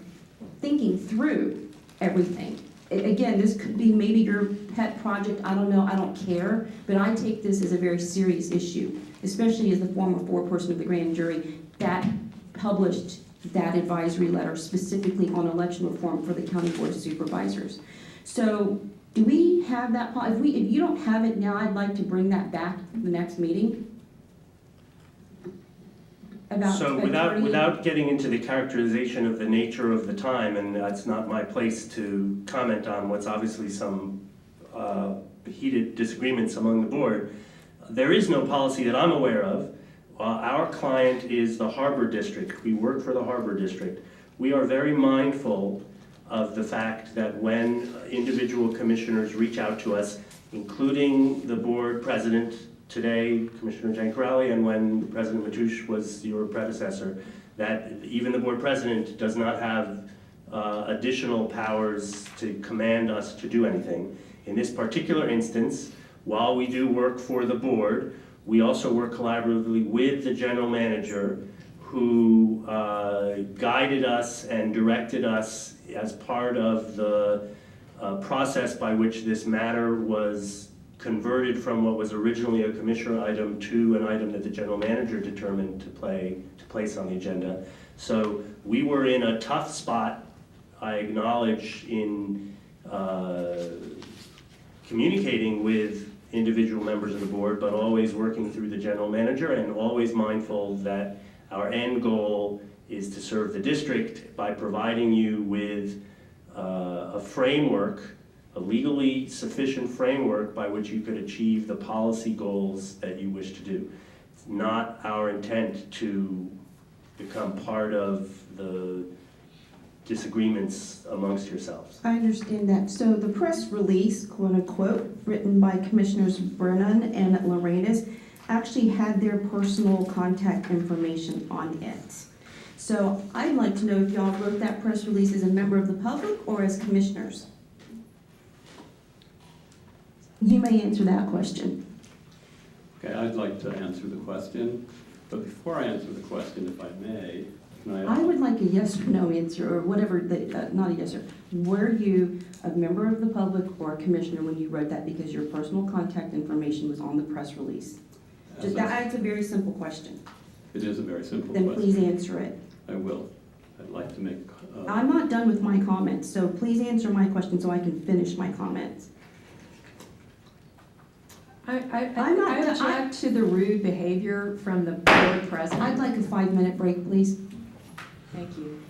thinking through everything. Again, this could be maybe your pet project, I don't know, I don't care, but I take this as a very serious issue, especially as the former foreperson of the grand jury that published that advisory letter specifically on election reform for the County Board of Supervisors. So do we have that, if you don't have it now, I'd like to bring that back to the next meeting. So without getting into the characterization of the nature of the time, and that's not my place to comment on what's obviously some heated disagreements among the board, there is no policy that I'm aware of. Our client is the Harbor District. We work for the Harbor District. We are very mindful of the fact that when individual commissioners reach out to us, including the board president today, Commissioner Giancarelli, and when President Matoush was your predecessor, that even the board president does not have additional powers to command us to do anything. In this particular instance, while we do work for the board, we also work collaboratively with the general manager who guided us and directed us as part of the process by which this matter was converted from what was originally a commissioner item to an item that the general manager determined to place on the agenda. So we were in a tough spot, I acknowledge, in communicating with individual members of the board, but always working through the general manager and always mindful that our end goal is to serve the district by providing you with a framework, a legally sufficient framework by which you could achieve the policy goals that you wish to do. It's not our intent to become part of the disagreements amongst yourselves. I understand that. So the press release, quote unquote, written by Commissioners Brennan and Lorenas actually had their personal contact information on it. So I'd like to know if y'all wrote that press release as a member of the public or as commissioners. You may answer that question. Okay, I'd like to answer the question, but before I answer the question, if I may, Can I I ask? would like a yes or no answer, or whatever, not a yes or. Were you a member of the public or a commissioner when you wrote that because your personal contact information was on the press release? Just, that's a very simple question. It is a very simple Then question. please answer it. I will. I'd like to make. I'm not done with my comments, so please answer my question so I can finish my comments. I object to the rude behavior from the board president. I'd like a 5-minute break, please. Thank you.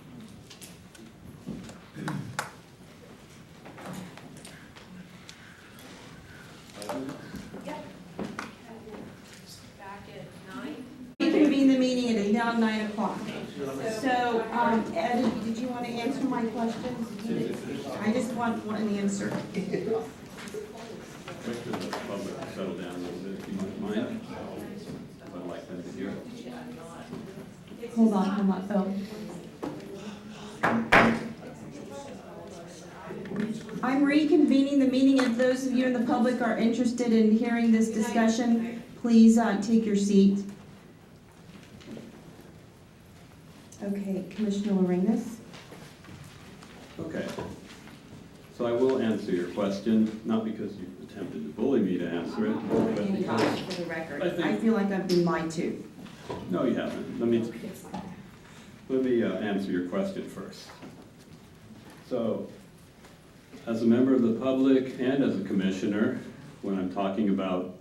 Yep. Back at 9. Reconvene the meeting. It is now 9 o'clock. So, Ed, did you want to answer my questions? I just want an answer. Wait for the public to settle down a little bit, if you might mind. I'd like them to hear it. Hold on. Oh. I'm reconvening the meeting. If those of you in the public are interested in hearing this discussion, please take your seat. Okay, Commissioner Arenas. Okay. So I will answer your question, not because you attempted to bully me to answer it, but because... For the record, I think- I feel like I've been lied to. No, you haven't. Let me answer your question first. So, as a member of the public and as a commissioner, when I'm talking about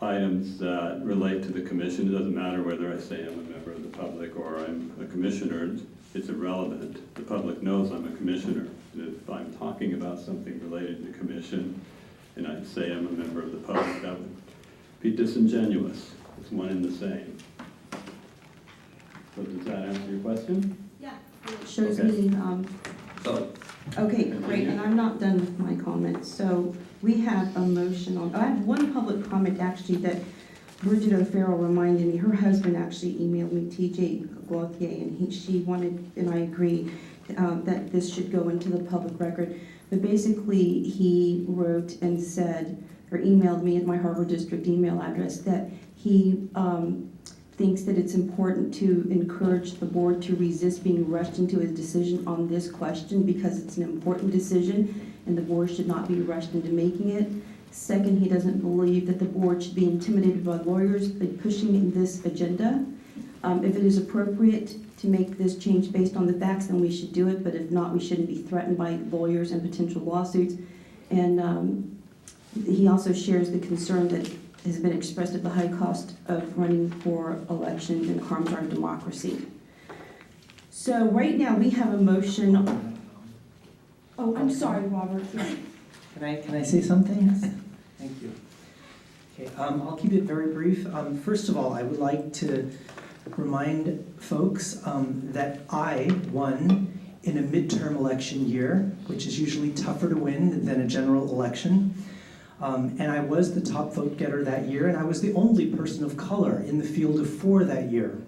items that relate to the commission, it doesn't matter whether I say I'm a member of the public or I'm a commissioner, it's irrelevant. The public knows I'm a commissioner. If I'm talking about something related to commission and I say I'm a member of the public, that would be disingenuous. It's one and the same. So does that answer your question? Yeah. It shows Okay. me, So, okay, great, and I'm not done with my comments. So we have a motion on, I have one public comment actually that Bridget O'Farrell reminded me. Her husband actually emailed me, TJ Gauthier, and she wanted, and I agree, that this should go into the public record. But basically, he wrote and said, or emailed me at my Harbor District email address, that he thinks that it's important to encourage the board to resist being rushed into a decision on this question because it's an important decision and the board should not be rushed into making it. Second, he doesn't believe that the board should be intimidated by lawyers by pushing this agenda. If it is appropriate to make this change based on the facts, then we should do it, but if not, we shouldn't be threatened by lawyers and potential lawsuits. And he also shares the concern that has been expressed at the high cost of running for election and harms our democracy. So right now, we have a motion. Oh, I'm sorry, Robert. Can I say something? Yes. Thank you. Okay, I'll keep it very brief. First of all, I would like to remind folks that I won in a midterm election year, which is usually tougher to win than a general election. And I was the top vote getter that year, and I was the only person of color in the field of 4 that year.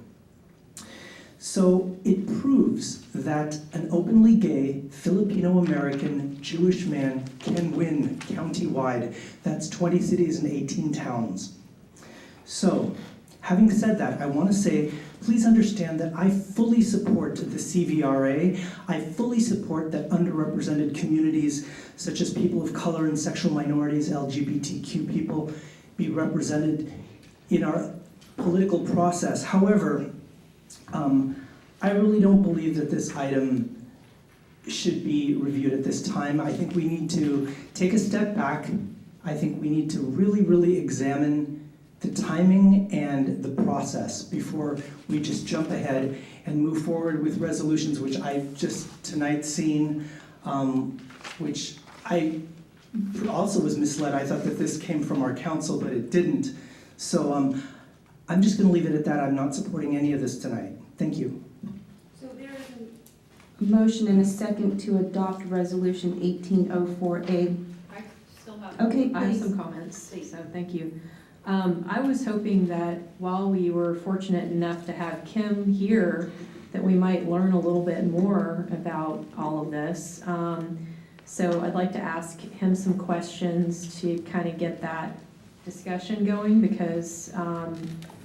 So it proves that an openly gay, Filipino-American, Jewish man can win countywide. That's 20 cities and 18 towns. So, having said that, I want to say, please understand that I fully support the CVRA. I fully support that underrepresented communities, such as people of color and sexual minorities, LGBTQ people, be represented in our political process. However, I really don't believe that this item should be reviewed at this time. I think we need to take a step back. I think we need to really, really examine the timing and the process before we just jump ahead and move forward with resolutions, which I've just tonight seen, which I also was misled. I thought that this came from our council, but it didn't. So I'm just going to leave it at that. I'm not supporting any of this tonight. Thank you. So there is A motion and a second to adopt resolution 1804A. I still have. Okay, I have please. some comments, so thank you. I was hoping that while we were fortunate enough to have Kim here, that we might learn a little bit more about all of this. So I'd like to ask him some questions to kind of get that discussion going, because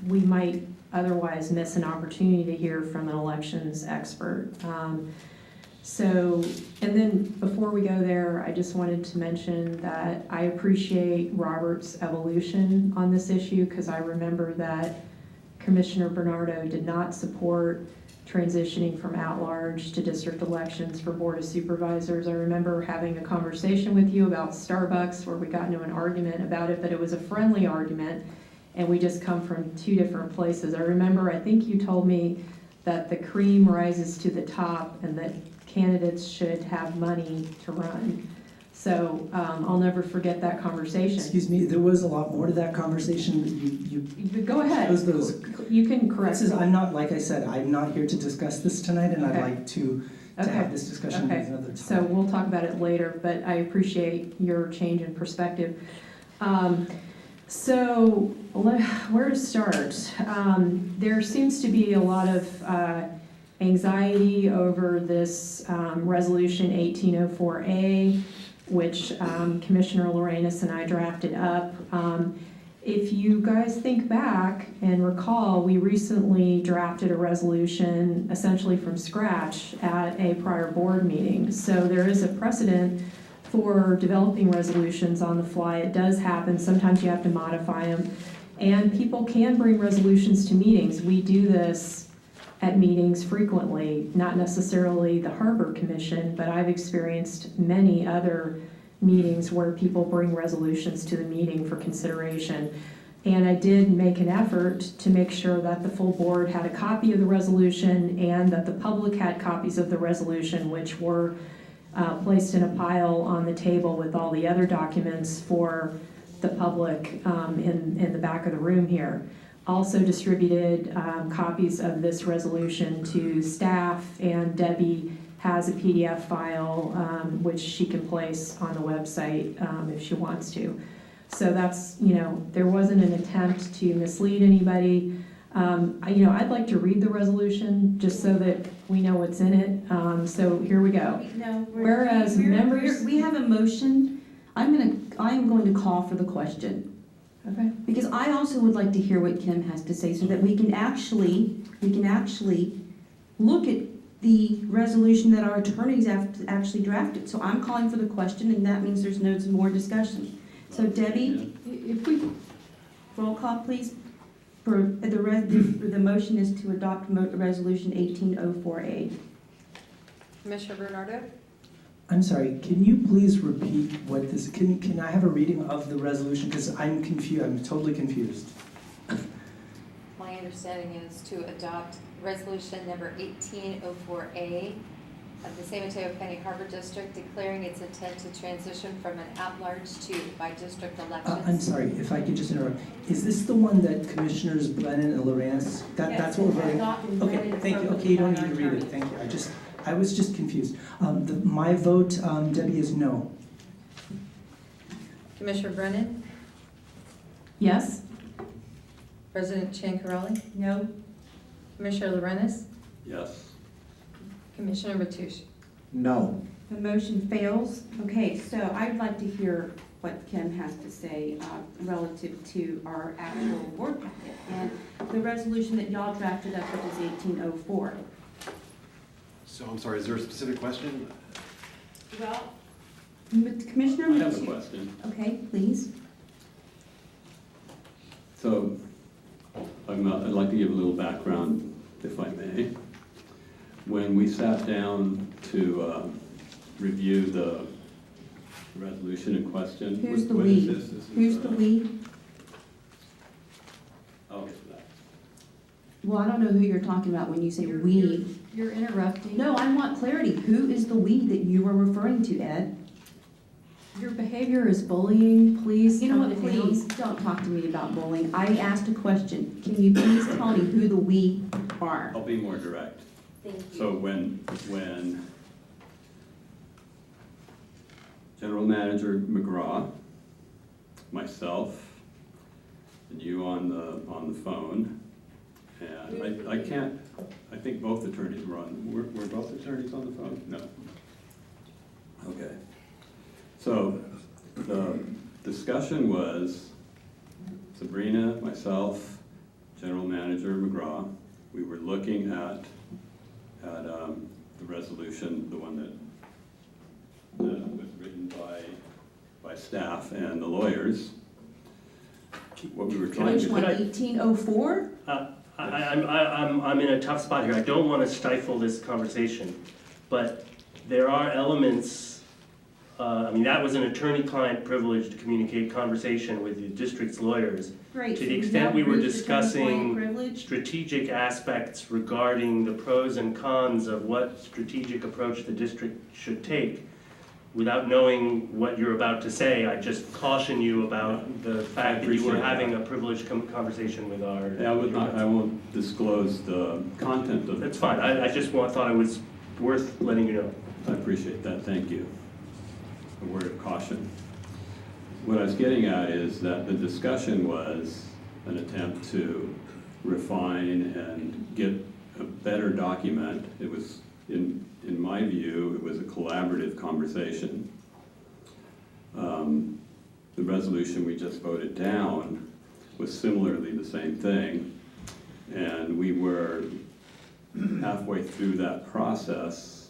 we might otherwise miss an opportunity to hear from an elections expert. So, and then before we go there, I just wanted to mention that I appreciate Robert's evolution on this issue, because I remember that Commissioner Bernardo did not support transitioning from at-large to district elections for Board of Supervisors. I remember having a conversation with you about Starbucks where we got into an argument about it, but it was a friendly argument, and we just come from two different places. I remember, I think you told me that the cream rises to the top and that candidates should have money to run. So I'll never forget that conversation. Excuse me, there was a lot more to that conversation. Go ahead. You can correct me. I'm not, like I said, I'm not here to discuss this tonight, and Okay. I'd like to have this discussion Okay. another time. So we'll talk about it later, but I appreciate your change in perspective. So where to start? There seems to be a lot of anxiety over this resolution 1804A, which Commissioner Lorenas and I drafted up. If you guys think back and recall, we recently drafted a resolution essentially from scratch at a prior board meeting. So there is a precedent for developing resolutions on the fly. It does happen. Sometimes you have to modify them. And people can bring resolutions to meetings. We do this at meetings frequently, not necessarily the Harbor Commission, but I've experienced many other meetings where people bring resolutions to the meeting for consideration. And I did make an effort to make sure that the full board had a copy of the resolution and that the public had copies of the resolution, which were placed in a pile on the table with all the other documents for the public in the back of the room here. Also distributed copies of this resolution to staff, and Debbie has a PDF file which she can place on the website if she wants to. So that's, there wasn't an attempt to mislead anybody. I'd like to read the resolution just so that we know what's in it. So here we go. No, Whereas members, we have a motion. I'm going to call for the question. Okay. Because I also would like to hear what Kim has to say so that we can actually look at the resolution that our attorneys have actually drafted. So I'm calling for the question, and that means there's no more discussion. So Debbie, if we, roll call please. For the motion is to adopt resolution 1804A. Commissioner Bernardo? I'm sorry, can you please repeat what this, can I have a reading of the resolution? Because I'm confused, I'm totally confused. My understanding is to adopt resolution number 1804A of the San Mateo County Harbor District declaring its intent to transition from an at-large to by district elections. I'm sorry, if I could just interrupt. Is this the one that Commissioners Brennan and Lorenz, that's what we're voting? Okay, thank you. Okay, you don't need to read it, thank you. I was just confused. My vote, Debbie, is no. Commissioner Brennan? yes? President Chancarelli? No? Commissioner Lorenas? Yes. Commissioner Mateusz? No. The motion fails. Okay, so I'd like to hear what Kim has to say relative to our actual board packet and the resolution that y'all drafted up, which is 1804. So I'm sorry, is there a specific question? Well, Commissioner I have a Mateusz. question. Okay, please. So I'd like to give a little background, if I may. When we sat down to review the resolution in question. Who's the what we? is this? This is, Who's the we? I'll get to that. Well, I don't know who you're talking about when you say we. You're interrupting. No, I want clarity. Who is the we that you were referring to, Ed? Your behavior is bullying, please. You know tone what, it down. please, don't talk to me about bullying. I asked a question. Can you please tell me who the we are? I'll be more direct. Thank you. So when General Manager McGraw, myself, and you on the phone, and I think both attorneys were on, were both attorneys on the phone? No. Okay. So the discussion was Sabrina, myself, General Manager McGraw. We were looking at the resolution, the one that was written by staff and the lawyers. What we were trying Which to... one, 1804? I'm in a tough spot here. I don't want to stifle this conversation, but there are elements, I mean, that was an attorney-client privilege to communicate conversation with the district's lawyers. Great. To so the we've extent now we were breached attorney-client discussing privilege. strategic aspects regarding the pros and cons of what strategic approach the district should take, without knowing what you're about to say, I just caution you about the fact that you were having a privileged conversation with our... Yeah, I won't disclose the content of it. That's fine. I just thought it was worth letting you know. I appreciate that, thank you. A word of caution. What I was getting at is that the discussion was an attempt to refine and get a better document. It was, in my view, it was a collaborative conversation. The resolution we just voted down was similarly the same thing. And we were halfway through that process,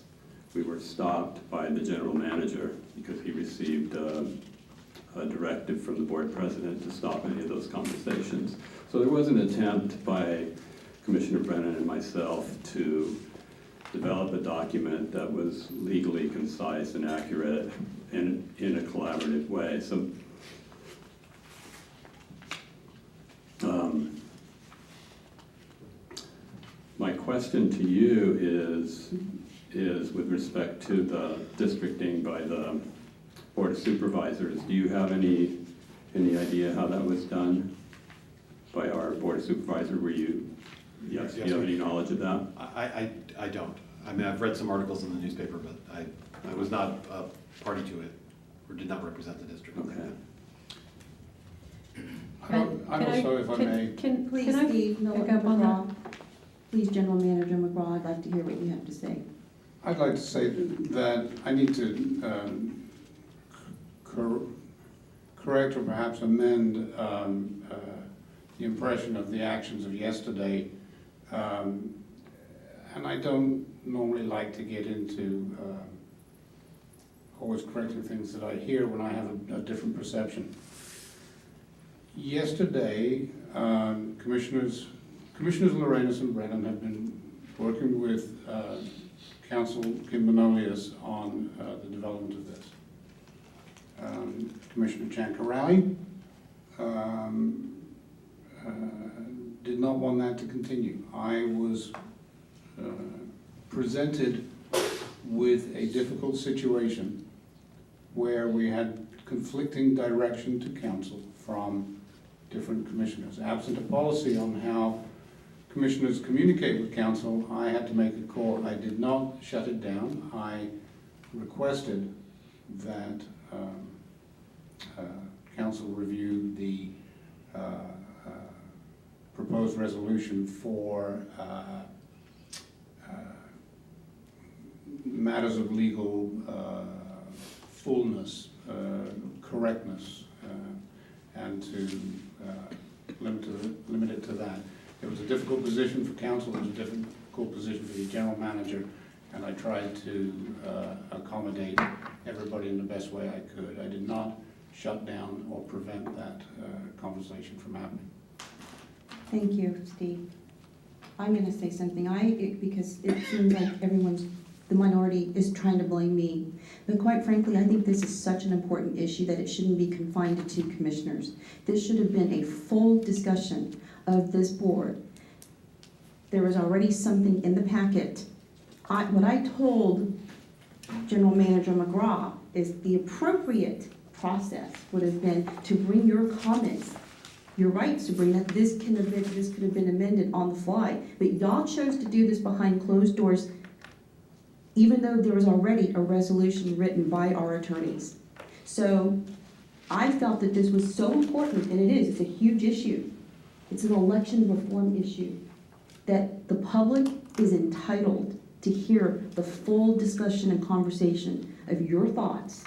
we were stopped by the general manager because he received a directive from the board president to stop any of those conversations. So there was an attempt by Commissioner Brennan and myself to develop a document that was legally concise and accurate and in a collaborative way. So my question to you is with respect to the districting by the Board of Supervisors, do you have any idea how that was done by our Board of Supervisors? Were you, yes, do you have any knowledge of that? I don't. I mean, I've read some articles in the newspaper, but I was not a party to it or did not represent the district. Okay. If I may. Please, Can I Steve, pick up on McGraw. Please, General Manager McGraw, I'd like to hear what you have to say. I'd like to say that I need to correct or perhaps amend the impression of the actions of yesterday. And I don't normally like to get into always correcting things that I hear when I have a different perception. Yesterday, Commissioners Lorenas and Brennan have been working with Council Kim Benolius on the development of this. Commissioner Ciancarelli did not want that to continue. I was presented with a difficult situation where we had conflicting direction to council from different commissioners. Absent a policy on how commissioners communicate with council, I had to make a call. I did not shut it down. I requested that council review the proposed resolution for matters of legal fullness, correctness, and to limit it to that. It was a difficult position for council, it was a difficult position for the general manager, and I tried to accommodate everybody in the best way I could. I did not shut down or prevent that conversation from happening. Thank you, Steve. I'm going to say something. Because it seems like the minority is trying to blame me. But quite frankly, I think this is such an important issue that it shouldn't be confined to 2 commissioners. This should have been a full discussion of this board. There was already something in the packet. What I told General Manager McGraw is the appropriate process would have been to bring your comments, your rights to bring that this could have been amended on the fly. But y'all chose to do this behind closed doors, even though there was already a resolution written by our attorneys. So I felt that this was so important, and it is, it's a huge issue. It's an election reform issue, that the public is entitled to hear the full discussion and conversation of your thoughts,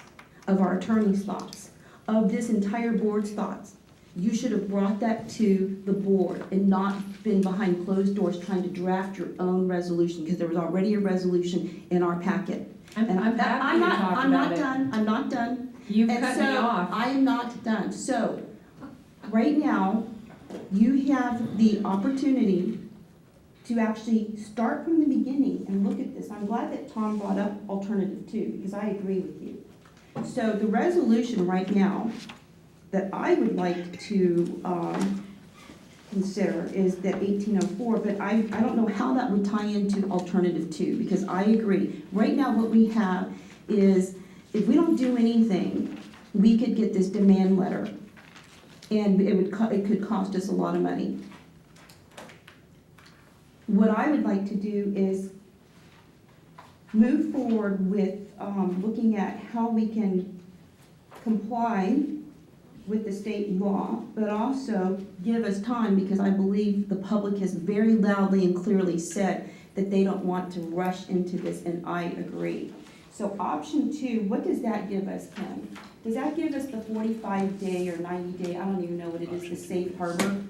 of our attorney's thoughts, of this entire board's thoughts. you should have brought that to the board and not been behind closed doors trying to draft your own resolution, because there was already a resolution in our packet. And I'm happy to talk I'm not about it. done, I'm not done. You And cut so, me off. I am not done. So, right now, you have the opportunity to actually start from the beginning and look at this. I'm glad that Tom brought up alternative 2, because I agree with you. So the resolution right now that I would like to consider is the 1804, but I don't know how that would tie into alternative 2, because I agree. Right now what we have is, if we don't do anything, we could get this demand letter, and it could cost us a lot of money. What I would like to do is move forward with looking at how we can comply with the state law, but also give us time, because I believe the public has very loudly and clearly said that they don't want to rush into this, and I agree. So option 2, what does that give us, Ken? Does that give us the 45-day or 90-day, I don't even know what it is, the safe harbor?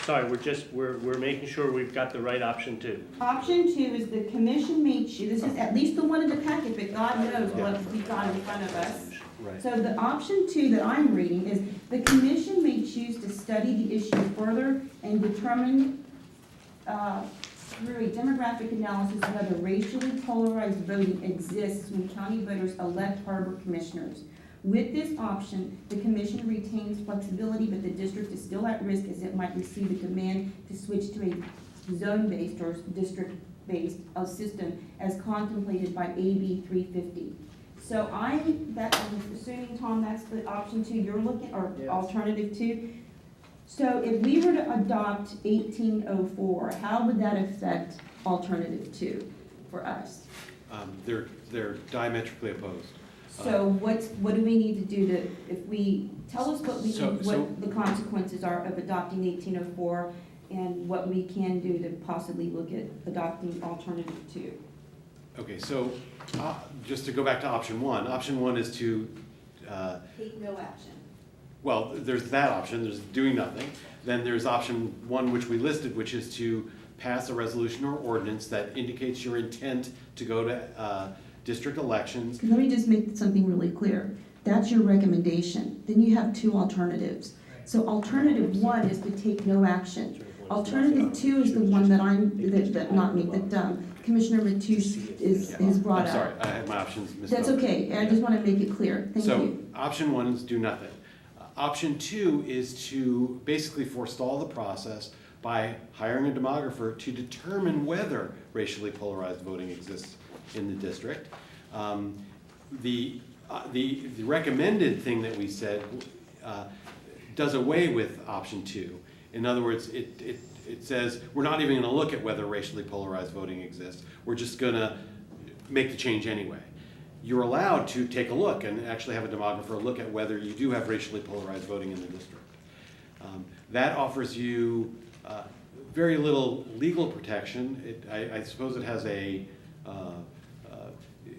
Sorry, we're making sure we've got the right option 2. Option 2 is the commission may choose, this is at least the one in the packet, but God knows what we've got in front of us. Right. So the option 2 that I'm reading is, the commission may choose to study the issue further and determine through a demographic analysis whether racially polarized voting exists when county voters elect harbor commissioners. With this option, the commission retains flexibility, but the district is still at risk, as it might receive a demand to switch to a zone-based or district-based system as contemplated by AB 350. So I'm assuming, Tom, that's the option 2 you're looking, or Yes. alternative 2. So if we were to adopt 1804, how would that affect alternative 2 for us? They're diametrically opposed. So what do we need to do tell us what what the consequences are of adopting 1804, and what we can do to possibly look at adopting alternative 2? Okay, so just to go back to option 1 is to, Take no action. well, there's that option, there's doing nothing. Then there's option 1, which we listed, which is to pass a resolution or ordinance that indicates your intent to go to district elections. Let me just make something really clear. That's your recommendation. Then you have 2 alternatives. So alternative 1 is to take no action. Alternative 2 is the one that Commissioner Mateo has brought I'm up. sorry, I had my options misspoken. That's okay. I just want to make it clear. Thank you. So option 1 is do nothing. Option 2 is to basically forestall the process by hiring a demographer to determine whether racially polarized voting exists in the district. The recommended thing that we said does away with option 2. In other words, it says we're not even going to look at whether racially polarized voting exists. We're just going to make the change anyway. You're allowed to take a look and actually have a demographer look at whether you do have racially polarized voting in the district. That offers you very little legal protection. I suppose it has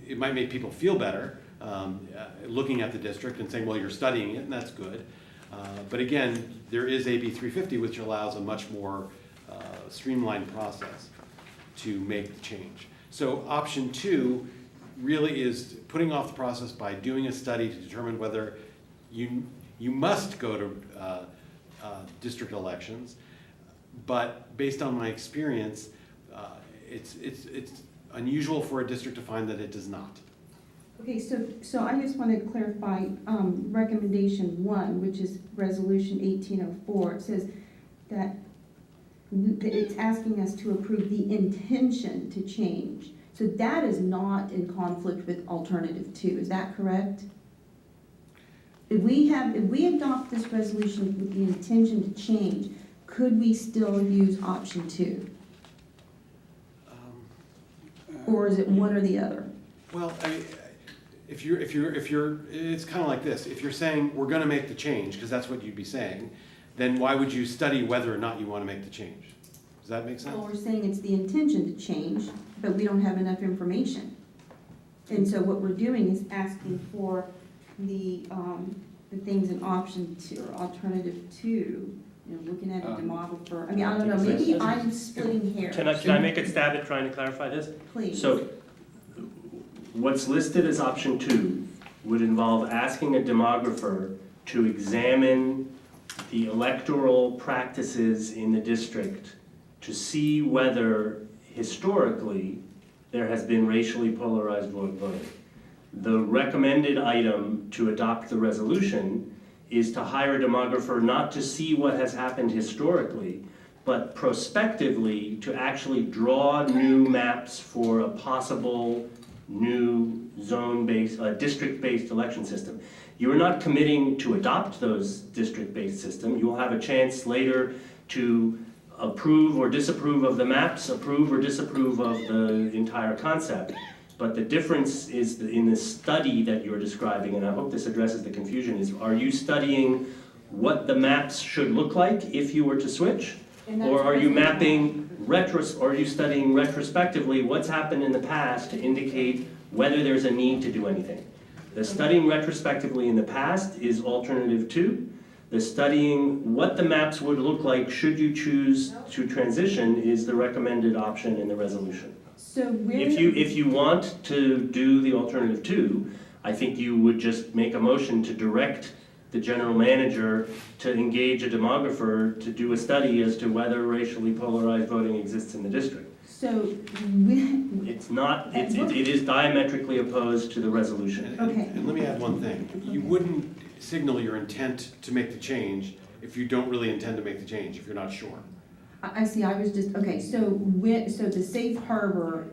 it might make people feel better looking at the district and saying, well, you're studying it, and that's good. But again, there is AB 350, which allows a much more streamlined process to make the change. So option 2 really is putting off the process by doing a study to determine whether you must go to district elections. But based on my experience, it's unusual for a district to find that it does not. Okay, so I just want to clarify recommendation 1, which is resolution 1804. It says that it's asking us to approve the intention to change. So that is not in conflict with alternative 2. Is that correct? If we adopt this resolution with the intention to change, could we still use option 2? Or is it one or the other? Well, if you're, it's kind of like this. If you're saying we're going to make the change, because that's what you'd be saying, then why would you study whether or not you want to make the change? Does that make sense? Well, we're saying it's the intention to change, but we don't have enough information. And so what we're doing is asking for the the things in option 2 or alternative 2, you know, looking at a demographer, I mean, I don't know, maybe I'm splitting hairs. Can I make a stab at trying to clarify this? Please. So, what's listed as option 2 would involve asking a demographer to examine the electoral practices in the district to see whether historically there has been racially polarized voting. The recommended item to adopt the resolution is to hire a demographer not to see what has happened historically, but prospectively to actually draw new maps for a possible new zone-based, district-based election system. You are not committing to adopt those district-based systems. You will have a chance later to approve or disapprove of the maps, approve or disapprove of the entire concept. But the difference is in the study that you're describing, and I hope this addresses the confusion, is are you studying what the maps should look like if you were to switch? Or are you mapping or are you studying retrospectively what's happened in the past to indicate whether there's a need to do anything? The studying retrospectively in the past is alternative 2. The studying what the maps would look like should you choose to transition is the recommended option in the resolution. So If you want to do the alternative 2, I think you would just make a motion to direct the general manager to engage a demographer to do a study as to whether racially polarized voting exists in the district. So It's not, it is diametrically opposed to the resolution. Okay. And let me add one thing. You wouldn't signal your intent to make the change if you don't really intend to make the change, if you're not sure. I see, I was just, okay, so so the safe harbor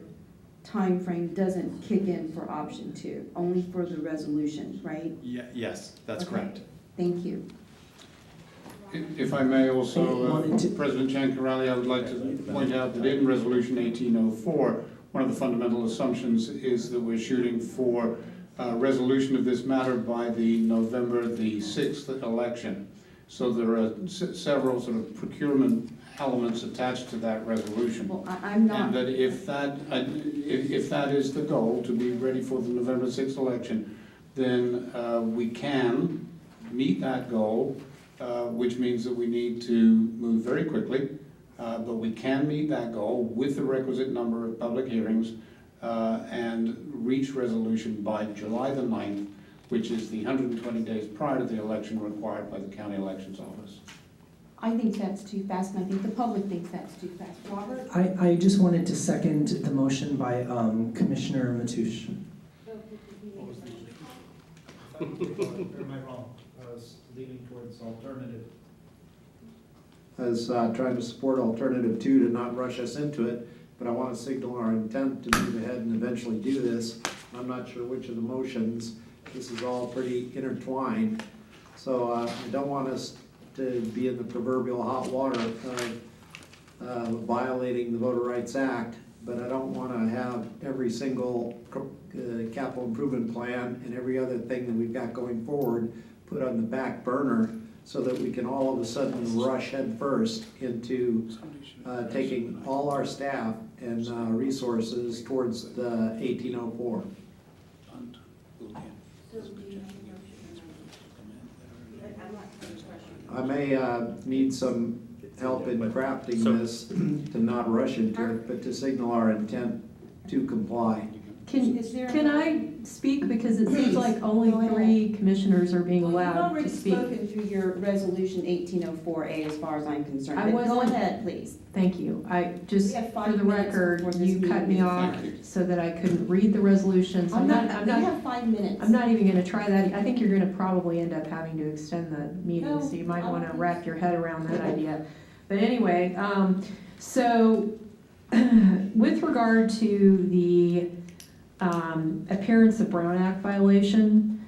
timeframe doesn't kick in for option 2, only for the resolution, right? Yes, that's Okay. correct. Thank you. If I may also, President Ciancarelli, I would like to point out that in Resolution 1804, one of the fundamental assumptions is that we're shooting for resolution of this matter by the November the 6th election. So there are several sort of procurement elements attached to that resolution. Well, I'm not. And that if that is the goal, to be ready for the November 6th election, then we can meet that goal, which means that we need to move very quickly, but we can meet that goal with the requisite number of public hearings and reach resolution by July the 9th, which is the 120 days prior to the election required by the county elections office. I think that's too fast, and I think the public thinks that's too fast. Robert? I just wanted to second the motion by Commissioner Matoush. Or am I wrong? I was leaning towards alternative. As trying to support alternative 2 to not rush us into it, but I want to signal our intent to move ahead and eventually do this. I'm not sure which of the motions. This is all pretty intertwined. So I don't want us to be in the proverbial hot water of violating the Voter Rights Act, but I don't want to have every single capital improvement plan and every other thing that we've got going forward put on the back burner so that we can all of a sudden rush headfirst into taking all our staff and resources towards the 1804. I may need some help in crafting this to not rush into it, but to signal our intent to comply. Can I speak, because it seems like only 3 commissioners are being allowed to speak. You've already spoken through your resolution 1804A as far as I'm concerned, I but go wasn't- ahead, please. Thank you. I just, We have 5 for the minutes record, before this you cut me meeting. off Thank you. so that I couldn't read the resolution. So We I'm have not 5 minutes. I'm not even gonna try that. I think you're gonna probably end up having to extend the meeting, No, so you might I don't wanna think wrap so. your head around that idea. But anyway, so with regard to the appearance of Brown Act violation,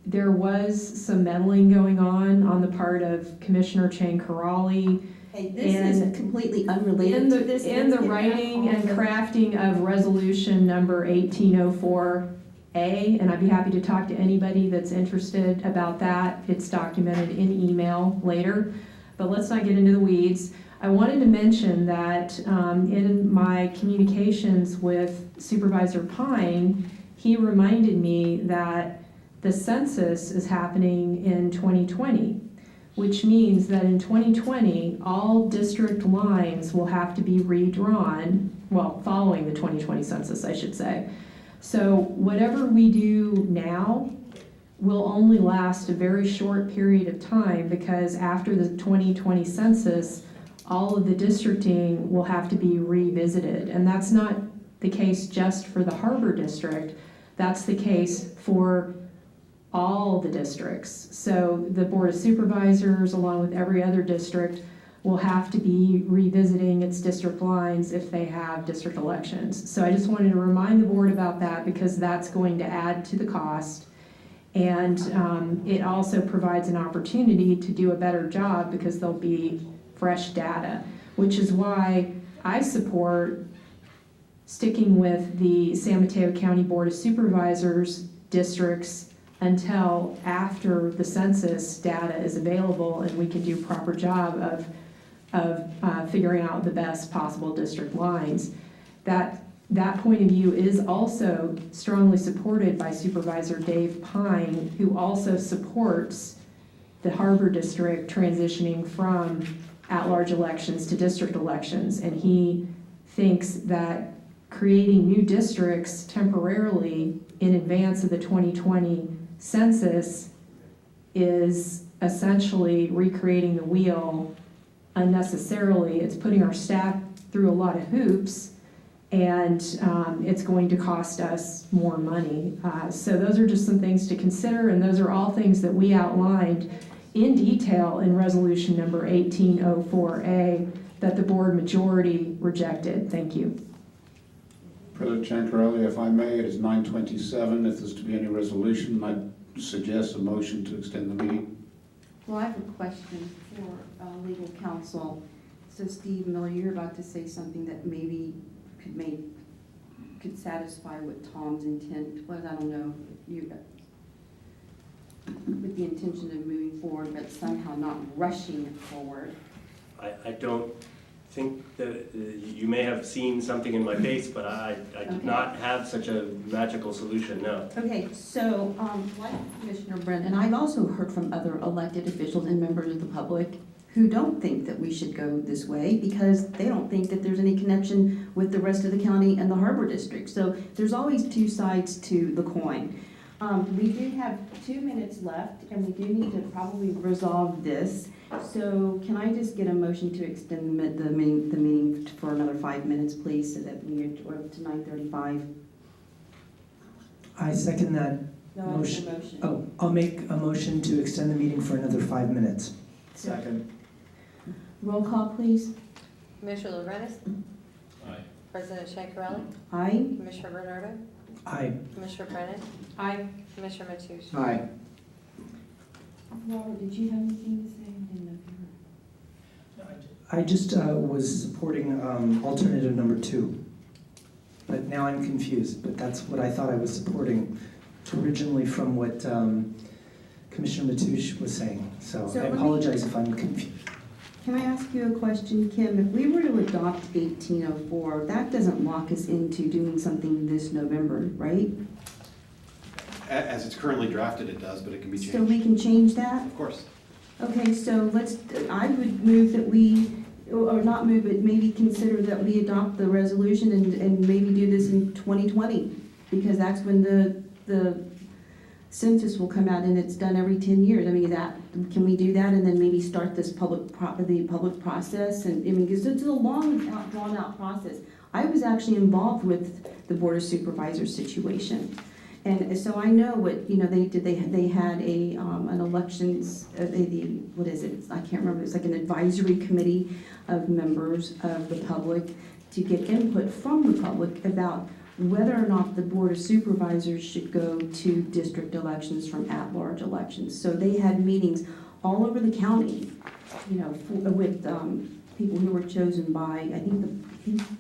there was some meddling going on the part of Commissioner Ciancarelli. Hey, this is completely unrelated In to this. the Let's get back writing on and the- crafting of resolution number 1804A, and I'd be happy to talk to anybody that's interested about that. It's documented in email later, but let's not get into the weeds. I wanted to mention that in my communications with Supervisor Pine, he reminded me that The census is happening in 2020, which means that in 2020, all district lines will have to be redrawn, well, following the 2020 census, I should say. So whatever we do now will only last a very short period of time, because after the 2020 census, all of the districting will have to be revisited. And that's not the case just for the Harbor District, that's the case for all the districts. So the Board of Supervisors, along with every other district, will have to be revisiting its district lines if they have district elections. So I just wanted to remind the board about that, because that's going to add to the cost. And it also provides an opportunity to do a better job, because there'll be fresh data, which is why I support sticking with the San Mateo County Board of Supervisors districts until after the census data is available and we can do a proper job of figuring out the best possible district lines. That point of view is also strongly supported by Supervisor Dave Pine, who also supports the Harbor District transitioning from at-large elections to district elections. And he thinks that creating new districts temporarily in advance of the 2020 census is essentially recreating the wheel unnecessarily. It's putting our staff through a lot of hoops, and it's going to cost us more money. So those are just some things to consider, and those are all things that we outlined in detail in resolution number 1804A that the board majority rejected. Thank you. President Ciancarelli, if I may, it is 9:27. If there's to be any resolution, I'd suggest a motion to extend the meeting. Well, I have a question for legal counsel. So Steve Miller, you're about to say something that maybe could satisfy what Tom's intent was. I don't know, you with the intention of moving forward, but somehow not rushing it forward. I don't think that you may have seen something in my face, but I did not have such a magical solution, no. Okay, so like Commissioner Brent, and I've also heard from other elected officials and members of the public who don't think that we should go this way, because they don't think that there's any connection with the rest of the county and the Harbor District. So there's always two sides to the coin. We do have 2 minutes left, and we do need to probably resolve this. So can I just get a motion to extend the meeting for another 5 minutes, please, so that we are up to 9:35? I second that No, motion. a motion. Oh, I'll make a motion to extend the meeting for another 5 minutes. Second. Roll call, please. Commissioner Lorenz? Aye. President Ciancarelli? Aye. Commissioner Bernardo? Aye. Commissioner Brennan? Aye. Commissioner Mateusz? Aye. Robert, did you have anything to say? I didn't know if you were. I just was supporting alternative number 2. But now I'm confused, but that's what I thought I was supporting originally from what Commissioner Mateusz was saying. So I apologize if I'm confused. Can I ask you a question, Kim? If we were to adopt 1804, that doesn't lock us into doing something this November, right? As it's currently drafted, it does, but it can be changed. So we can change that? Of course. Okay, so I would move that we, or not move, but maybe consider that we adopt the resolution and maybe do this in 2020, because that's when the census will come out, and it's done every 10 years. I mean, can we do that and then maybe start this public process? And I mean, because it's a long, drawn out process. I was actually involved with the Board of Supervisors situation. And so I know what, they did. They had an elections, what is it? I can't remember. It's like an advisory committee of members of the public to get input from the public about whether or not the Board of Supervisors should go to district elections from at-large elections. So they had meetings all over the county, with people who were chosen by, I think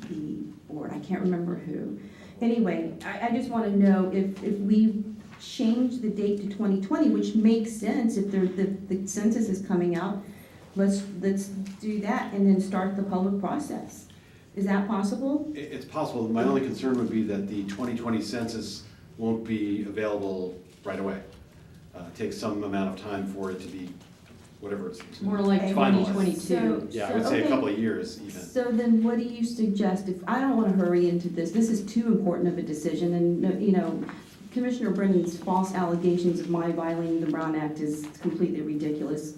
the board, I can't remember who. Anyway, I just want to know if we change the date to 2020, which makes sense if the census is coming out, let's do that and then start the public process. Is that possible? It's possible. My only concern would be that the 2020 census won't be available right away. takes some amount of time for it to be, whatever it's. More like finalized. 2022. Yeah, I would say a okay. couple of years even. So then what do you suggest, if, I don't want to hurry into this is too important of a decision, and, you know, Commissioner Brennan's false allegations of my violating the Brown Act is completely ridiculous.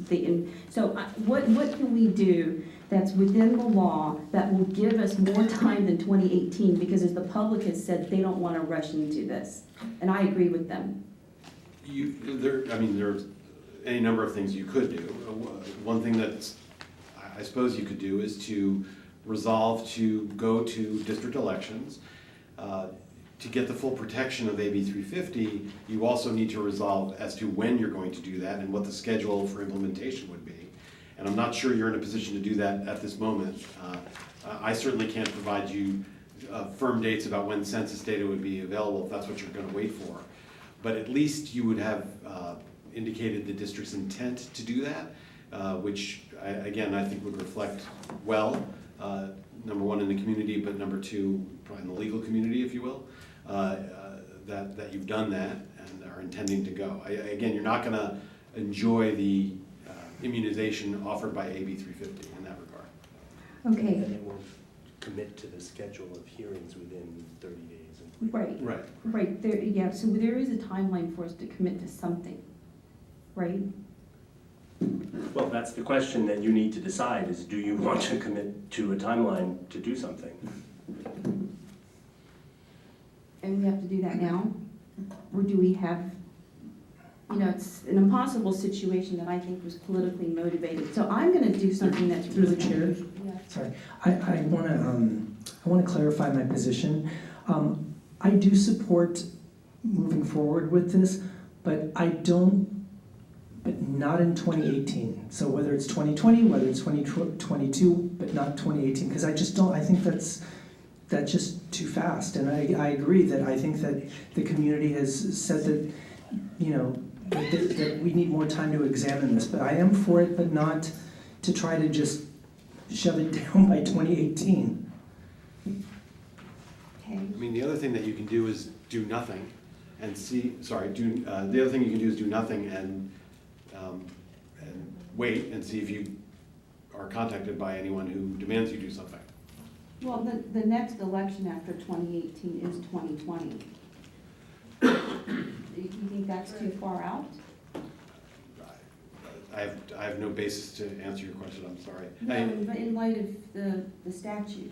What can we do that's within the law that will give us more time than 2018? Because as the public has said, they don't want to rush into this, and I agree with them. There's any number of things you could do. One thing that I suppose you could do is to resolve to go to district elections. To get the full protection of AB 350, you also need to resolve as to when you're going to do that and what the schedule for implementation would be. And I'm not sure you're in a position to do that at this moment. I certainly can't provide you firm dates about when census data would be available if that's what you're going to wait for. But at least you would have indicated the district's intent to do that, which again I think would reflect well, number one in the community, but number two probably in the legal community, if you will, that you've done that and are intending to go. Again, you're not going to enjoy the immunization offered by AB 350 in that regard. Okay. And they won't commit to the schedule of hearings within 30 days. Right, there, yeah, so there is a timeline for us to commit to something, right? Well, that's the question that you need to decide, is do you want to commit to a timeline to do something? And we have to do that now? Or do we have, you know, it's an impossible situation that I think was politically motivated. So I'm gonna do something that's Through the really. chair. Yeah. Sorry, I want to clarify my position. I do support moving forward with this, but not in 2018. So whether it's 2020, whether it's 2022, but not 2018, because I think that's just too fast. And I agree that I think that the community has said that, you know, that we need more time to examine this, but I am for it, but not to try to just shove it down by 2018. I mean, the other thing that you can do is do nothing and see, the other thing you can do is do nothing and wait and see if you are contacted by anyone who demands you do something. Well, the next election after 2018 is 2020. Do you think that's too far out? I have no basis to answer your question, I'm sorry. No, but in light of the statute.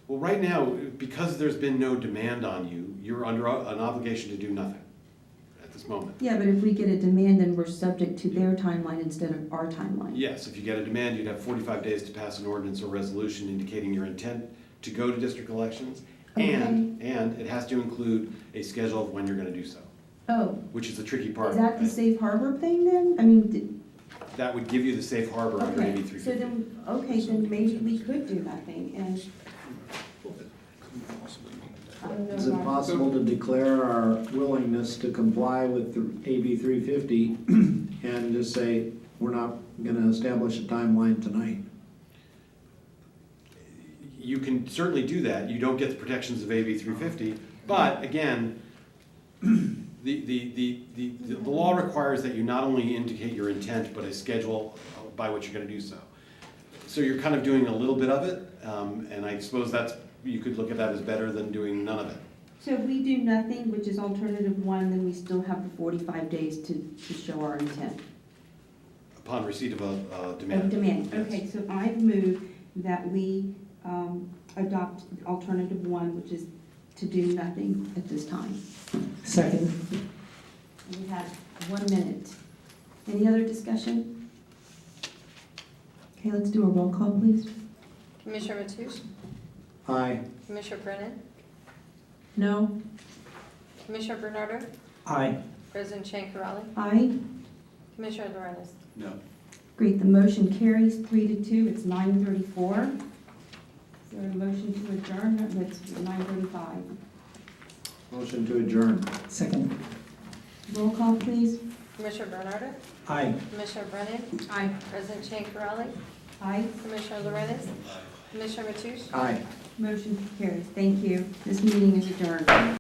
Well, right now, because there's been no demand on you, you're under an obligation to do nothing at this moment. Yeah, but if we get a demand, then we're subject to their timeline instead of our timeline. Yes, if you get a demand, you'd have 45 days to pass an ordinance or resolution indicating your intent to go to district elections, and it has to include a schedule of when you're going to do so. Oh. Which is the tricky part. Is that the safe harbor thing then? I mean, that would give you the safe harbor under AB 350. So then maybe we could do nothing and. Is it possible to declare our willingness to comply with the AB 350 and just say, we're not going to establish a timeline tonight? You can certainly do that. You don't get the protections of AB 350, but again, the law requires that you not only indicate your intent, but a schedule by which you're going to do so. So you're kind of doing a little bit of it, and I suppose you could look at that as better than doing none of it. So if we do nothing, which is alternative one, then we still have the 45 days to show our intent. Upon receipt of a demand. Demand, Yes. okay, so I've moved that we adopt alternative one, which is to do nothing at this time. Second. And we have 1 minute. Any other discussion? Okay, let's do a roll call, please. Commissioner Mateusz? Aye. Commissioner Brennan? No. Commissioner Bernardo? Aye. President Chancarelli? Aye. Commissioner Lorenz? No. Great, the motion carries 3-2. It's 9:34. Is there a motion to adjourn? It's 9:35. Motion to adjourn. Second. Roll call, please. Commissioner Bernardo? Aye. Commissioner Brennan? Aye. President Chancarelli? Aye. Commissioner Lorenz? Commissioner Mateusz? Aye. Motion carries. Thank you. This meeting is adjourned.